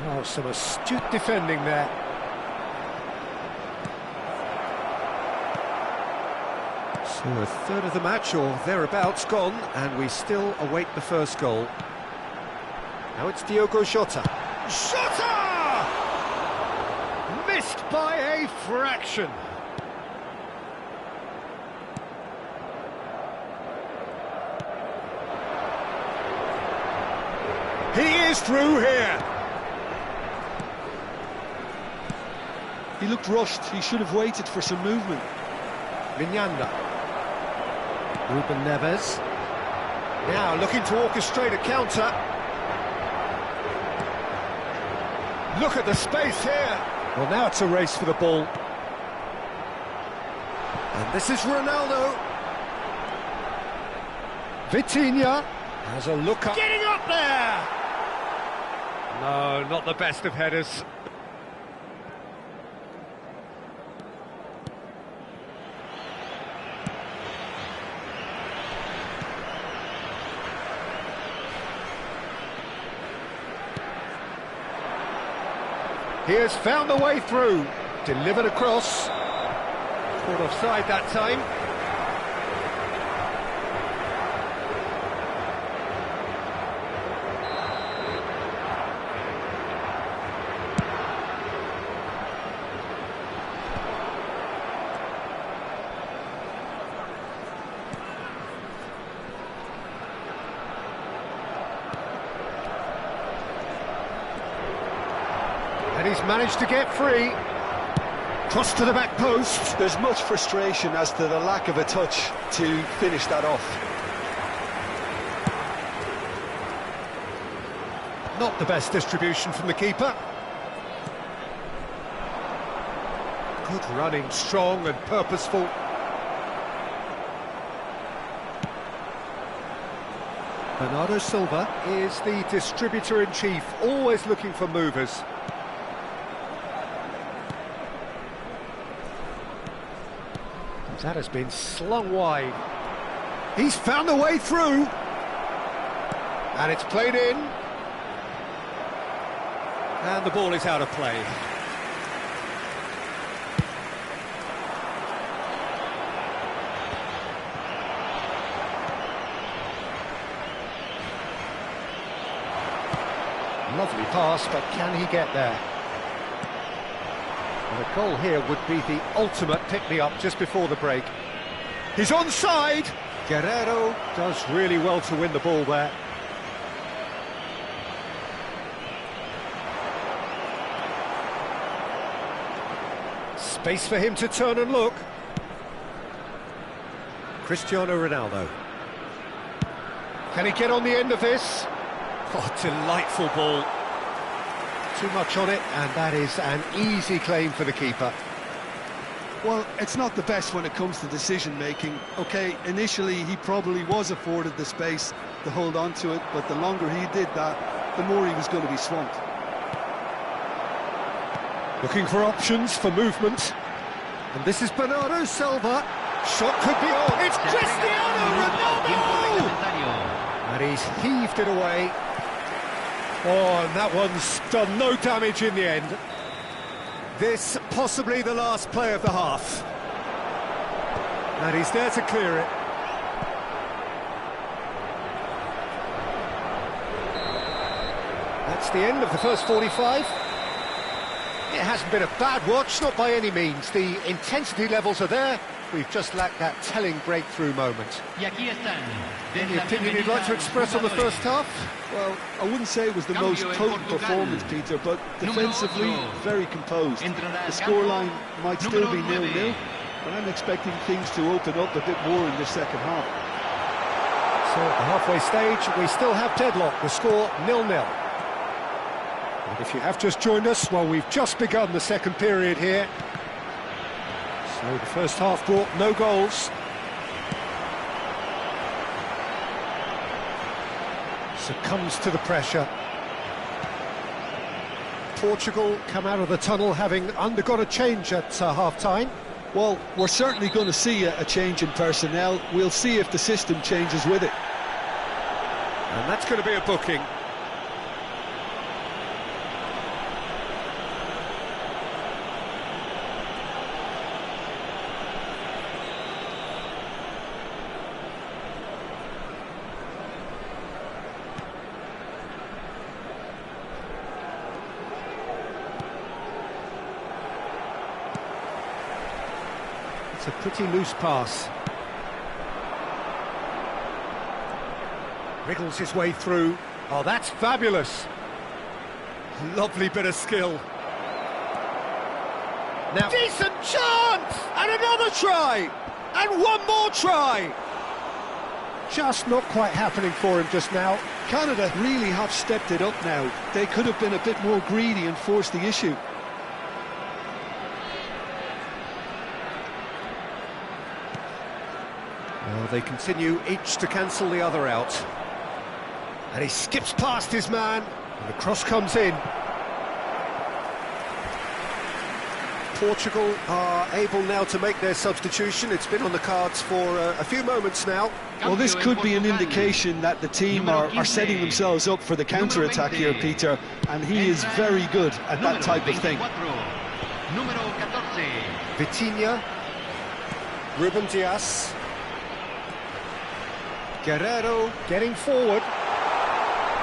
Oh, some astute defending there. So a third of the match, or thereabouts, gone, and we still await the first goal. Now it's Diogo Jota. Jota! Missed by a fraction. He is through here. He looked rushed. He should have waited for some movement. Mignanda. Ruben Neves. Now looking to orchestrate a counter. Look at the space here. Well, now it's a race for the ball. And this is Ronaldo. Vitinha has a look up. Getting up there! No, not the best of headers. He has found the way through, delivered across. Caught offside that time. And he's managed to get free. Cross to the back post. There's much frustration as to the lack of a touch to finish that off. Not the best distribution from the keeper. Good running, strong and purposeful. Bernardo Silva is the distributor-in-chief, always looking for movers. That has been slung wide. He's found a way through. And it's played in. And the ball is out of play. Lovely pass, but can he get there? And the goal here would be the ultimate pick-me-up just before the break. He's onside! Guerrero does really well to win the ball there. Space for him to turn and look. Cristiano Ronaldo. Can he get on the end of this? Oh, delightful ball. Too much on it, and that is an easy claim for the keeper. Well, it's not the best when it comes to decision-making. OK, initially he probably was afforded the space to hold on to it, but the longer he did that, the more he was going to be swamped. Looking for options for movement. And this is Bernardo Silva. Shot could be on. It's Cristiano Ronaldo! And he's heaved it away. Oh, and that one's done no damage in the end. This possibly the last play of the half. And he's there to clear it. That's the end of the first 45. It hasn't been a bad watch, not by any means. The intensity levels are there. We've just lacked that telling breakthrough moment. Any opinion you'd like to express on the first half? Well, I wouldn't say it was the most potent performance, Peter, but defensively, very composed. The scoreline might still be 0-0, but I'm expecting things to open up a bit more in the second half. So at the halfway stage, we still have deadlock. The score 0-0. And if you have just joined us, well, we've just begun the second period here. So the first half brought no goals. Succumbs to the pressure. Portugal come out of the tunnel having undergone a change at half-time. Well, we're certainly going to see a change in personnel. We'll see if the system changes with it. And that's going to be a booking. It's a pretty loose pass. Wriggles his way through. Oh, that's fabulous. Lovely bit of skill. Now, decent chance! And another try! And one more try! Just not quite happening for him just now. Canada really have stepped it up now. They could have been a bit more greedy and forced the issue. Well, they continue each to cancel the other out. And he skips past his man, and the cross comes in. Portugal are able now to make their substitution. It's been on the cards for a few moments now. Well, this could be an indication that the team are setting themselves up for the counter-attack here, Peter, and he is very good at that type of thing. Vitinha, Ruben Dias, Guerrero getting forward.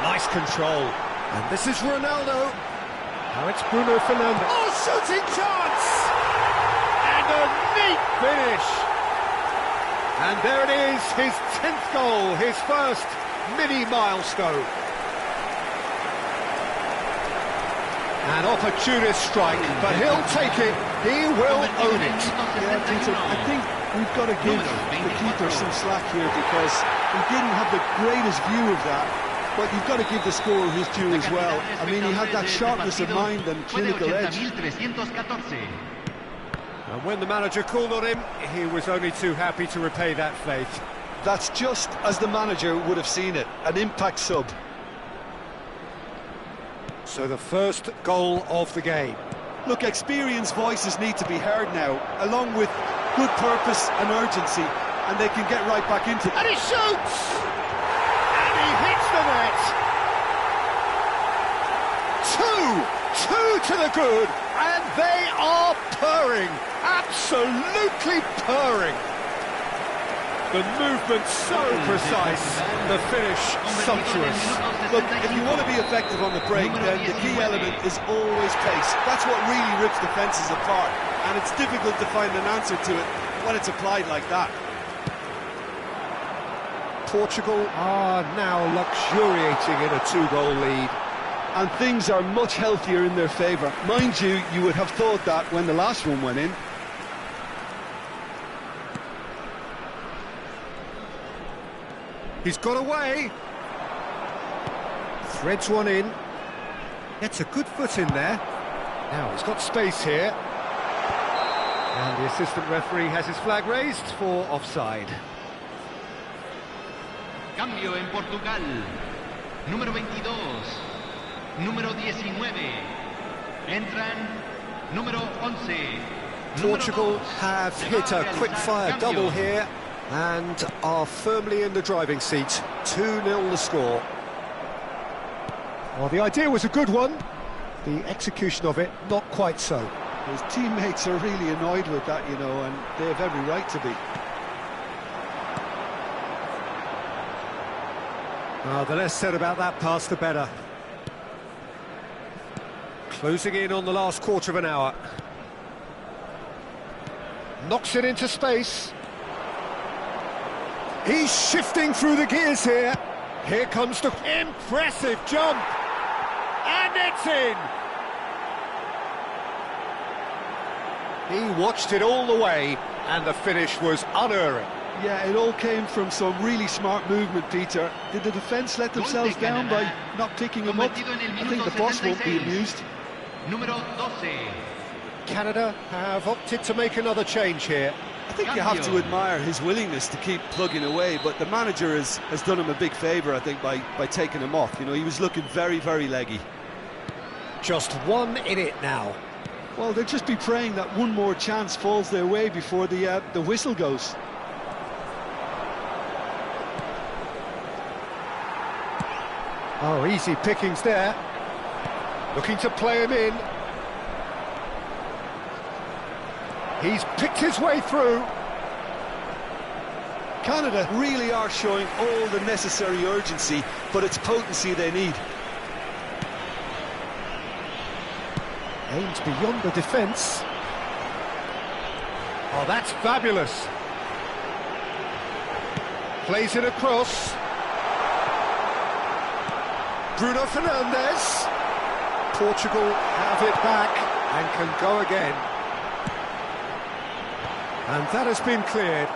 Nice control. And this is Ronaldo. Now it's Bruno Fernandes. Oh, shooting chance! And a neat finish. And there it is, his 10th goal, his first mini milestone. An opportunist strike, but he'll take it. He will own it. Yeah, Peter, I think we've got to give the keeper some slack here because he didn't have the greatest view of that. But you've got to give the scorer his due as well. I mean, he had that sharpness of mind and clinical edge. And when the manager called on him, he was only too happy to repay that faith. That's just as the manager would have seen it, an impact sub. So the first goal of the game. Look, experienced voices need to be heard now, along with good purpose and urgency, and they can get right back into it. And he shoots! And he hits the net! Two to the good, and they are purring, absolutely purring. The movement so precise, the finish sumptuous. Look, if you want to be effective on the break, then the key element is always pace. That's what really rips defences apart, and it's difficult to find an answer to it when it's applied like that. Portugal are now luxuriating in a 2-goal lead. And things are much healthier in their favour. Mind you, you would have thought that when the last one went in. He's got away. Threads one in. Gets a good foot in there. Now he's got space here. And the assistant referee has his flag raised for offside. Cambio en Portugal. Número 22. Número 19. Entran. Número 11. Portugal have hit a quick-fire double here and are firmly in the driving seat. 2-0 the score. Well, the idea was a good one. The execution of it, not quite so. His teammates are really annoyed with that, you know, and they have every right to be. Well, the less said about that pass, the better. Closing in on the last quarter of an hour. Knocks it into space. He's shifting through the gears here. Here comes the impressive jump. And it's in. He watched it all the way, and the finish was unerring. Yeah, it all came from some really smart movement, Peter. Did the defence let themselves down by not picking him up? I think the boss won't be amused. Número 12. Canada have opted to make another change here. I think you have to admire his willingness to keep plugging away, but the manager has done him a big favour, I think, by taking him off. You know, he was looking very, very leggy. Just one in it now. Well, they'll just be praying that one more chance falls their way before the whistle goes. Oh, easy pickings there. Looking to play him in. He's picked his way through. Canada really are showing all the necessary urgency, but it's potency they need. Aims beyond the defence. Oh, that's fabulous. Plays it across. Bruno Fernandes. Portugal have it back and can go again. And that has been cleared.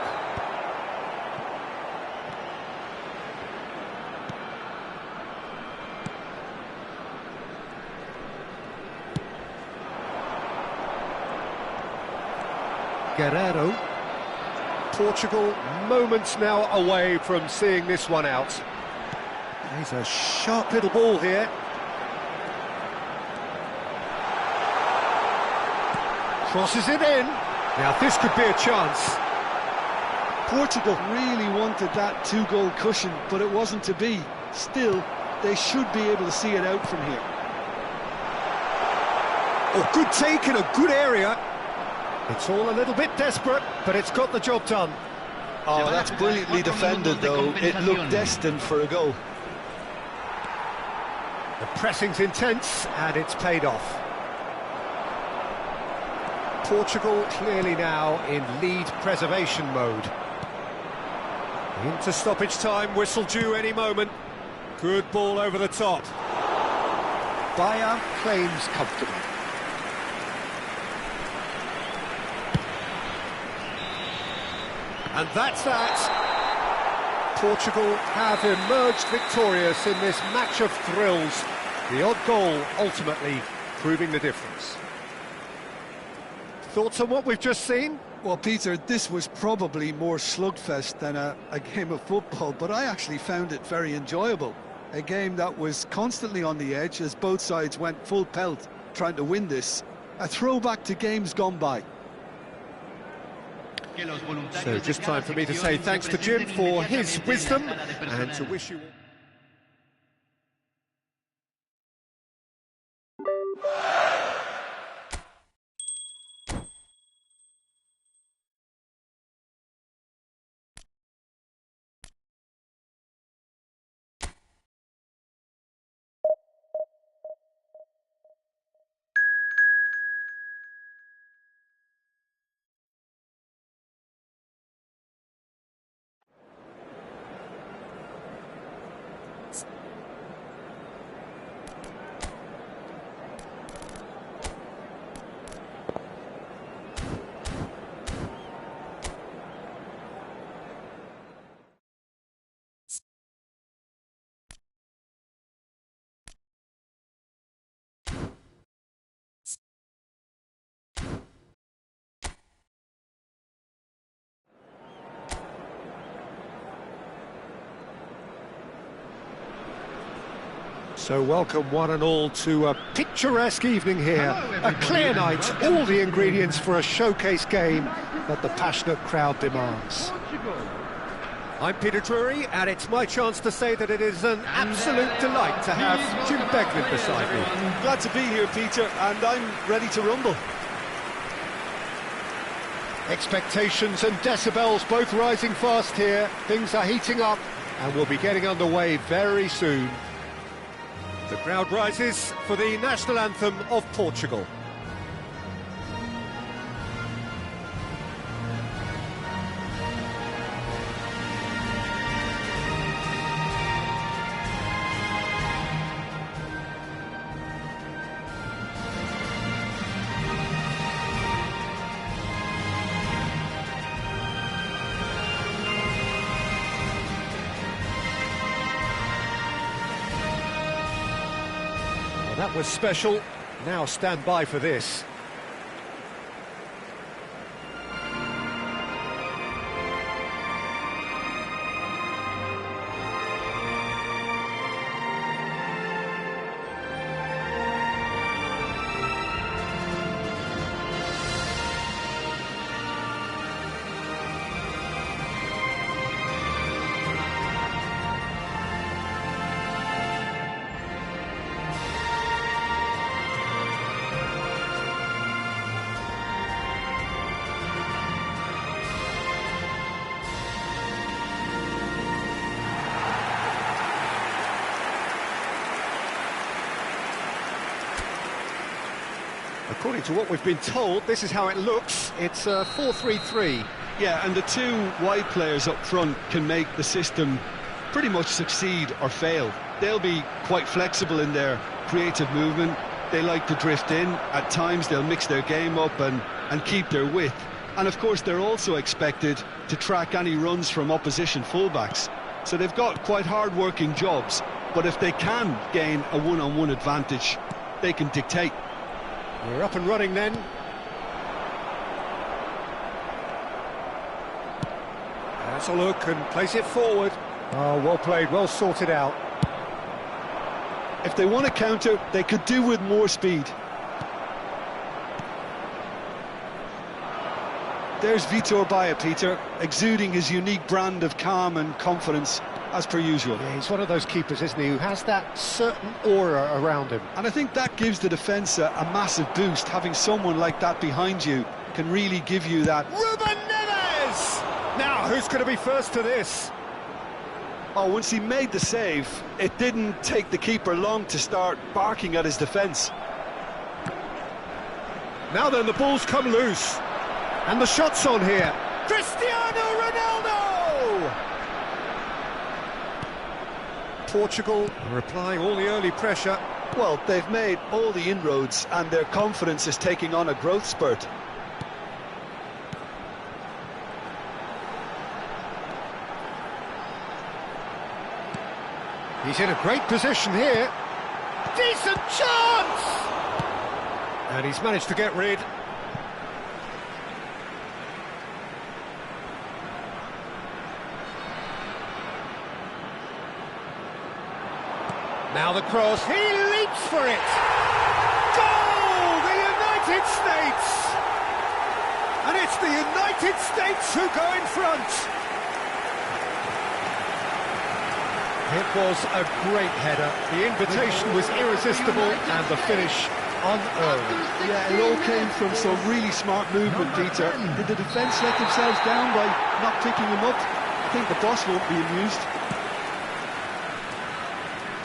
Guerrero. Portugal moments now away from seeing this one out. He's a sharp little ball here. Crosses it in. Now this could be a chance. Portugal really wanted that two-goal cushion, but it wasn't to be. Still, they should be able to see it out from here. Oh, good take in a good area. It's all a little bit desperate, but it's got the job done. Oh, that's brilliantly defended, though. It looked destined for a goal. The pressing's intense, and it's paid off. Portugal clearly now in lead preservation mode. Into stoppage time, whistle due any moment. Good ball over the top. Bayer claims comfortably. And that's that. Portugal have emerged victorious in this match of thrills. The odd goal ultimately proving the difference. Thoughts on what we've just seen? Well, Peter, this was probably more slugfest than a game of football, but I actually found it very enjoyable. A game that was constantly on the edge as both sides went full pelt trying to win this. A throwback to games gone by. So just time for me to say thanks to Jim for his wisdom and to wish you... So welcome one and all to a picturesque evening here, a clear night, all the ingredients for a showcase game that the passionate crowd demands. I'm Peter Drury, and it's my chance to say that it is an absolute delight to have Jim Beglin beside me. Glad to be here, Peter, and I'm ready to rumble. Expectations and decibels both rising fast here. Things are heating up, and we'll be getting underway very soon. The crowd rises for the national anthem of Portugal. That was special. Now stand by for this. According to what we've been told, this is how it looks. It's a 4-3-3. Yeah, and the two wide players up front can make the system pretty much succeed or fail. They'll be quite flexible in their creative movement. They like to drift in. At times they'll mix their game up and keep their width. And of course, they're also expected to track any runs from opposition fullbacks. So they've got quite hard-working jobs, but if they can gain a one-on-one advantage, they can dictate. We're up and running then. That's a look and place it forward. Oh, well played, well sorted out. If they want to counter, they could do with more speed. There's Vitor Baia, Peter, exuding his unique brand of calm and confidence, as per usual. Yeah, he's one of those keepers, isn't he, who has that certain aura around him. And I think that gives the defence a massive boost. Having someone like that behind you can really give you that. Ruben Neves! Now, who's going to be first to this? Oh, once he made the save, it didn't take the keeper long to start barking at his defence. Now then, the ball's come loose. And the shot's on here. Cristiano Ronaldo! Portugal are applying all the early pressure. Well, they've made all the inroads and their confidence is taking on a growth spurt. He's in a great position here. Decent chance! And he's managed to get rid. Now the cross, he leaps for it! Goal! The United States! And it's the United States who go in front! It was a great header. The invitation was irresistible and the finish unearned. Yeah, it all came from some really smart movement, Peter. Did the defence let themselves down by not picking him up? I think the boss won't be amused.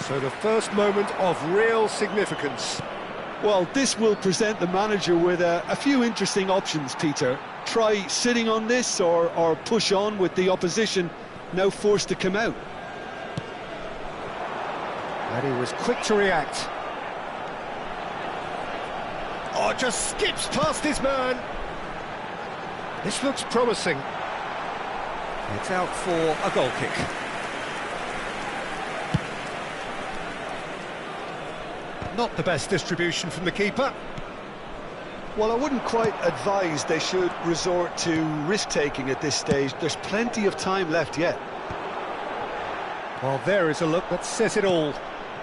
So the first moment of real significance. Well, this will present the manager with a few interesting options, Peter. Try sitting on this or push on with the opposition now forced to come out. And he was quick to react. Oh, just skips past his man. This looks promising. It's out for a goal kick. Not the best distribution from the keeper. Well, I wouldn't quite advise they should resort to risk-taking at this stage. There's plenty of time left yet. Well, there is a look that says it all.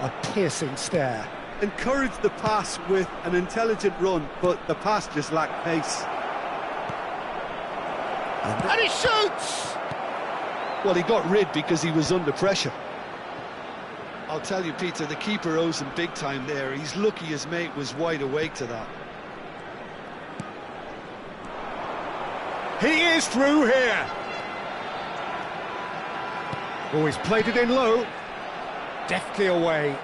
A piercing stare. Encourage the pass with an intelligent run, but the pass just lacked pace. And he shoots! Well, he got rid because he was under pressure. I'll tell you, Peter, the keeper owes him big time there. He's lucky his mate was wide awake to that. He is through here. Oh, he's played it in low. Deftly away.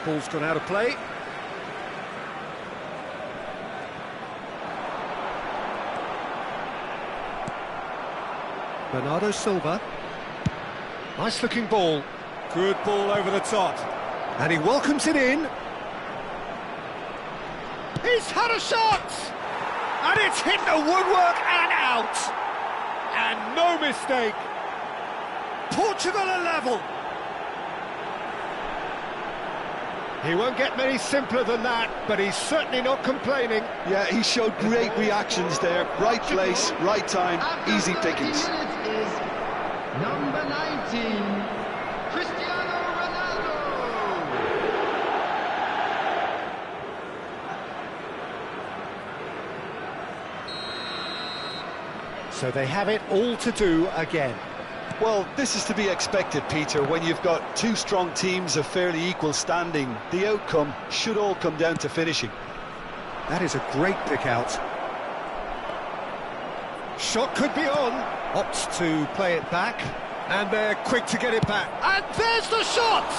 Ball's gone out of play. Bernardo Silva. Nice looking ball. Good ball over the top. And he welcomes it in. He's had a shot! And it's hit the woodwork and out. And no mistake. Portugal are level. He won't get many simpler than that, but he's certainly not complaining. Yeah, he showed great reactions there. Right place, right time, easy pickings. Is number 19, Cristiano Ronaldo. So they have it all to do again. Well, this is to be expected, Peter. When you've got two strong teams of fairly equal standing, the outcome should all come down to finishing. That is a great pick out. Shot could be on. Opts to play it back. And they're quick to get it back. And there's the shot!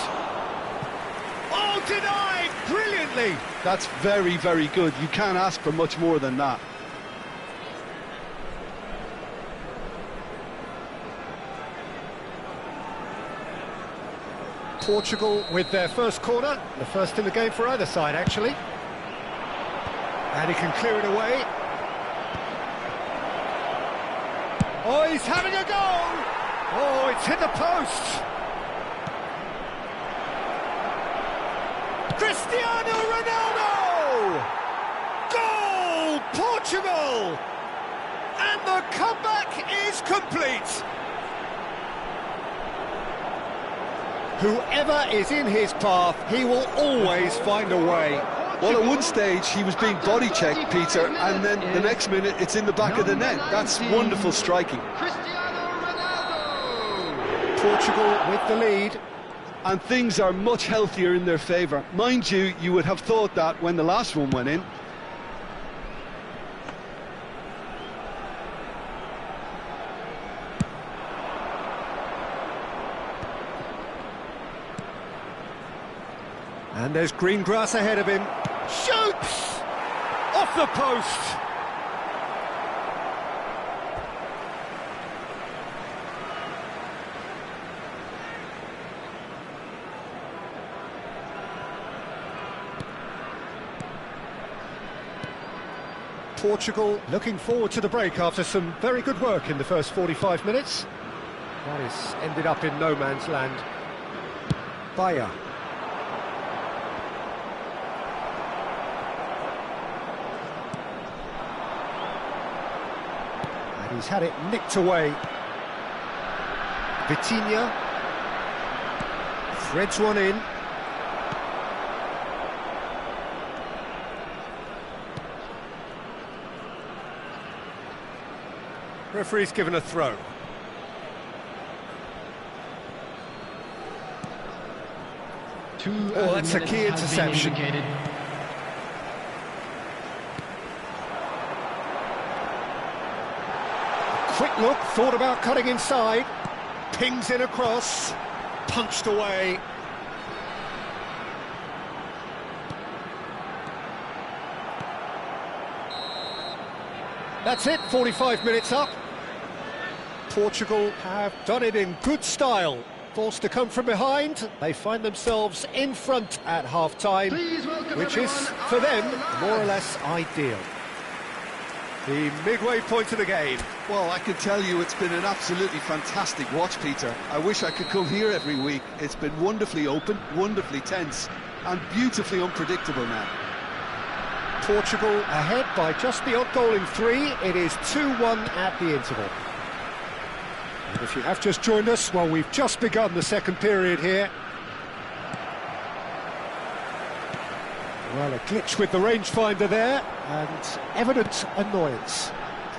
Oh, denied brilliantly! That's very, very good. You can't ask for much more than that. Portugal with their first corner, the first in the game for either side, actually. And he can clear it away. Oh, he's having a go! Oh, it's hit the post! Cristiano Ronaldo! Goal! Portugal! And the comeback is complete! Whoever is in his path, he will always find a way. Well, at one stage he was being body checked, Peter, and then the next minute it's in the back of the net. That's wonderful striking. Cristiano Ronaldo! Portugal with the lead. And things are much healthier in their favour. Mind you, you would have thought that when the last one went in. And there's green grass ahead of him. Shoots! Off the post! Portugal looking forward to the break after some very good work in the first 45 minutes. That has ended up in no man's land. Bayer. And he's had it nicked away. Vitinha. Threads one in. Referee's given a throw. Oh, that's a key interception. Quick look, thought about cutting inside. Pings in across. Punched away. That's it, 45 minutes up. Portugal have done it in good style. Forced to come from behind, they find themselves in front at half-time, which is, for them, more or less ideal. The midway point of the game. Well, I can tell you it's been an absolutely fantastic watch, Peter. I wish I could come here every week. It's been wonderfully open, wonderfully tense, and beautifully unpredictable now. Portugal ahead by just the odd goal in 3. It is 2-1 at the interval. And if you have just joined us, well, we've just begun the second period here. Well, a glitch with the rangefinder there, and evident annoyance.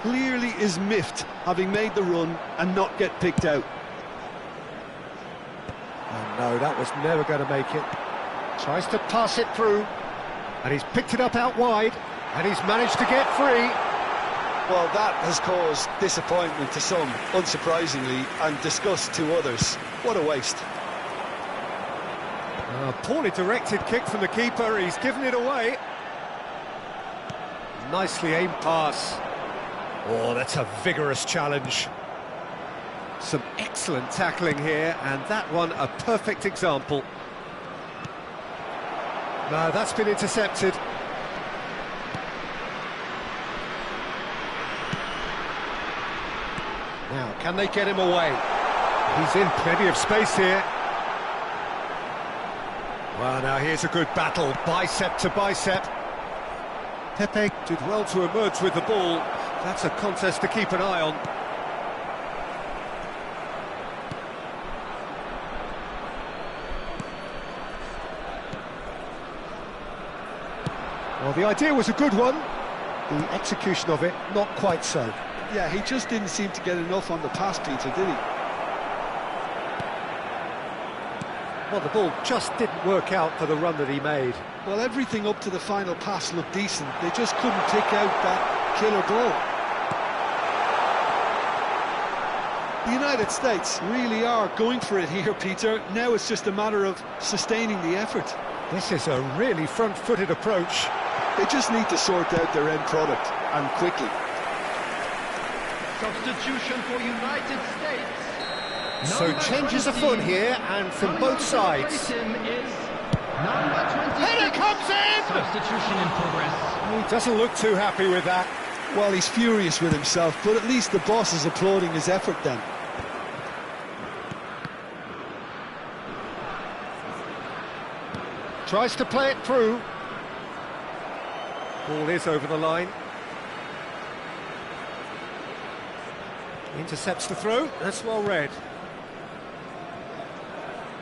Clearly is miffed, having made the run and not get picked out. Oh no, that was never going to make it. Tries to pass it through, and he's picked it up out wide, and he's managed to get free. Well, that has caused disappointment to some, unsurprisingly, and disgust to others. What a waste. A poorly directed kick from the keeper, he's given it away. Nicely aimed pass. Oh, that's a vigorous challenge. Some excellent tackling here, and that one a perfect example. No, that's been intercepted. Now, can they get him away? He's in plenty of space here. Well, now here's a good battle, bicep to bicep. Pepe did well to emerge with the ball. That's a contest to keep an eye on. Well, the idea was a good one. The execution of it, not quite so. Yeah, he just didn't seem to get enough on the pass, Peter, did he? Well, the ball just didn't work out for the run that he made. Well, everything up to the final pass looked decent. They just couldn't pick out that killer goal. The United States really are going for it here, Peter. Now it's just a matter of sustaining the effort. This is a really front-footed approach. They just need to sort out their end product, and quickly. Substitution for United States. So changes afoot here, and from both sides. Header comes in! Substitution in progress. He doesn't look too happy with that. Well, he's furious with himself, but at least the boss is applauding his effort then. Tries to play it through. Ball is over the line. Intercepts the throw. That's well read.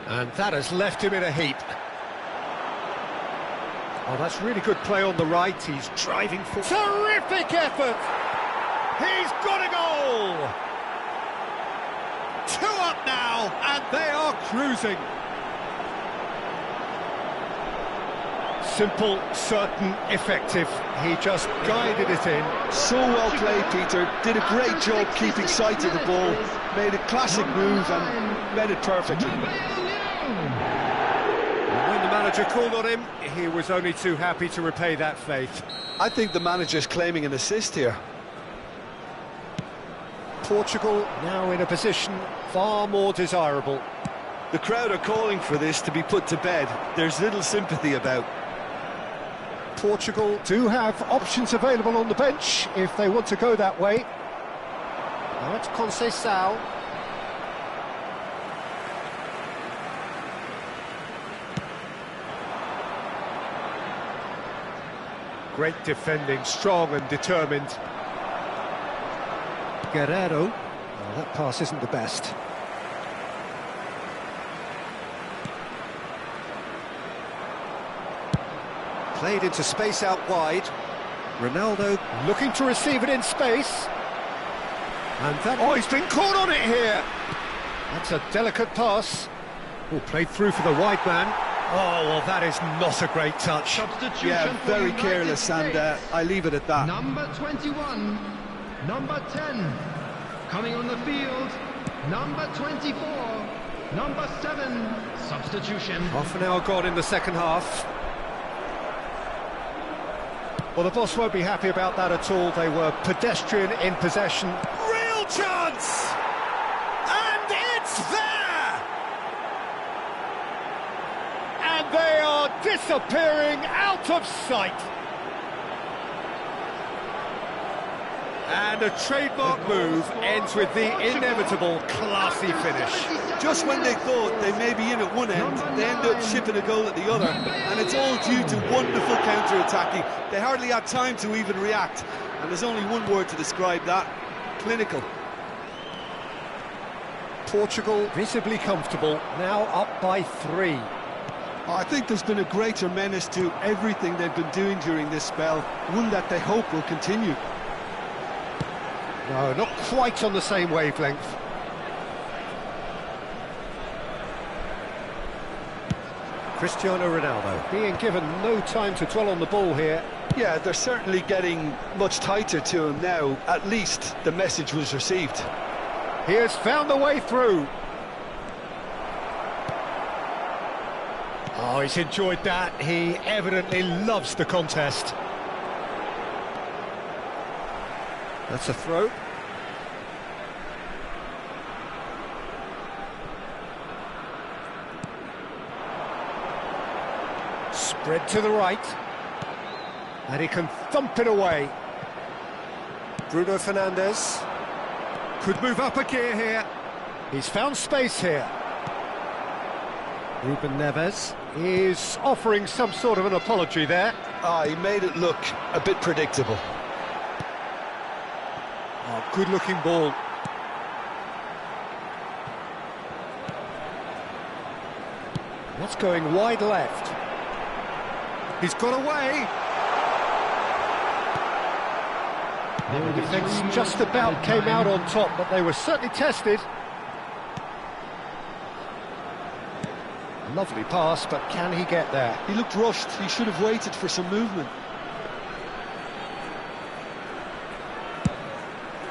And that has left him in a heap. Oh, that's really good play on the right. He's driving for... Terrific effort! He's got a goal! 2 up now, and they are cruising. Simple, certain, effective. He just guided it in. So well played, Peter. Did a great job keeping sight of the ball. Made a classic move and read it perfectly. When the manager called on him, he was only too happy to repay that faith. I think the manager's claiming an assist here. Portugal now in a position far more desirable. The crowd are calling for this to be put to bed. There's little sympathy about. Portugal do have options available on the bench if they want to go that way. Now it's Conceição. Great defending, strong and determined. Guerrero. Well, that pass isn't the best. Played into space out wide. Ronaldo looking to receive it in space. And that... Oh, he's been caught on it here! That's a delicate pass. Oh, played through for the wide man. Oh, well, that is not a great touch. Substitution Yeah, for very United careless, and I leave it at that. Number 21, number 10, coming on the field, number 24, number 7, substitution. Half an hour gone in the second half. Well, the boss won't be happy about that at all. They were pedestrian in possession. Real chance! And it's there! And they are disappearing out of sight. And a trademark move ends with the inevitable classy finish. Just when they thought they may be in at one end, they end up shipping a goal at the other, and it's all due to wonderful counter-attacking. They hardly had time to even react, and there's only one word to describe that: clinical. Portugal visibly comfortable, now up by 3. I think there's been a greater menace to everything they've been doing during this spell, one that they hope will continue. No, not quite on the same wavelength. Cristiano Ronaldo being given no time to dwell on the ball here. Yeah, they're certainly getting much tighter to him now. At least the message was received. He has found the way through. Oh, he's enjoyed that. He evidently loves the contest. That's a throw. Spread to the right. And he can thump it away. Bruno Fernandes. Could move up a gear here. He's found space here. Ruben Neves is offering some sort of an apology there. He made it look a bit predictable. Oh, good-looking ball. That's going wide left. He's got away. The defence just about came out on top, but they were certainly tested. Lovely pass, but can he get there? He looked rushed. He should have waited for some movement.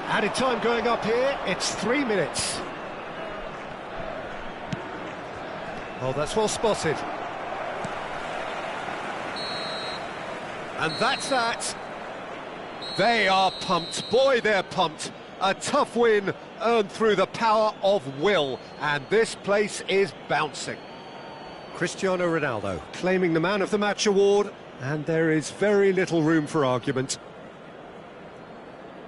Added time going up here, it's 3 minutes. Oh, that's well spotted. And that's that. They are pumped. Boy, they're pumped. A tough win earned through the power of will. And this place is bouncing. Cristiano Ronaldo claiming the Man of the Match award. And there is very little room for argument.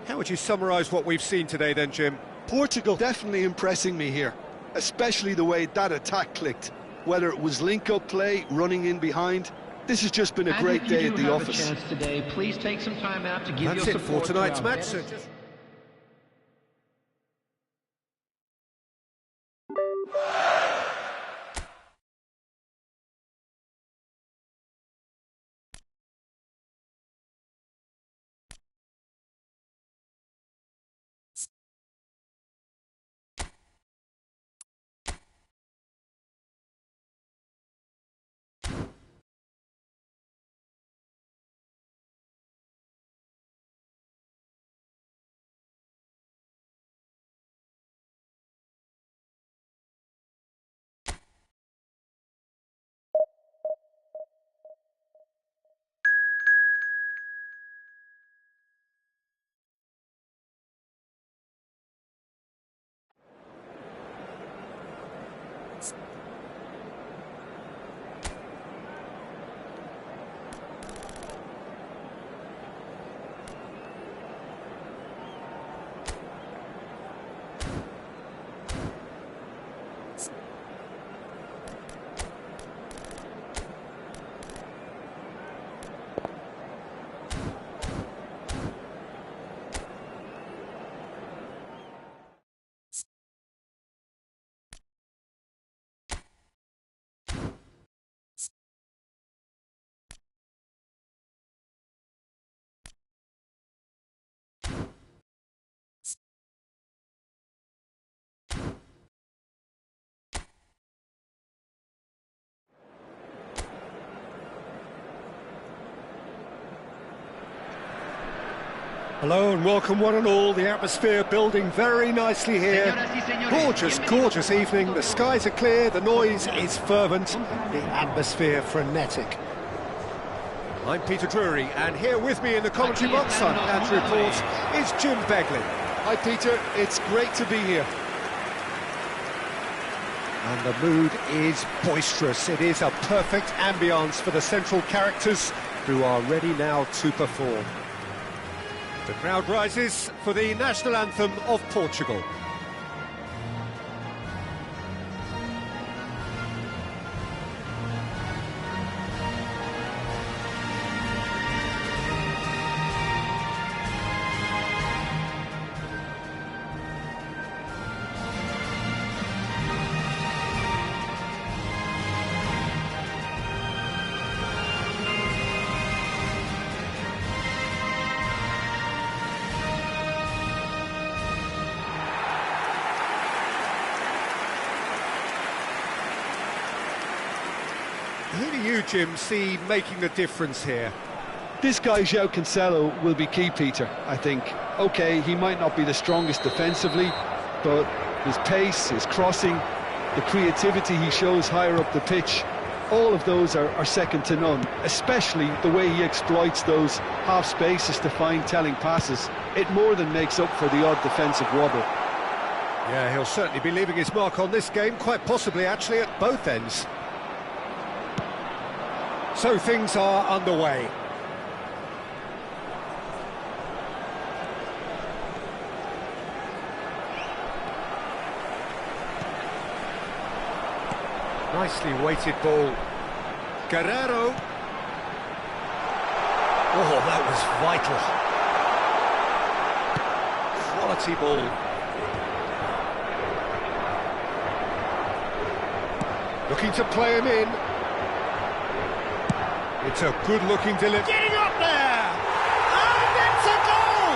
How would you summarise what we've seen today then, Jim? Portugal definitely impressing me here, especially the way that attack clicked. Whether it was link-up play, running in behind, this has just been a great day at the office. If you do have a chance today, please take some time out to give That's your it support for tonight's to our match. So veterans. hello and welcome one and all. The atmosphere building very nicely here. Gorgeous, gorgeous evening. The skies are clear, the noise is fervent, the atmosphere frenetic. I'm Peter Drury, and here with me in the commentary box on Panther Reports is Jim Begley. Hi Peter, it's great to be here. And the mood is boisterous. It is a perfect ambience for the central characters who are ready now to perform. The crowd rises for the national anthem of Portugal. Who do you, Jim, see making the difference here? This guy, João Cancelo, will be key, Peter, I think. OK, he might not be the strongest defensively, but his pace, his crossing, the creativity he shows higher up the pitch, all of those are second to none, especially the way he exploits those half spaces to find telling passes. It more than makes up for the odd defensive wobble. Yeah, he'll certainly be leaving his mark on this game, quite possibly actually at both ends. So things are underway. Nicely weighted ball. Guerrero. Oh, that was vital. Quality ball. Looking to play him in. It's a good-looking delivery. Getting up there! And it's a goal!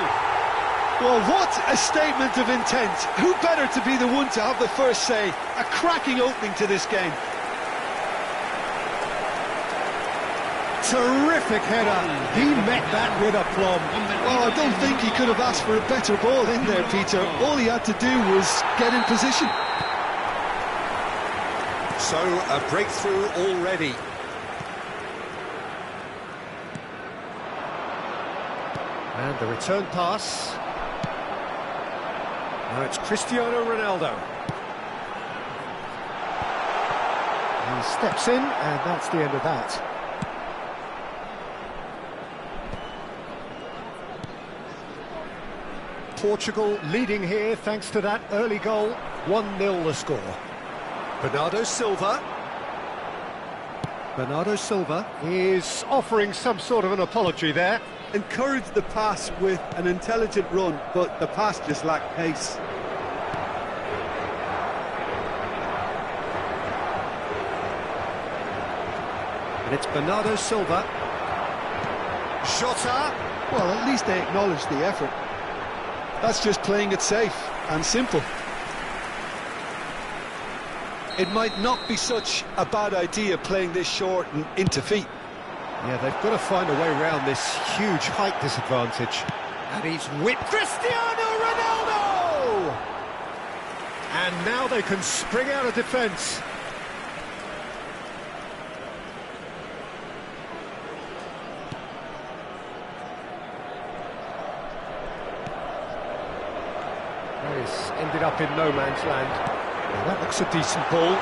Well, what a statement of intent. Who better to be the one to have the first say? A cracking opening to this game. Terrific header. He met that with aplomb. Well, I don't think he could have asked for a better ball in there, Peter. All he had to do was get in position. So, a breakthrough already. And the return pass. Now it's Cristiano Ronaldo. He steps in, and that's the end of that. Portugal leading here thanks to that early goal. 1-0 the score. Bernardo Silva. Bernardo Silva is offering some sort of an apology there. Encouraged the pass with an intelligent run, but the pass just lacked pace. And it's Bernardo Silva. Jota. Well, at least they acknowledged the effort. That's just playing it safe and simple. It might not be such a bad idea playing this short and into feet. Yeah, they've got to find a way around this huge height disadvantage. And he's whipped Cristiano Ronaldo! And now they can spring out of defence. This ended up in no man's land. Well, that looks a decent ball.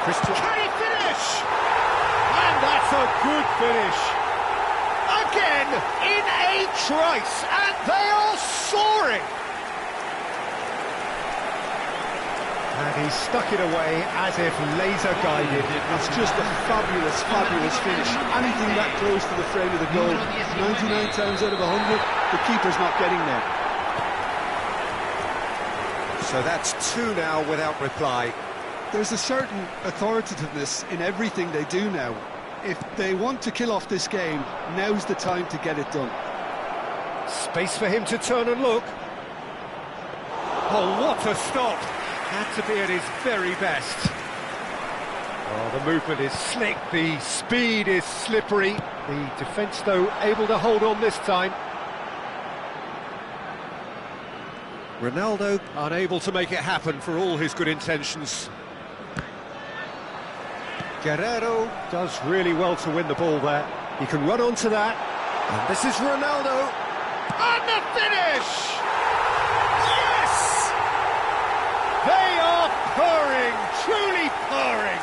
Can he finish? And that's a good finish. Again, in a trice, and they are soaring. And he stuck it away as if laser guided. That's just a fabulous, fabulous finish. Anything that close to the frame of the goal, 99 times out of 100, the keeper's not getting there. So that's 2 now without reply. There's a certain authoritativeness in everything they do now. If they want to kill off this game, now's the time to get it done. Space for him to turn and look. Oh, what a stop! Had to be at his very best. Oh, the movement is slick, the speed is slippery. The defence, though, able to hold on this time. Ronaldo unable to make it happen for all his good intentions. Guerrero does really well to win the ball there. He can run onto that. And this is Ronaldo. And the finish! Yes! They are purring, truly purring.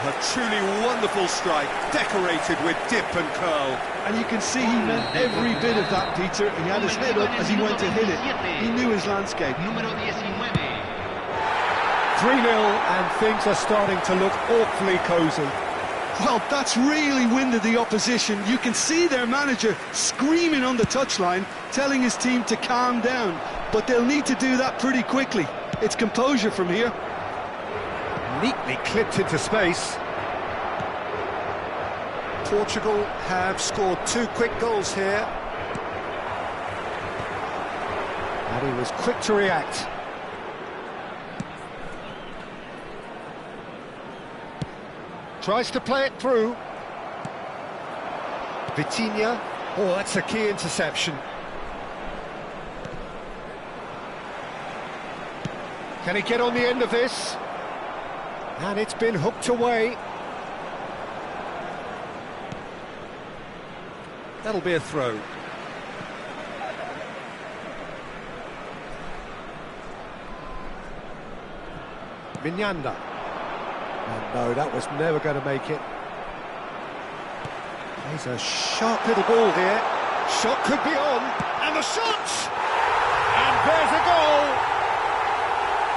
A truly wonderful strike, decorated with dip and curl. And you can see he meant every bit of that, Peter. He had his head up as he went to hit it. He knew his landscape. 3-0, and things are starting to look awfully cosy. Well, that's really winded the opposition. You can see their manager screaming on the touchline, telling his team to calm down. But they'll need to do that pretty quickly. It's composure from here. Neatly clipped into space. Portugal have scored 2 quick goals here. And he was quick to react. Tries to play it through. Vitinha. Oh, that's a key interception. Can he get on the end of this? And it's been hooked away. That'll be a throw. Mignanda. Oh, no, that was never going to make it. There's a sharp little ball here. Shot could be on. And the shot! And there's a goal!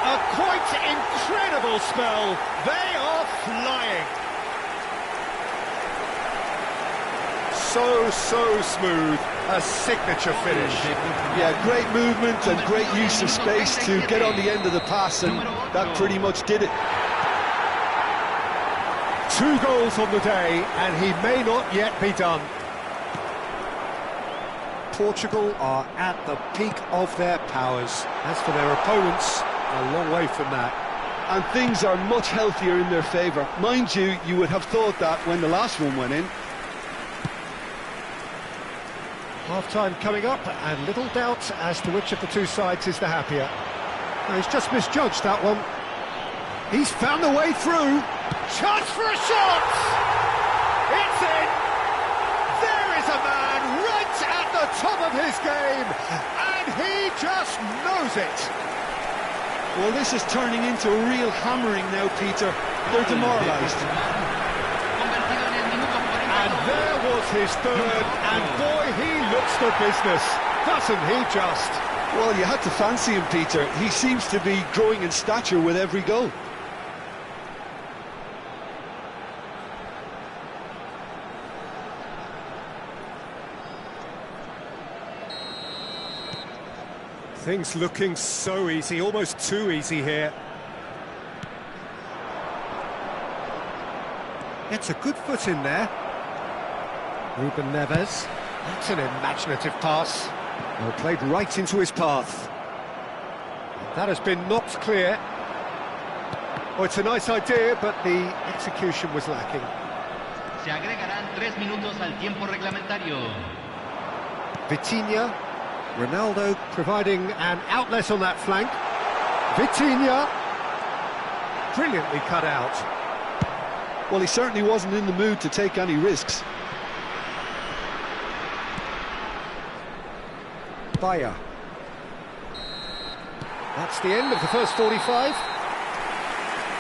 A quite incredible spell. They are flying. So smooth. A signature finish. Yeah, great movement and great use of space to get on the end of the pass, and that pretty much did it. 2 goals on the day, and he may not yet be done. Portugal are at the peak of their powers. As for their opponents, a long way from that. And things are much healthier in their favour. Mind you, you would have thought that when the last one went in. Half-time coming up, and little doubt as to which of the 2 sides is the happier. Now, he's just misjudged that one. He's found a way through. Chance for a shot! It's in! There is a man right at the top of his game, and he just knows it. Well, this is turning into a real hammering now, Peter. They're demoralised. And there was his third, and boy, he looks the business, doesn't he just? Well, you had to fancy him, Peter. He seems to be growing in stature with every goal. Things looking so easy, almost too easy here. Gets a good foot in there. Ruben Neves. That's an imaginative pass. Well, played right into his path. That has been knocked clear. Oh, it's a nice idea, but the execution was lacking. Se agregarán 3 minutos al tiempo reglamentario. Vitinha. Ronaldo providing an outlet on that flank. Vitinha. Brilliantly cut out. Well, he certainly wasn't in the mood to take any risks. Bayer. That's the end of the first 45.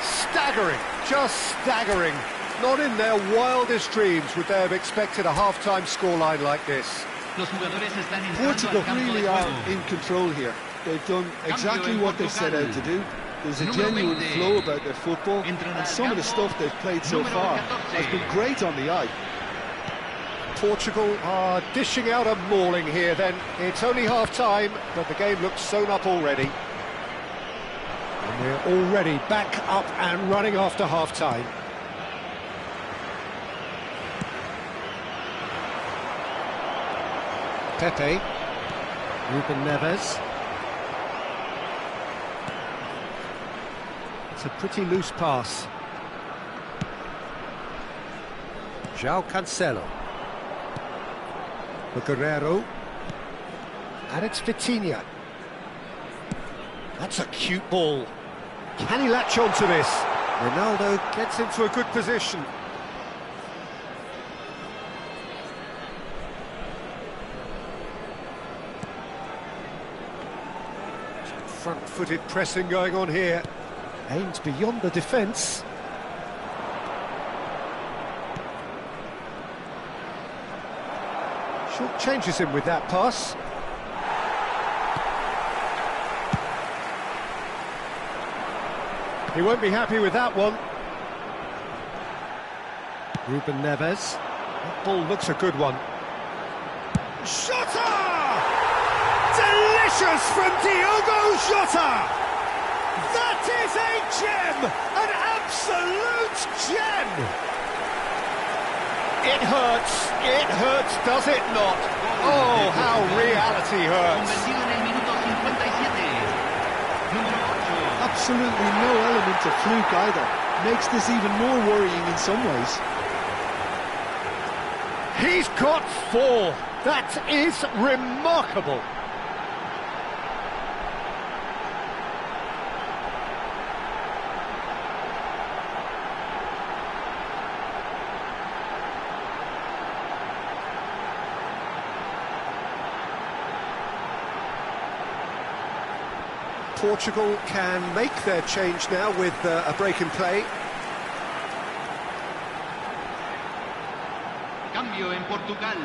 Staggering, just staggering. Not in their wildest dreams would they have expected a half-time scoreline like this. Los jugadores están entrando Portugal al campo really de are juego. in control here. They've done exactly what they set out to do. There's a genuine flow about their football, and some of the stuff they've played so far has been great on the eye. Portugal are dishing out a mauling here then. It's only half-time, but the game looks sewn up already. And we're already back up and running after half-time. Pepe. Ruben Neves. It's a pretty loose pass. João Cancelo. Guerrero. And it's Vitinha. That's a cute ball. Can he latch on to this? Ronaldo gets into a good position. Front-footed pressing going on here. Aimed beyond the defence. Short changes him with that pass. He won't be happy with that one. Ruben Neves. That ball looks a good one. Jota! Delicious from Diogo Jota! That is a gem! An absolute gem! It hurts, does it not? Oh, how reality hurts. Convertido en el minuto 57. Número 8. Absolutely no element of fluke either. Makes this even more worrying in some ways. He's got 4. That is remarkable. Portugal can make their change now with a break in play. Cambio en Portugal.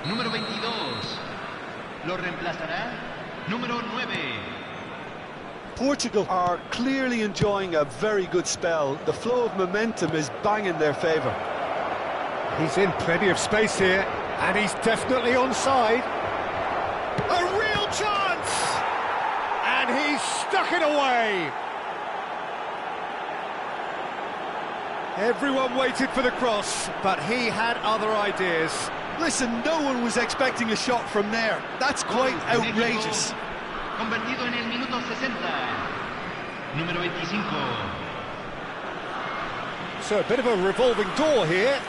Número 22. Lo reemplazará número 9. Portugal are clearly enjoying a very good spell. The flow of momentum is bang in their favour. He's in plenty of space here, and he's definitely onside. A real chance! And he's stuck it away. Everyone waited for the cross, but he had other ideas. Listen, no one was expecting a shot from there. That's quite outrageous. Convertido en el minuto 60. Número 25. So a bit of a revolving door here.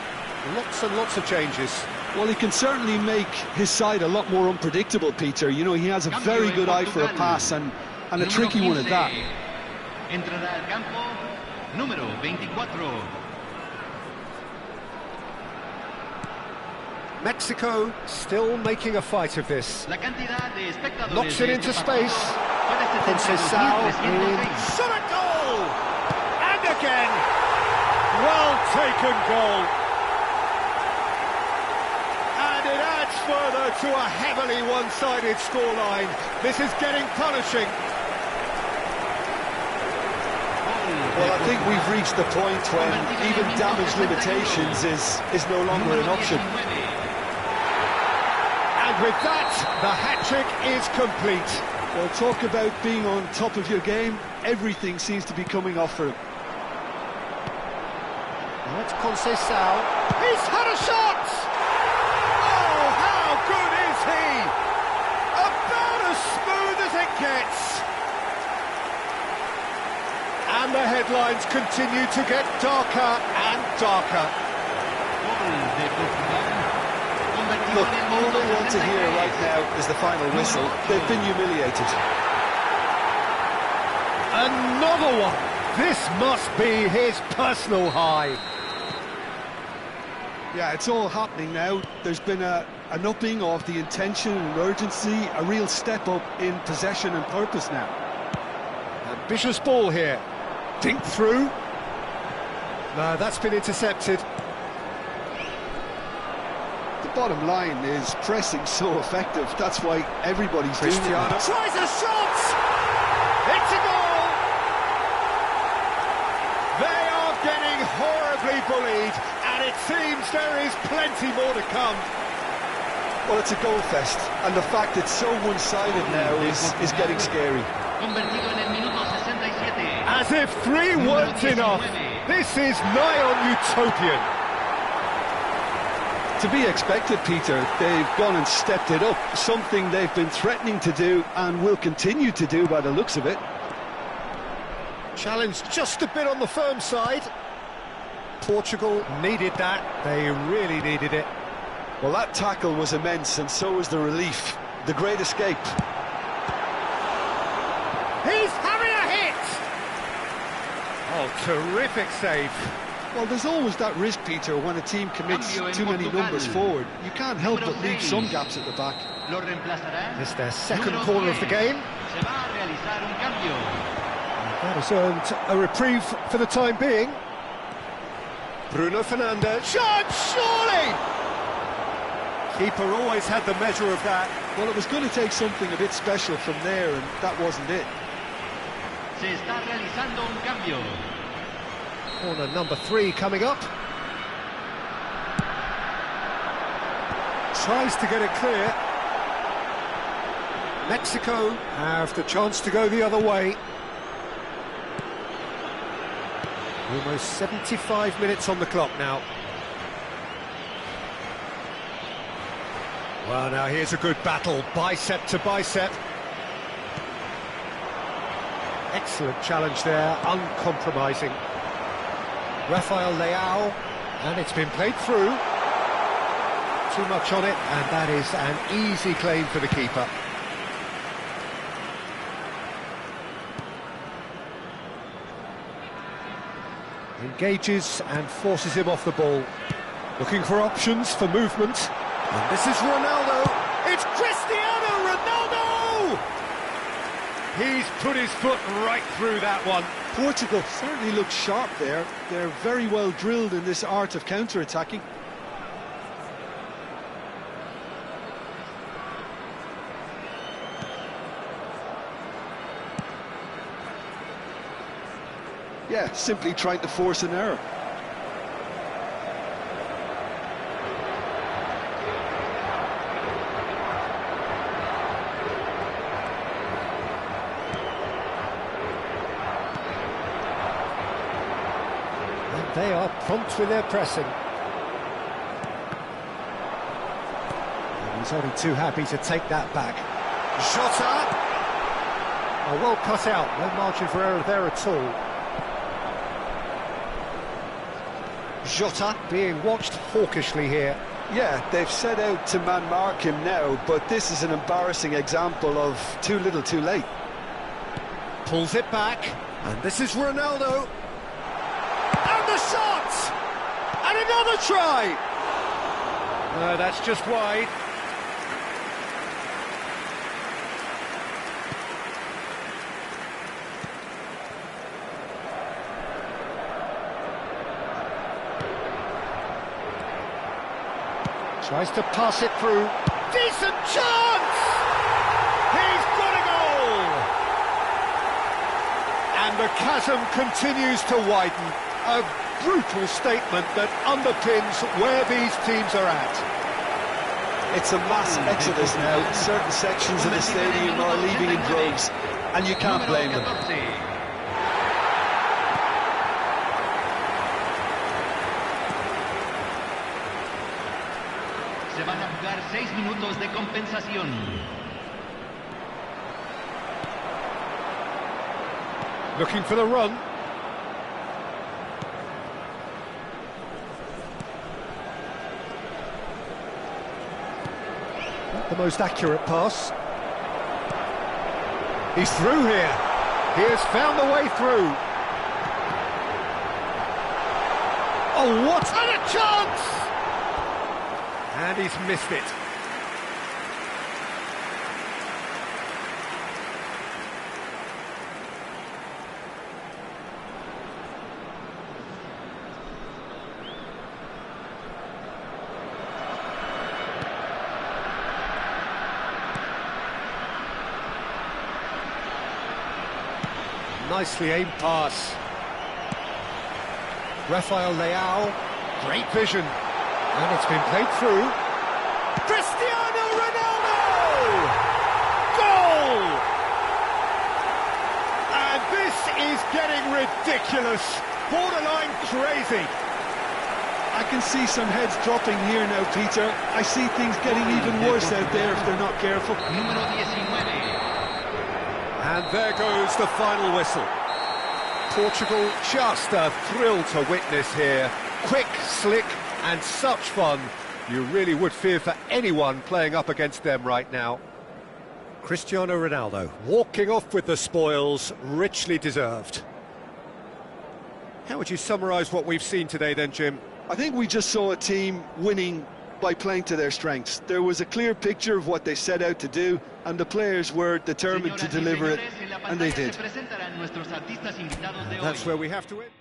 Lots and lots of changes. Well, he can certainly make his side a lot more unpredictable, Peter. You know, he has a very good eye for a pass and a tricky one at that. Entrará al campo número 24. Mexico still making a fight of this. La cantidad de espectadores Knocks it into space. Conceição in. Shot at goal! And again! Well taken goal. further to a heavily one-sided scoreline. This is getting punishing. Well, I think we've reached the point when even damage limitations is no longer an option. And with that, the hat-trick is complete. Well, talk about being on top of your game. Everything seems to be coming off for him. That's Conceição. He's had a shot! Oh, how good is he? About as smooth as it gets. And the headlines continue to get darker and darker. Look, all they want to hear right now is the final whistle. They've been humiliated. Another one! This must be his personal high. Yeah, it's all happening now. There's been an upping of the intention and urgency, a real step up in possession and purpose now. Ambitious ball here. Dink through. No, that's been intercepted. The bottom line is pressing so effective. That's why everybody's doing it. Cristiano tries a shot! It's a goal! They are getting horribly bullied, and it seems there is plenty more to come. Well, it's a goal fest, and the fact it's so one-sided now is getting scary. As if 3 weren't enough. This is nigh on utopian. To be expected, Peter. They've gone and stepped it up, something they've been threatening to do and will continue to do by the looks of it. Challenge just a bit on the firm side. Portugal needed that. They really needed it. Well, that tackle was immense, and so was the relief. The great escape. He's having a hit! Oh, terrific save. Well, there's always that risk, Peter, when a team commits too many numbers forward. You can't help but leave some gaps at the back. It's their second corner of the game. That has earned a reprieve for the time being. Bruno Fernandes. Shot, surely! Keeper always had the measure of that. Well, it was going to take something a bit special from there, and that wasn't it. Se está realizando un cambio. Corner number 3 coming up. Tries to get it clear. Mexico have the chance to go the other way. Almost 75 minutes on the clock now. Well, now here's a good battle, bicep to bicep. Excellent challenge there, uncompromising. Rafael Leao, and it's been played through. Too much on it, and that is an easy claim for the keeper. Engages and forces him off the ball. Looking for options for movement. And this is Ronaldo. It's Cristiano Ronaldo! He's put his foot right through that one. Portugal certainly looks sharp there. They're very well drilled in this art of counter-attacking. Yeah, simply trying to force an error. And they are prompt with their pressing. And he's only too happy to take that back. Jota! Oh, well cut out, no margin for error there at all. Jota being watched hawkishly here. Yeah, they've set out to man-mark him now, but this is an embarrassing example of too little too late. Pulls it back, and this is Ronaldo. And the shot! And another try! No, that's just wide. Tries to pass it through. decent chance! He's got a goal! And the chasm continues to widen. A brutal statement that underpins where these teams are at. It's a mass exodus now. Certain sections of the stadium are leaving in droves, and you can't blame them. Se van a jugar 6 minutos de compensación. Looking for the run. Not the most accurate pass. He's through here. He has found the way through. Oh, what a chance! And he's missed it. Nicely aimed pass. Rafael Leao, great vision. And it's been played through. Cristiano Ronaldo! Goal! And this is getting ridiculous. Borderline crazy. I can see some heads dropping here now, Peter. I see things getting even worse out there if they're not careful. Número 19. And there goes the final whistle. Portugal, just a thrill to witness here. Quick, slick, and such fun. You really would fear for anyone playing up against them right now. Cristiano Ronaldo walking off with the spoils, richly deserved. How would you summarise what we've seen today then, Jim? I think we just saw a team winning by playing to their strengths. There was a clear picture of what they set out to do, and the players were determined to deliver it, and they did. And that's where we have to end.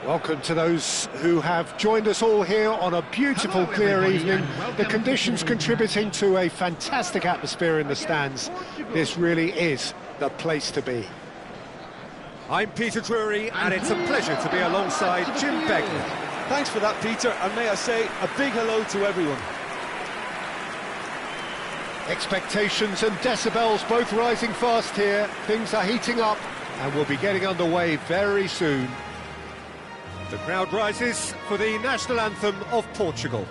Welcome to those who have joined us all here on a beautiful, clear evening. The conditions contributing to a fantastic atmosphere in the stands. This really is the place to be. I'm Peter Drury, and it's a pleasure to be alongside Jim Begley. Thanks for that, Peter, and may I say a big hello to everyone. Expectations and decibels both rising fast here. Things are heating up, and we'll be getting underway very soon. The crowd rises for the national anthem of Portugal.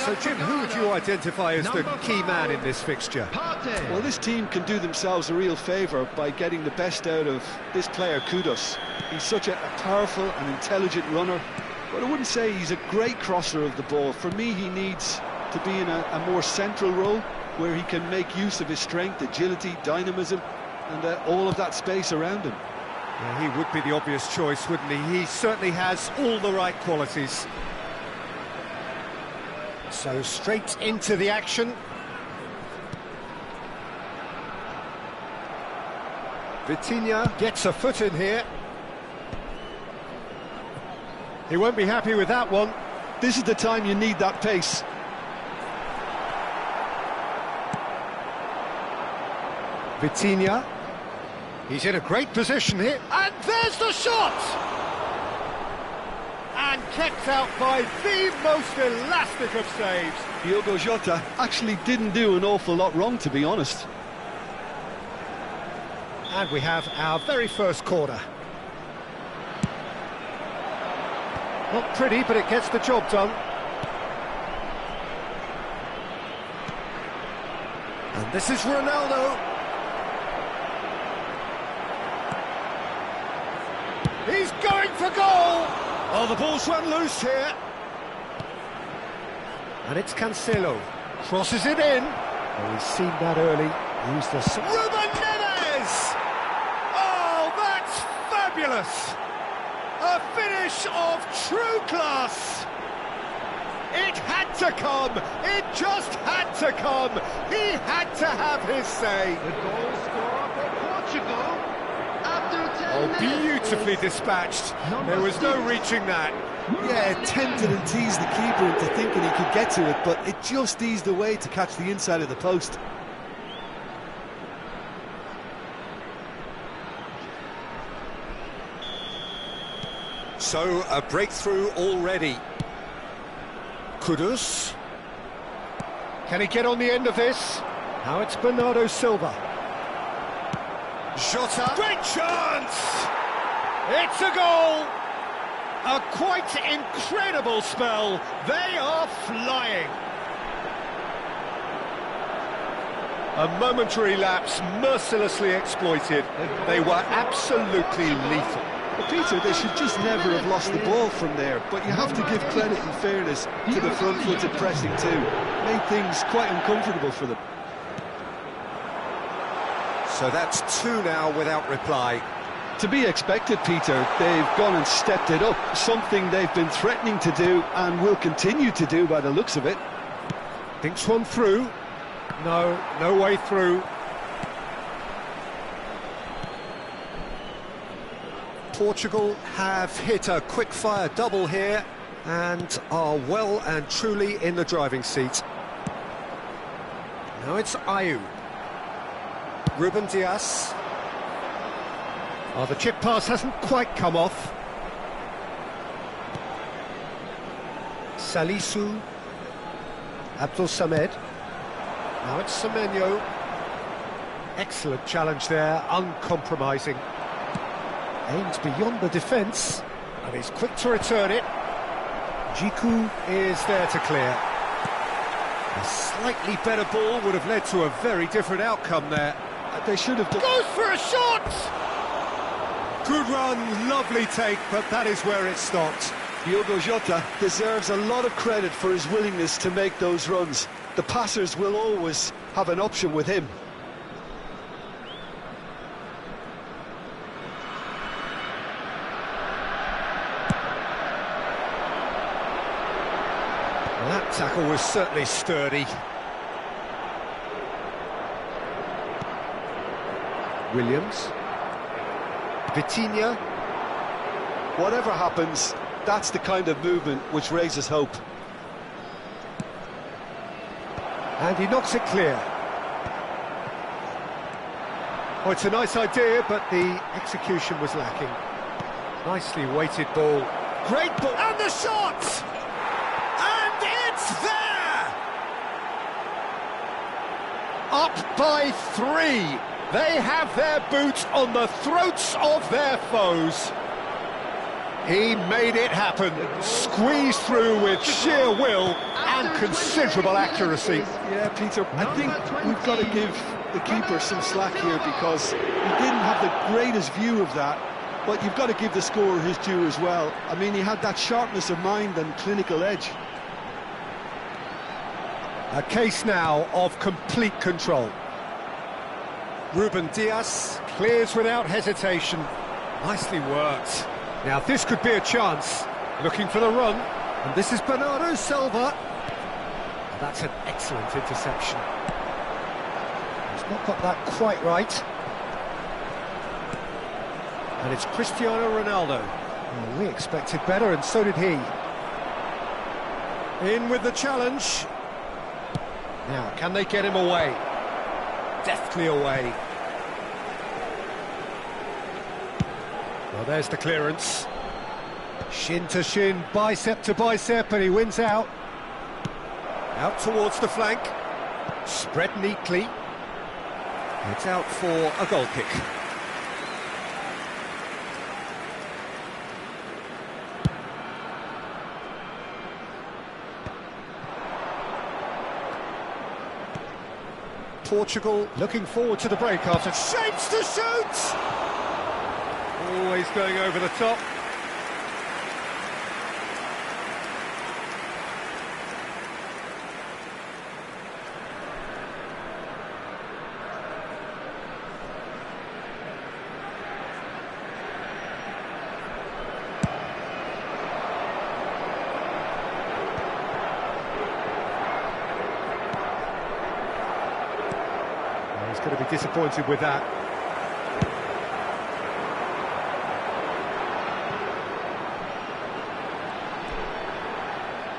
So, Jim, who would you identify as the key man in this fixture? Well, this team can do themselves a real favour by getting the best out of this player, Kudos. He's such a powerful and intelligent runner, but I wouldn't say he's a great crosser of the ball. For me, he needs to be in a more central role where he can make use of his strength, agility, dynamism, and all of that space around him. Yeah, he would be the obvious choice, wouldn't he? He certainly has all the right qualities. So straight into the action. Vitinha gets a foot in here. He won't be happy with that one. This is the time you need that pace. Vitinha. He's in a great position here. And there's the shot! And kept out by the most elastic of saves. Diogo Jota actually didn't do an awful lot wrong, to be honest. And we have our very first corner. Not pretty, but it gets the job done. And this is Ronaldo. He's going for goal! Oh, the ball's run loose here. And it's Cancelo. Crosses it in. Oh, he's seen that early. Use the... Ruben Neves! Oh, that's fabulous! A finish of true class! It had to come! It just had to come! He had to have his say! The goal scorer for Portugal after 10 Oh, minutes. beautifully dispatched. There was no reaching that. Yeah, tempted and teased the keeper into thinking he could get to it, but it just eased away to catch the inside of the post. So, a breakthrough already. Kudus. Can he get on the end of this? Now it's Bernardo Silva. Jota. Great chance! It's a goal! A quite incredible spell. They are flying. A momentary lapse mercilessly exploited. They were absolutely lethal. But Peter, they should just never have lost the ball from there, but you have to give credit and fairness to the front-footed pressing too. Made things quite uncomfortable for them. So that's two now without reply. To be expected, Peter. They've gone and stepped it up, something they've been threatening to do and will continue to do by the looks of it. Thinks one through. No, no way through. Portugal have hit a quick-fire double here and are well and truly in the driving seat. Now it's Ayew. Ruben Dias. Oh, the chip pass hasn't quite come off. Salisu. Abdul Samed. Now it's Semenyo. Excellent challenge there, uncompromising. Aims beyond the defence, and he's quick to return it. Jiku is there to clear. A slightly better ball would have led to a very different outcome there. They should have done... Goes for a shot! Good run, lovely take, but that is where it stopped. Diogo Jota deserves a lot of credit for his willingness to make those runs. The passers will always have an option with him. Well, that tackle was certainly sturdy. Williams. Vitinha. Whatever happens, that's the kind of movement which raises hope. And he knocks it clear. Oh, it's a nice idea, but the execution was lacking. Nicely weighted ball. Great ball. And the shot! And it's there! Up by 3. They have their boot on the throats of their foes. He made it happen, squeezed through with sheer will and considerable accuracy. Yeah, Peter, I think we've got to give the keeper some slack here because he didn't have the greatest view of that, but you've got to give the scorer his due as well. I mean, he had that sharpness of mind and clinical edge. A case now of complete control. Ruben Dias clears without hesitation. Nicely worked. Now this could be a chance. Looking for the run. And this is Bernardo Silva. And that's an excellent interception. He's not got that quite right. And it's Cristiano Ronaldo. Well, we expected better, and so did he. In with the challenge. Now, can they get him away? Deftly away. Well, there's the clearance. Shin to shin, bicep to bicep, and he wins out. Out towards the flank. Spread neatly. It's out for a goal kick. Portugal looking forward to the break after shapes to shoot! Always going over the top. He's going to be disappointed with that.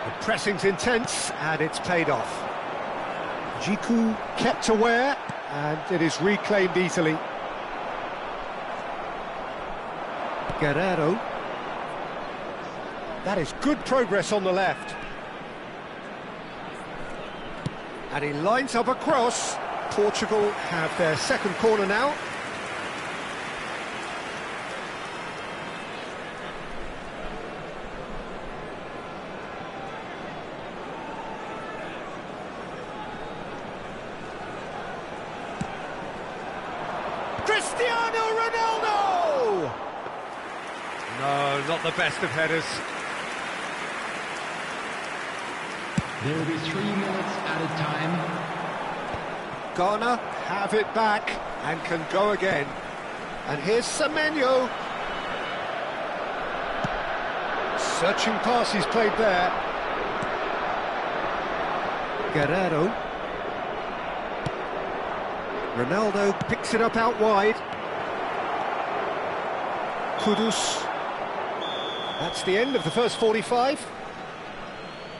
The pressing's intense, and it's paid off. Jiku kept aware, and it is reclaimed easily. Guerrero. That is good progress on the left. And he lines up a cross. Portugal have their second corner now. Cristiano Ronaldo! No, not the best of headers. There will be 3 minutes added time. Ghana have it back and can go again. And here's Semenyo. Searching pass he's played there. Guerrero. Ronaldo picks it up out wide. Kudus. That's the end of the first 45.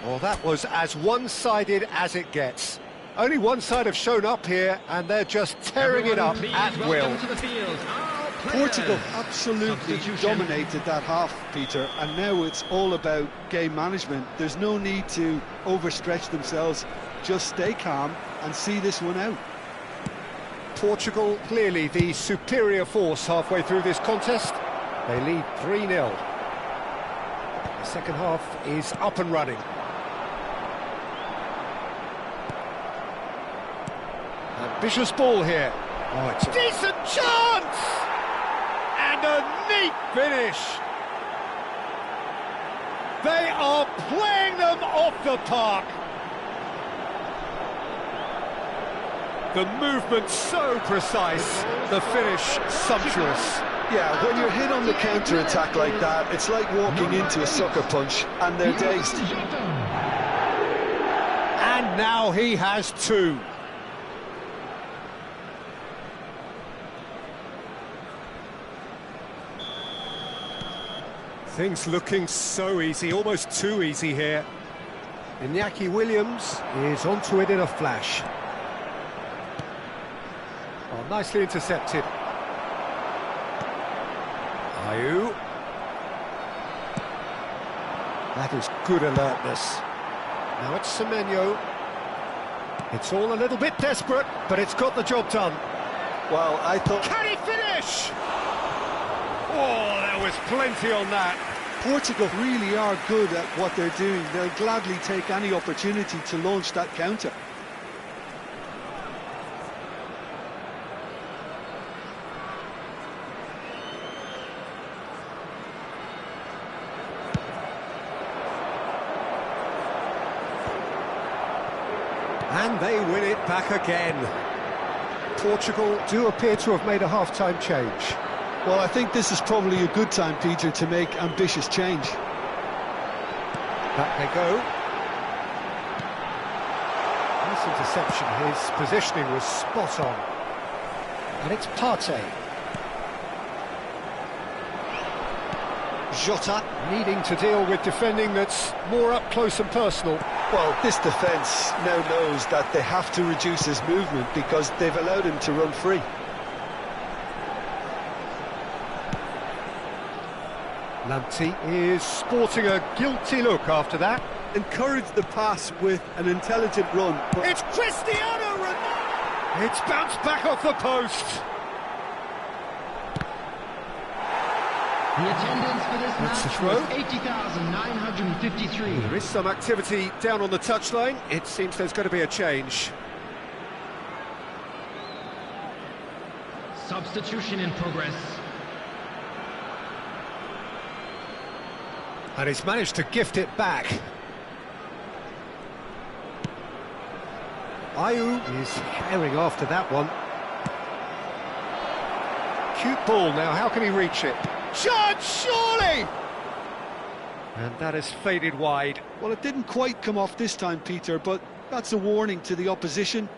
Well, that was as one-sided as it gets. Only one side have shown up here, and they're just tearing it up at will. Portugal absolutely dominated that half, Peter, and now it's all about game management. There's no need to overstretch themselves. Just stay calm and see this one out. Portugal clearly the superior force halfway through this contest. They lead 3-0. The second half is up and running. Ambitious ball here. Oh, it's a decent chance! And a neat finish. They are playing them off the park. The movement so precise, the finish sumptuous. Yeah, when you're hit on the counter-attack like that, it's like walking into a sucker punch and they're dazed. And now he has two. Things looking so easy, almost too easy here. Iñaki Williams is onto it in a flash. Oh, nicely intercepted. Ayew. That is good alertness. Now it's Semenyo. It's all a little bit desperate, but it's got the job done. Well, I thought... Can he finish? Oh, there was plenty on that. Portugal really are good at what they're doing. They'll gladly take any opportunity to launch that counter. And they win it back again. Portugal do appear to have made a half-time change. Well, I think this is probably a good time, Peter, to make ambitious change. Back they go. Nice interception. His positioning was spot on. And it's Partey. Jota needing to deal with defending that's more up close and personal. Well, this defence now knows that they have to reduce his movement because they've allowed him to run free. Lamptey is sporting a guilty look after that. Encourage the pass with an intelligent run. It's Cristiano Ronaldo! It's bounced back off the post. The attendance for this That's the match throw. was 80,953. There is some activity down on the touchline. It seems there's going to be a change. Substitution in progress. And he's managed to gift it back. Ayew is herring after that one. Cute ball now, how can he reach it? Shot, surely! And that has faded wide. Well, it didn't quite come off this time, Peter, but that's a warning to the opposition.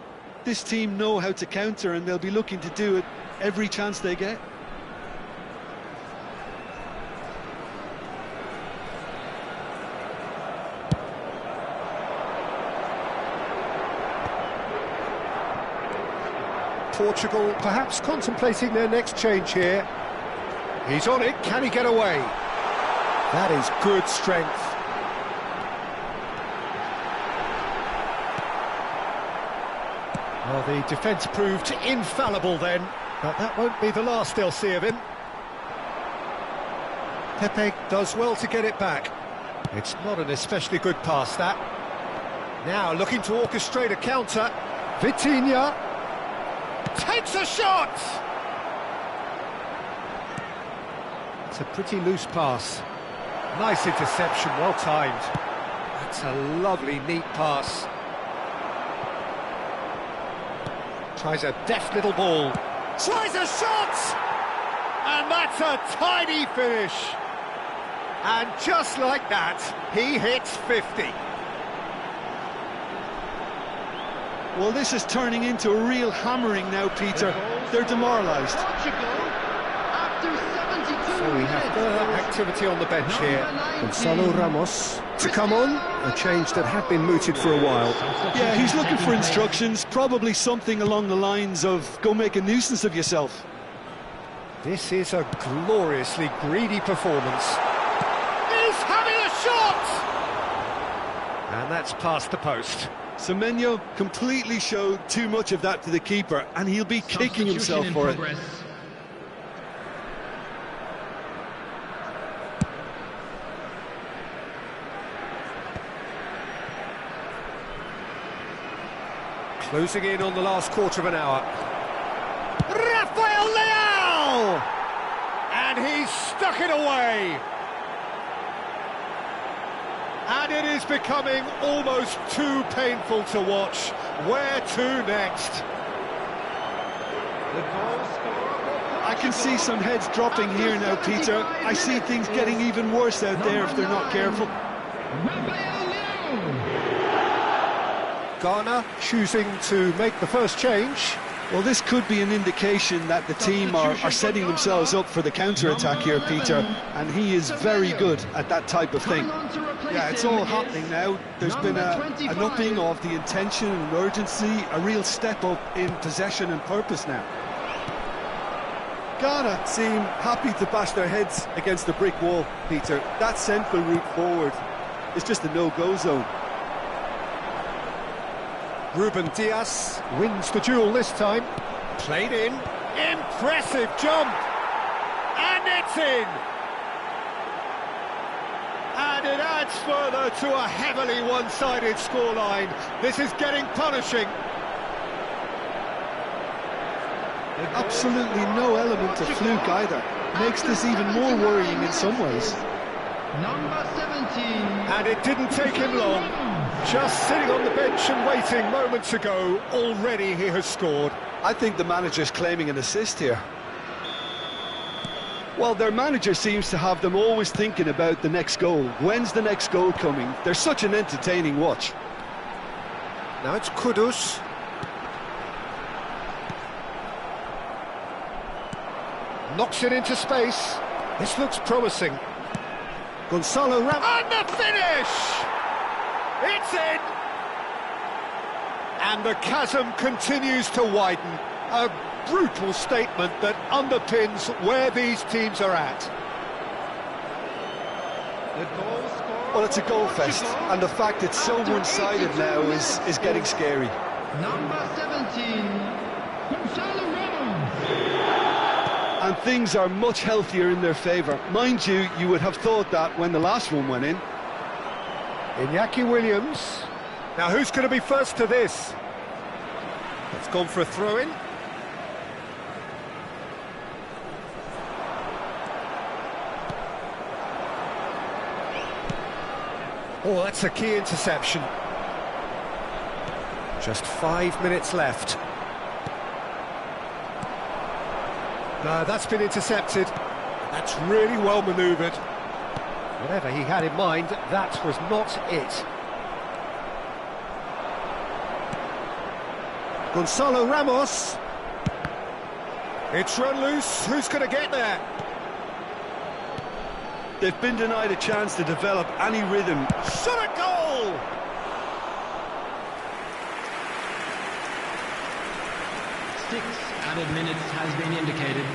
This team know how to counter and they'll be looking to do it every chance they get. Portugal perhaps contemplating their next change here. He's on it, can he get away? That is good strength. Well, the defence proved infallible then, but that won't be the last they'll see of him. Pepe does well to get it back. It's not an especially good pass, that. Now looking to orchestrate a counter. Vitinha takes a shot! It's a pretty loose pass. Nice interception, well timed. That's a lovely, neat pass. Tries a deft little ball. Tries a shot! And that's a tidy finish. And just like that, he hits 50. Well, this is turning into a real hammering now, Peter. They're demoralised. So we have further activity on the bench here. Gonzalo Ramos to come on, a change that had been mooted for a while. Yeah, he's looking for instructions, probably something along the lines of, go make a nuisance of yourself. This is a gloriously greedy performance. He's having a shot! And that's past the post. Semenyo completely showed too much of that to the keeper, and he'll be kicking himself for it. Closing in on the last quarter of an hour. Rafael Leao! And he's stuck it away. And it is becoming almost too painful to watch. Where to next? I can see some heads dropping here now, Peter. I see things getting even worse out there if they're not careful. Ghana choosing to make the first change. Well, this could be an indication that the team are setting themselves up for the counter-attack here, Peter, and he is very good at that type of thing. Yeah, it's all happening now. There's been an upping of the intention and urgency, a real step up in possession and purpose now. Ghana seem happy to bash their heads against the brick wall, Peter. That central route forward is just a no-go zone. Ruben Dias wins the duel this time. Played in. Impressive jump. And it's in. And it adds further to a heavily one-sided scoreline. This is getting punishing. Absolutely no element of fluke either. Makes this even more worrying in some ways. Number 17. And it didn't take him long. Just sitting on the bench and waiting moments ago, already he has scored. I think the manager's claiming an assist here. Well, their manager seems to have them always thinking about the next goal. When's the next goal coming? They're such an entertaining watch. Now it's Kudus. Knocks it into space. This looks promising. Gonzalo Ramos. And the finish! It's in! And the chasm continues to widen. A brutal statement that underpins where these teams are at. Well, it's a goal fest, and the fact it's so one-sided now is getting scary. Number 17, Gonzalo Ramos. And things are much healthier in their favour. Mind you, you would have thought that when the last one went in. Iñaki Williams. Now who's going to be first to this? It's gone for a throw-in. Oh, that's a key interception. Just 5 minutes left. No, that's been intercepted. That's really well manoeuvred. Whatever he had in mind, that was not it. Gonzalo Ramos. It's run loose. Who's going to get there? They've been denied a chance to develop any rhythm. Shot a goal! 6 added minutes has been indicated.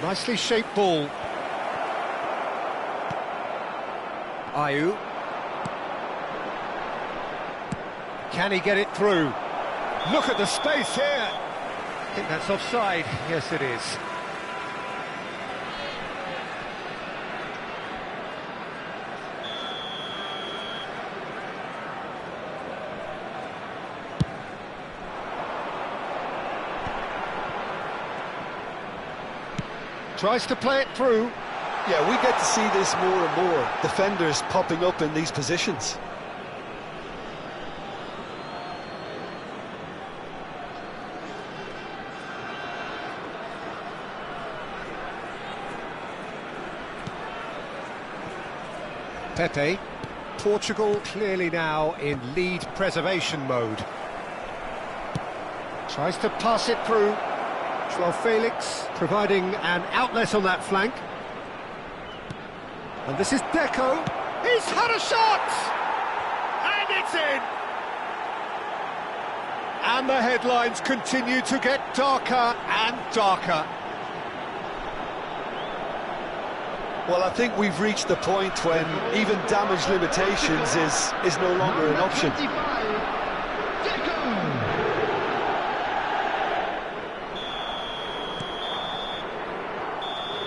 Nicely shaped ball. Ayew. Can he get it through? Look at the space here. I think that's offside. Yes, it is. Tries to play it through. Yeah, we get to see this more and more. Defenders popping up in these positions. Pepe. Portugal clearly now in lead preservation mode. Tries to pass it through. Joao Felix providing an outlet on that flank. And this is Deco. He's had a shot! And it's in! And the headlines continue to get darker and darker. Well, I think we've reached the point when even damage limitations is no longer an option. 25, Deco.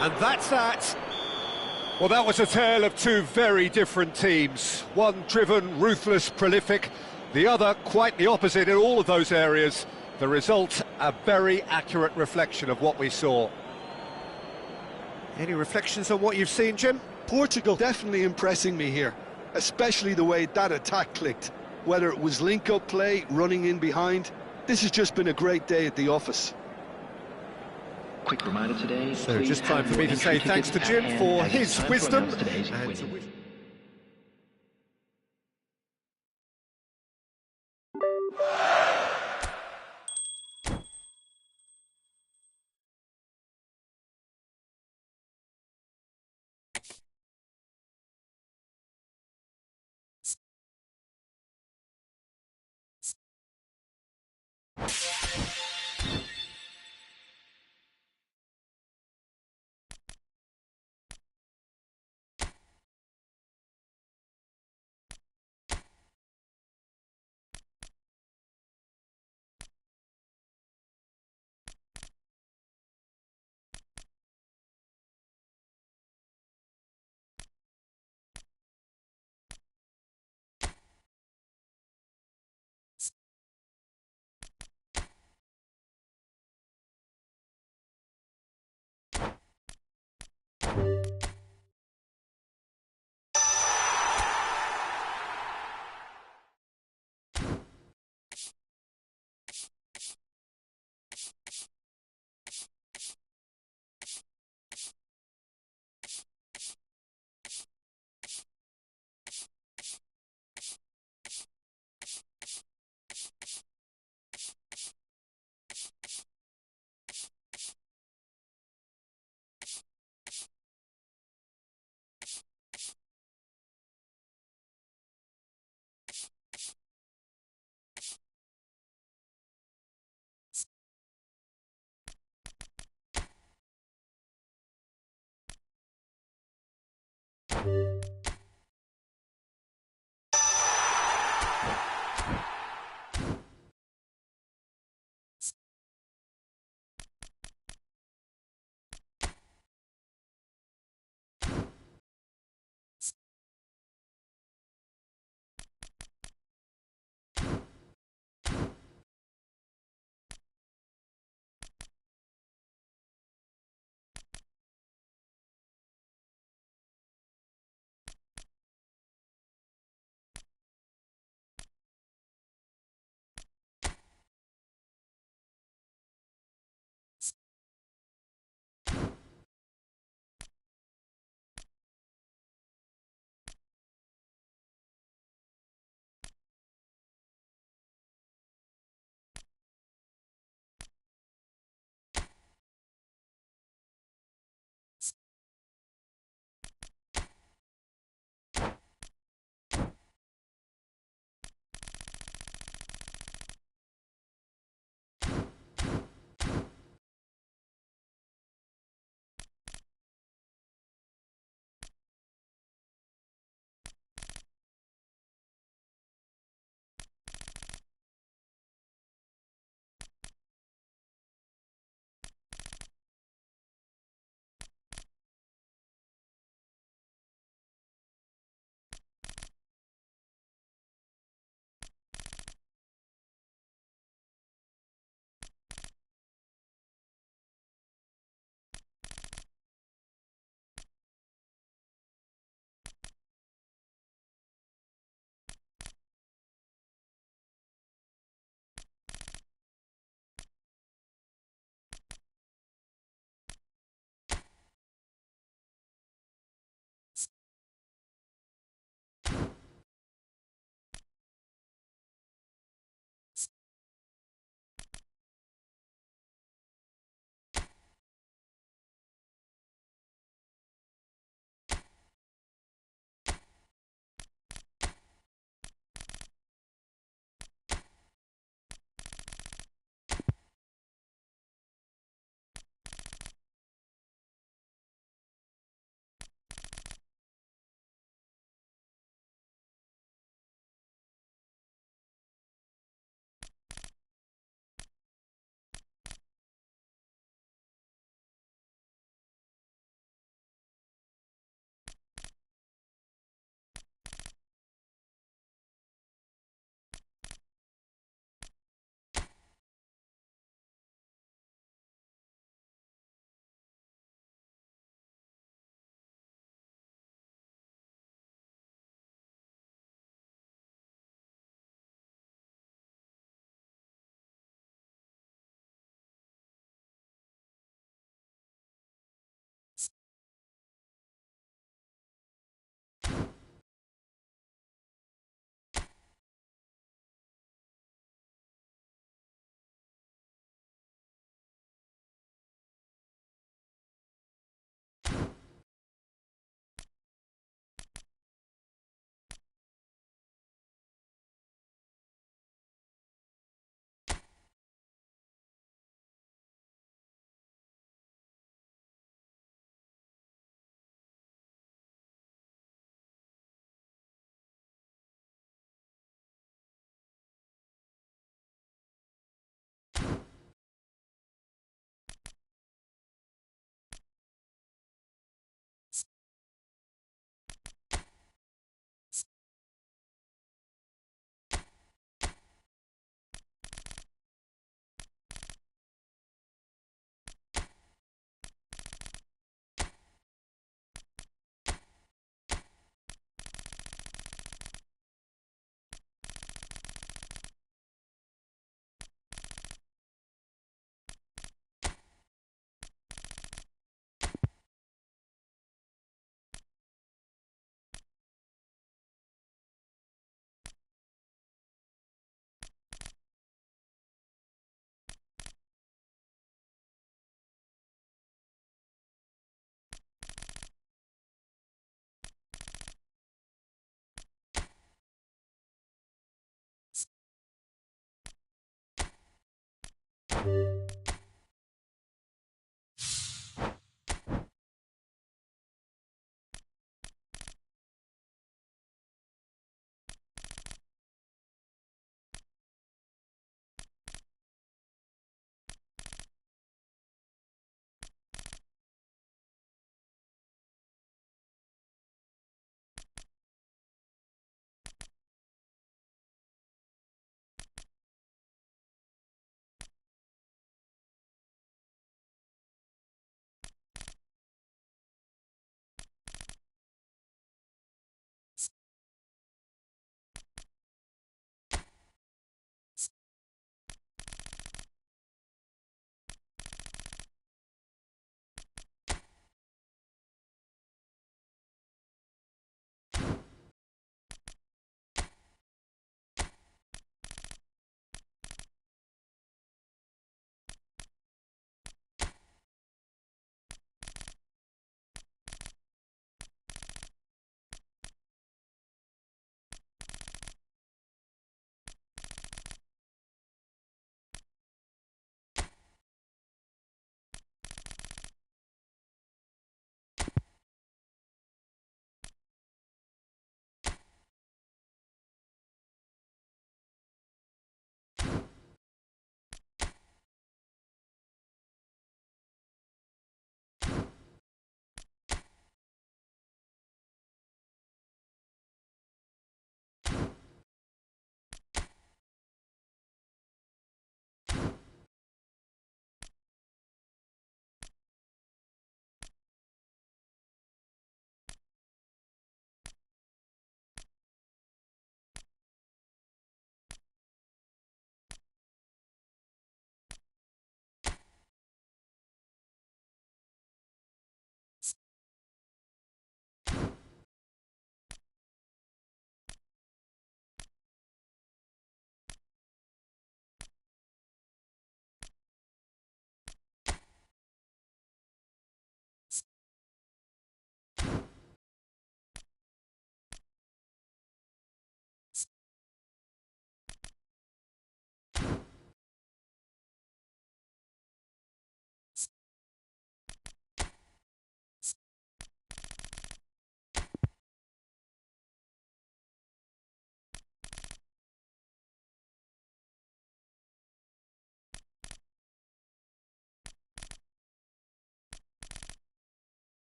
And that's that. Well, that was a tale of two very different teams. One driven, ruthless, prolific. The other quite the opposite in all of those areas. The result, a very accurate reflection of what we saw. Any reflections on what you've seen, Jim? Portugal definitely impressing me here, especially the way that attack clicked. Whether it was link-up play, running in behind, this has just been a great day at the office. Quick reminder today. So just time for me to say thanks to Jim for his wisdom and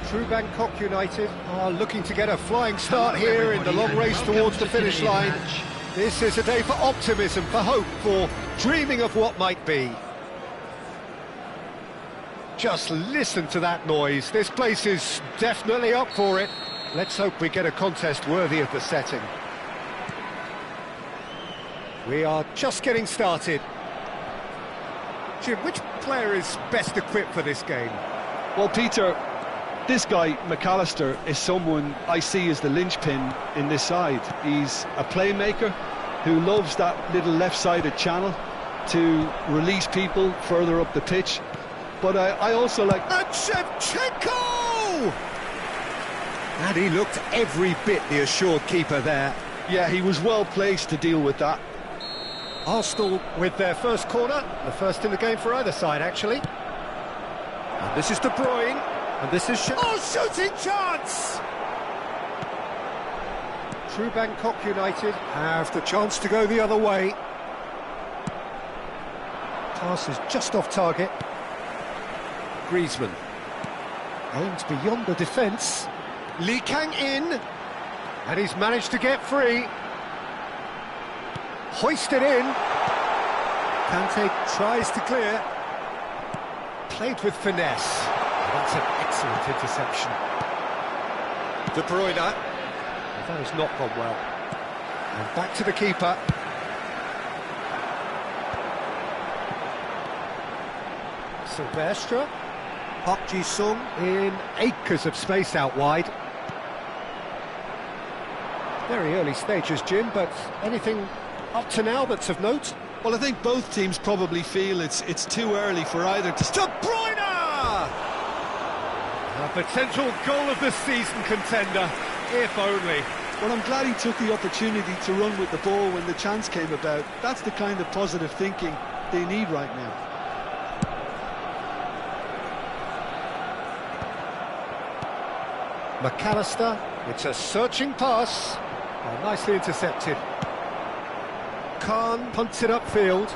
True Bangkok United are looking to get a flying start here in the long race towards the finish line. This is a day for optimism, for hope, for dreaming of what might be. Just listen to that noise. This place is definitely up for it. Let's hope we get a contest worthy of the setting. We are just getting started. Jim, which player is best equipped for this game? Well, Peter, this guy, McAllister, is someone I see as the linchpin in this side. He's a playmaker who loves that little left-sided channel to release people further up the pitch. But I also like... And Shevchenko! And he looked every bit the assured keeper there. Yeah, he was well placed to deal with that. Arsenal with their first corner, the first in the game for either side, actually. And this is De Bruyne, and this is... shooting chance! True Bangkok United have the chance to go the other way. Pass is just off target. Griezmann aims beyond the defence. Lee Kang in, and he's managed to get free. Hoisted in. Kante tries to clear. Played with finesse. That's an excellent interception. De Bruyne. That has not gone well. And back to the keeper. Silvestre. Park Ji-sung in acres of space out wide. Very early stages, Jim, but anything up to now that's of note? Well, I think both teams probably feel it's too early for either to... De Bruyne! A potential goal of the season contender, if only. Well, I'm glad he took the opportunity to run with the ball when the chance came about. That's the kind of positive thinking they need right now. McAllister, it's a searching pass. Oh, nicely intercepted. Khan punts it upfield.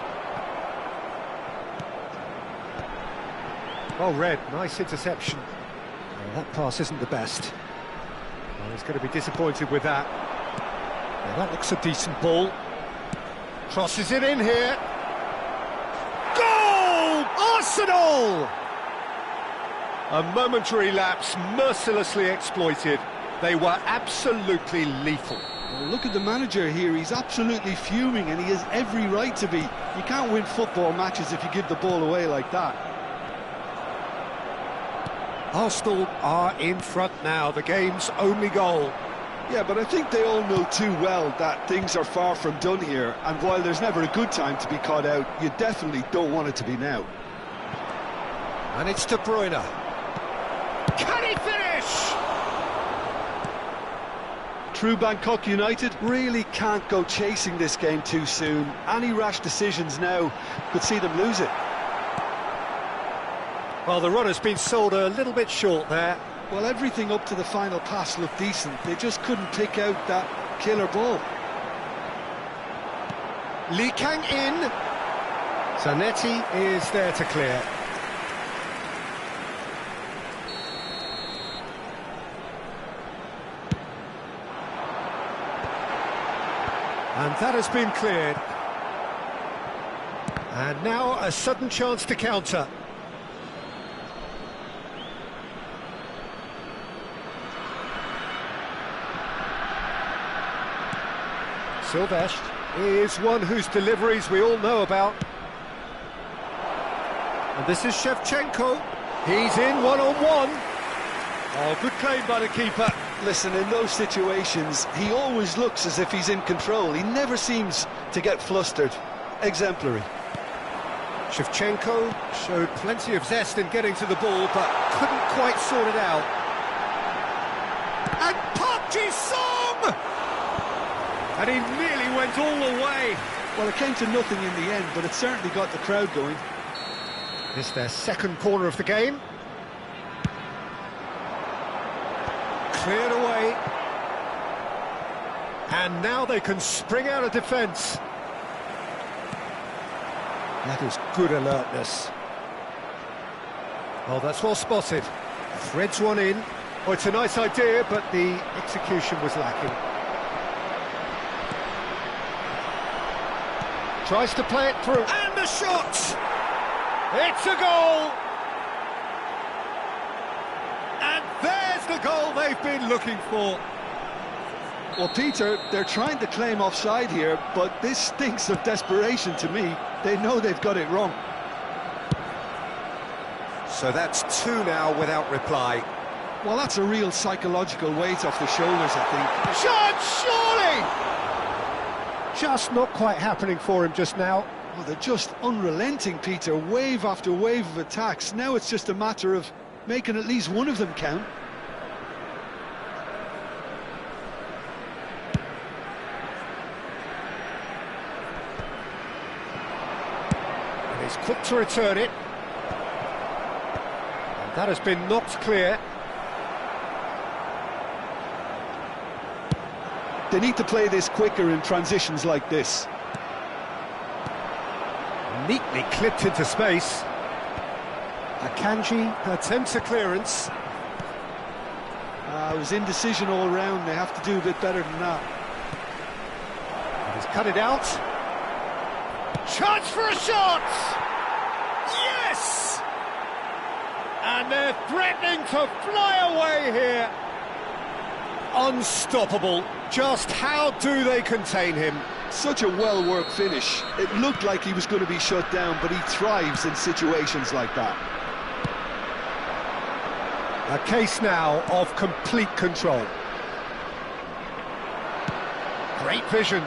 Well read, nice interception. Oh, that pass isn't the best. Well, he's going to be disappointed with that. Yeah, that looks a decent ball. Crosses it in here. Goal! Arsenal! A momentary lapse, mercilessly exploited. They were absolutely lethal. Well, look at the manager here, he's absolutely fuming and he has every right to be. You can't win football matches if you give the ball away like that. Arsenal are in front now, the game's only goal. Yeah, but I think they all know too well that things are far from done here, and while there's never a good time to be caught out, you definitely don't want it to be now. And it's De Bruyne. Can he finish? True Bangkok United really can't go chasing this game too soon. Any rash decisions now could see them lose it. Well, the run has been sold a little bit short there. Well, everything up to the final pass looked decent. They just couldn't pick out that killer ball. Lee Kang in. Zanetti is there to clear. And that has been cleared. And now a sudden chance to counter. Silvestre is one whose deliveries we all know about. And this is Shevchenko. He's in one-on-one. Oh, good claim by the keeper. Listen, in those situations, he always looks as if he's in control. He never seems to get flustered. Exemplary. Shevchenko showed plenty of zest in getting to the ball, but couldn't quite sort it out. And Park Ji-sung! And he nearly went all the way. Well, it came to nothing in the end, but it certainly got the crowd going. It's their second corner of the game. Cleared away. And now they can spring out of defence. That is good alertness. Oh, that's well spotted. Threads one in. Well, it's a nice idea, but the execution was lacking. Tries to play it through, and the shot! It's a goal! And there's the goal they've been looking for. Well, Peter, they're trying to claim offside here, but this stinks of desperation to me. They know they've got it wrong. So that's two now without reply. Well, that's a real psychological weight off the shoulders, I think. Shot, surely! Just not quite happening for him just now. Oh, they're just unrelenting, Peter. Wave after wave of attacks. Now it's just a matter of making at least one of them count. And he's quick to return it. And that has been knocked clear. They need to play this quicker in transitions like this. Neatly clipped into space. Akanji attempts a clearance. It was indecision all round. They have to do a bit better than that. He's cut it out. Chance for a shot! Yes! And they're threatening to fly away here. Unstoppable. Just how do they contain him? Such a well-worked finish. It looked like he was going to be shut down, but he thrives in situations like that. A case now of complete control. Great vision.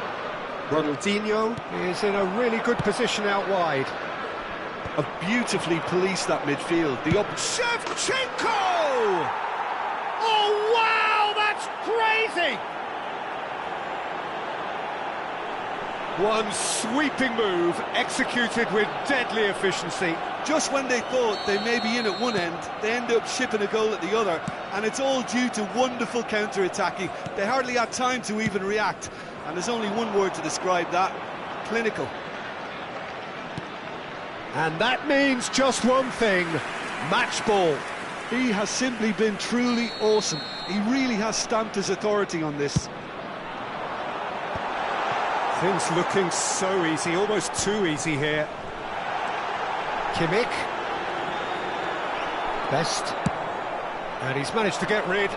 Ronaldinho is in a really good position out wide. Beautifully policed that midfield. Shevchenko! Oh, wow, that's crazy! One sweeping move, executed with deadly efficiency. Just when they thought they may be in at one end, they end up shipping a goal at the other, and it's all due to wonderful counter-attacking. They hardly had time to even react, and there's only one word to describe that: clinical. And that means just one thing: match ball. He has simply been truly awesome. He really has stamped his authority on this. Things looking so easy, almost too easy here. Kimmich. Best. And he's managed to get rid.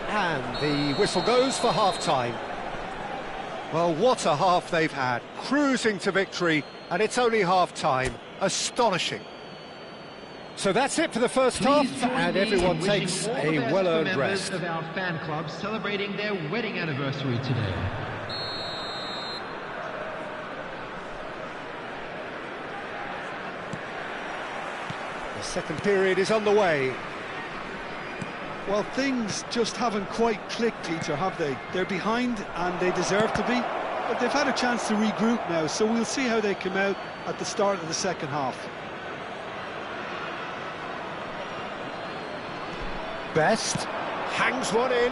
And the whistle goes for half-time. Well, what a half they've had. Cruising to victory, and it's only half-time. Astonishing. So that's it for the first half, and everyone takes a well-earned rest. Of our fan club celebrating their wedding anniversary today. The second period is underway. Well, things just haven't quite clicked, Peter, have they? They're behind, and they deserve to be, but they've had a chance to regroup now, so we'll see how they come out at the start of the second half. Best hangs one in,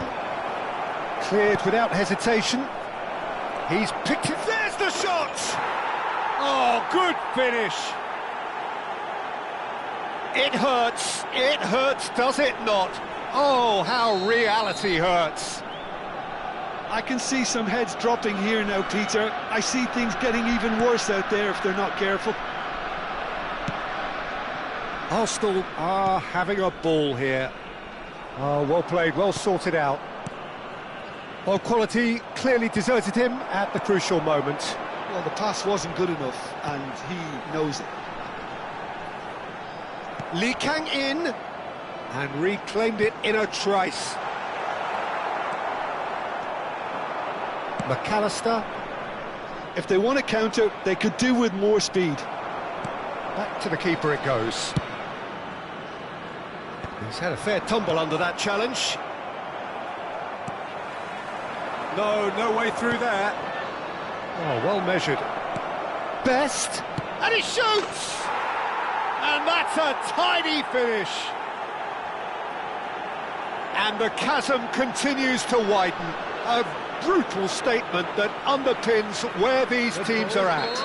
cleared without hesitation. He's picked it. There's the shot! Oh, good finish. It hurts, does it not? Oh, how reality hurts. I can see some heads dropping here now, Peter. I see things getting even worse out there if they're not careful. Arsenal are having a ball here. Oh, well played, well sorted out. Well, quality clearly deserted him at the crucial moment. Well, the pass wasn't good enough, and he knows it. Lee Kang in, and reclaimed it in a trice. McAllister. If they want to counter, they could do with more speed. Back to the keeper it goes. He's had a fair tumble under that challenge. No way through there. Oh, well measured. Best, and he shoots! And that's a tidy finish. And the chasm continues to widen. A brutal statement that underpins where these teams are at.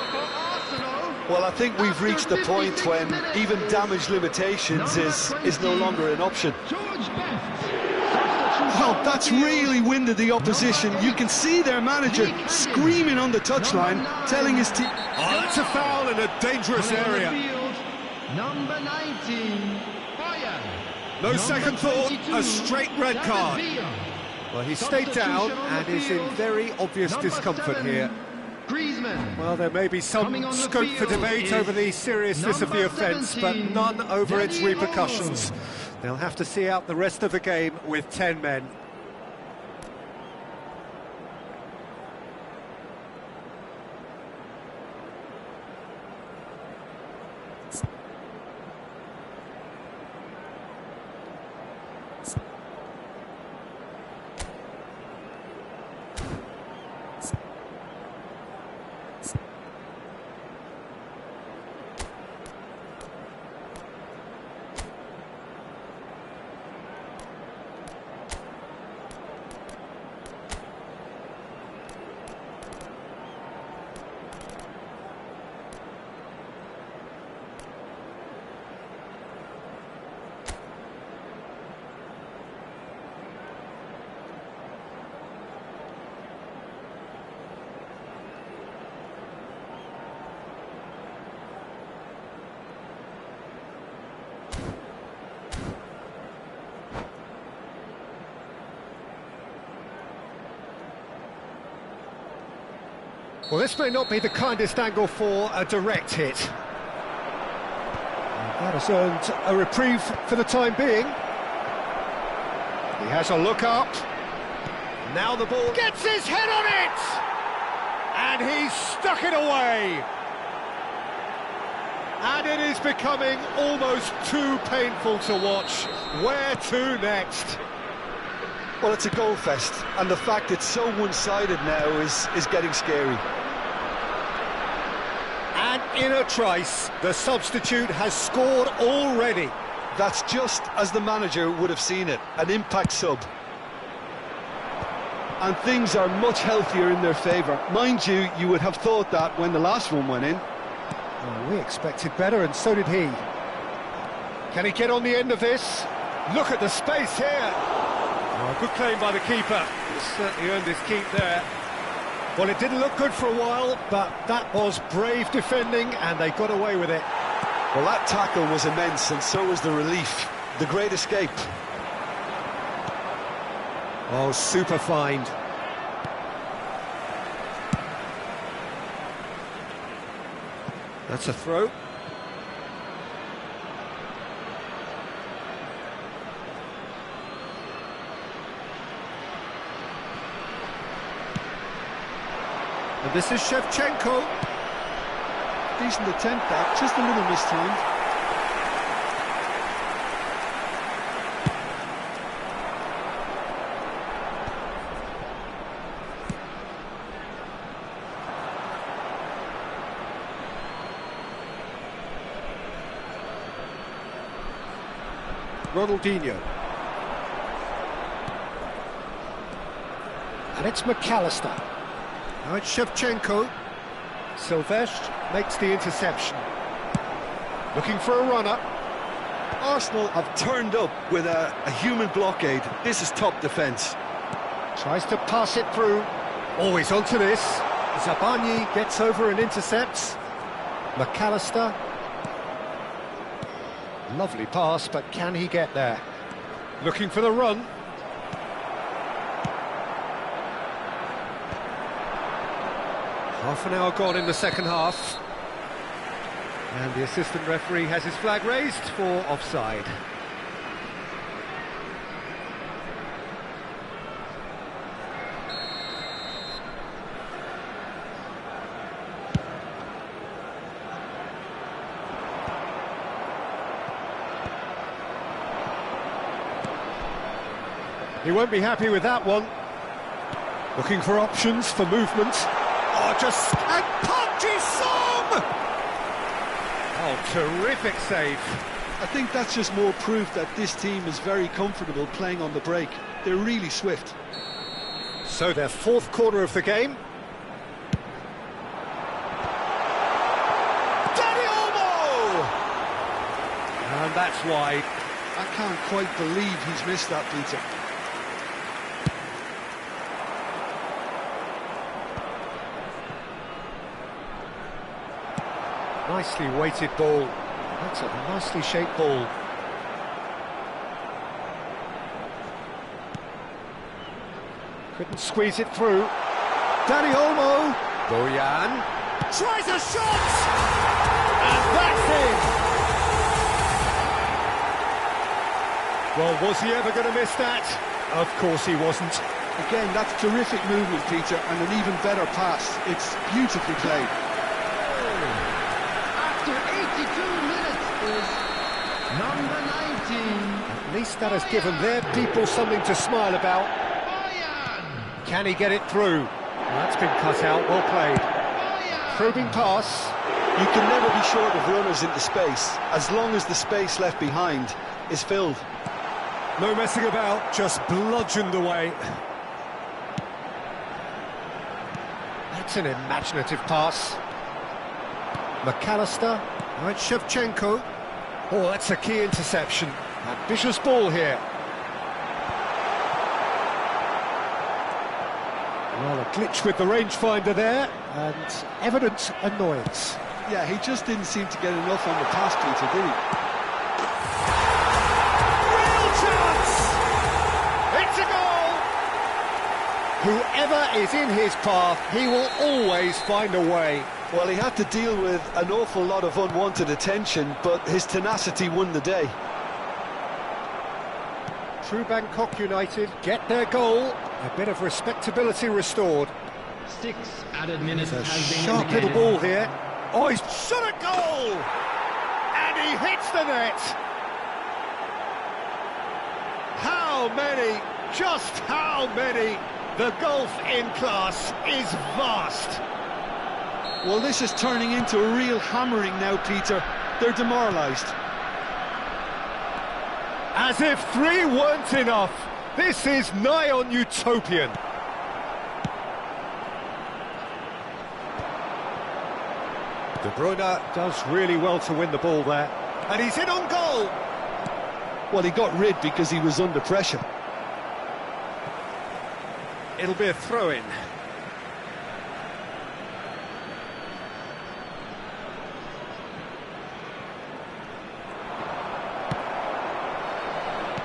Well, I think we've reached the point when even damage limitations is no longer an option. Well, that's really winded the opposition. You can see their manager screaming on the touchline, telling his team... Oh, that's a foul in a dangerous area. Number 19, fire. No second thought, a straight red card. Well, he stayed down and is in very obvious discomfort here. Well, there may be some scope for debate over the seriousness of the offence, but none over its repercussions. They'll have to see out the rest of the game with 10 men. Well, this may not be the kindest angle for a direct hit. That has earned a reprieve for the time being. He has a look up. Now the ball gets his head on it! And he's stuck it away. And it is becoming almost too painful to watch. Where to next? Well, it's a goal fest, and the fact it's so one-sided now is getting scary. And in a trice, the substitute has scored already. That's just as the manager would have seen it, an impact sub. And things are much healthier in their favour. Mind you, you would have thought that when the last one went in. Well, we expected better, and so did he. Can he get on the end of this? Look at the space here. Oh, good claim by the keeper. He certainly earned his keep there. Well, it didn't look good for a while, but that was brave defending, and they got away with it. Well, that tackle was immense, and so was the relief. The great escape. Oh, super find. That's a throw. And this is Shevchenko. Decent attempt, that, just a little mistimed. Ronaldinho. And it's McAllister. Now it's Shevchenko. Silvestre makes the interception. Looking for a runner. Arsenal have turned up with a human blockade. This is top defence. Tries to pass it through. Always onto this. Zabani gets over and intercepts. McAllister. Lovely pass, but can he get there? Looking for the run. Half an hour gone in the second half. And the assistant referee has his flag raised for offside. He won't be happy with that one. Looking for options for movement. Oh, just... and punches some! Oh, terrific save. I think that's just more proof that this team is very comfortable playing on the break. They're really swift. So their fourth quarter of the game. that's wide. I can't quite believe he's missed that, Peter. Nicely weighted ball. That's a nicely shaped ball. Couldn't squeeze it through. Dani Olmo. Bojan. Tries a shot! And that's in! Well, was he ever going to miss that? Of course he wasn't. Again, that's terrific movement, Peter, and an even better pass. It's beautifully played. After 82 minutes is number 19. At least that has given their people something to smile about. Bojan. Can he get it through? Well, that's been cut out, well played. Probing pass. You can never be short of runners into space, as long as the space left behind is filled. No messing about, just bludgeoned away. That's an imaginative pass. McAllister, right, Shevchenko. Oh, that's a key interception. Ambitious ball here. Well, a glitch with the rangefinder there, and evident annoyance. Yeah, he just didn't seem to get enough on the pass, Peter, did he? Real chance! It's a goal! Whoever is in his path, he will always find a way. Well, he had to deal with an awful lot of unwanted attention, but his tenacity won the day. True Bangkok United get their goal. A bit of respectability restored. 6 added minutes A has been sharp little indicated. ball here. Oh, he's shot a goal! And he hits the net! How many? Just how many? The gulf in class is vast. Well, this is turning into a real hammering now, Peter. They're demoralised. As if 3 weren't enough. This is nigh on utopian. De Bruyne does really well to win the ball there. And he's in on goal. Well, he got rid because he was under pressure. It'll be a throw-in.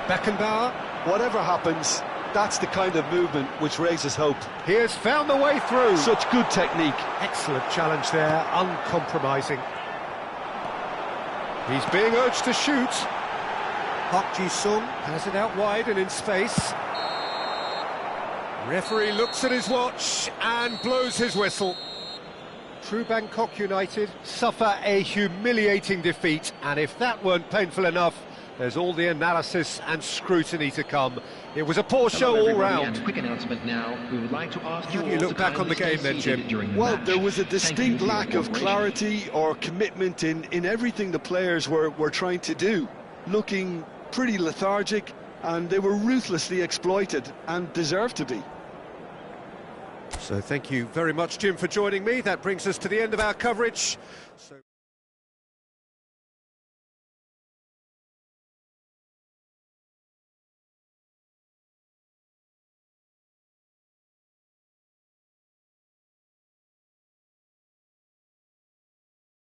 Beckenbauer. Whatever happens, that's the kind of movement which raises hope. He has found the way through. Such good technique. Excellent challenge there, uncompromising. He's being urged to shoot. Park Ji-sung has it out wide and in space. Referee looks at his watch and blows his whistle. True Bangkok United suffer a humiliating defeat, and if that weren't painful enough, there's all the analysis and scrutiny to come. It was a poor show all round. Quick announcement now. We would like to ask How do you look back on the game then, Jim? Well, there was a distinct lack of clarity or commitment in everything the players were trying to do. Looking pretty lethargic, and they were ruthlessly exploited and deserved to be. So thank you very much, Jim, for joining me. That brings us to the end of our coverage.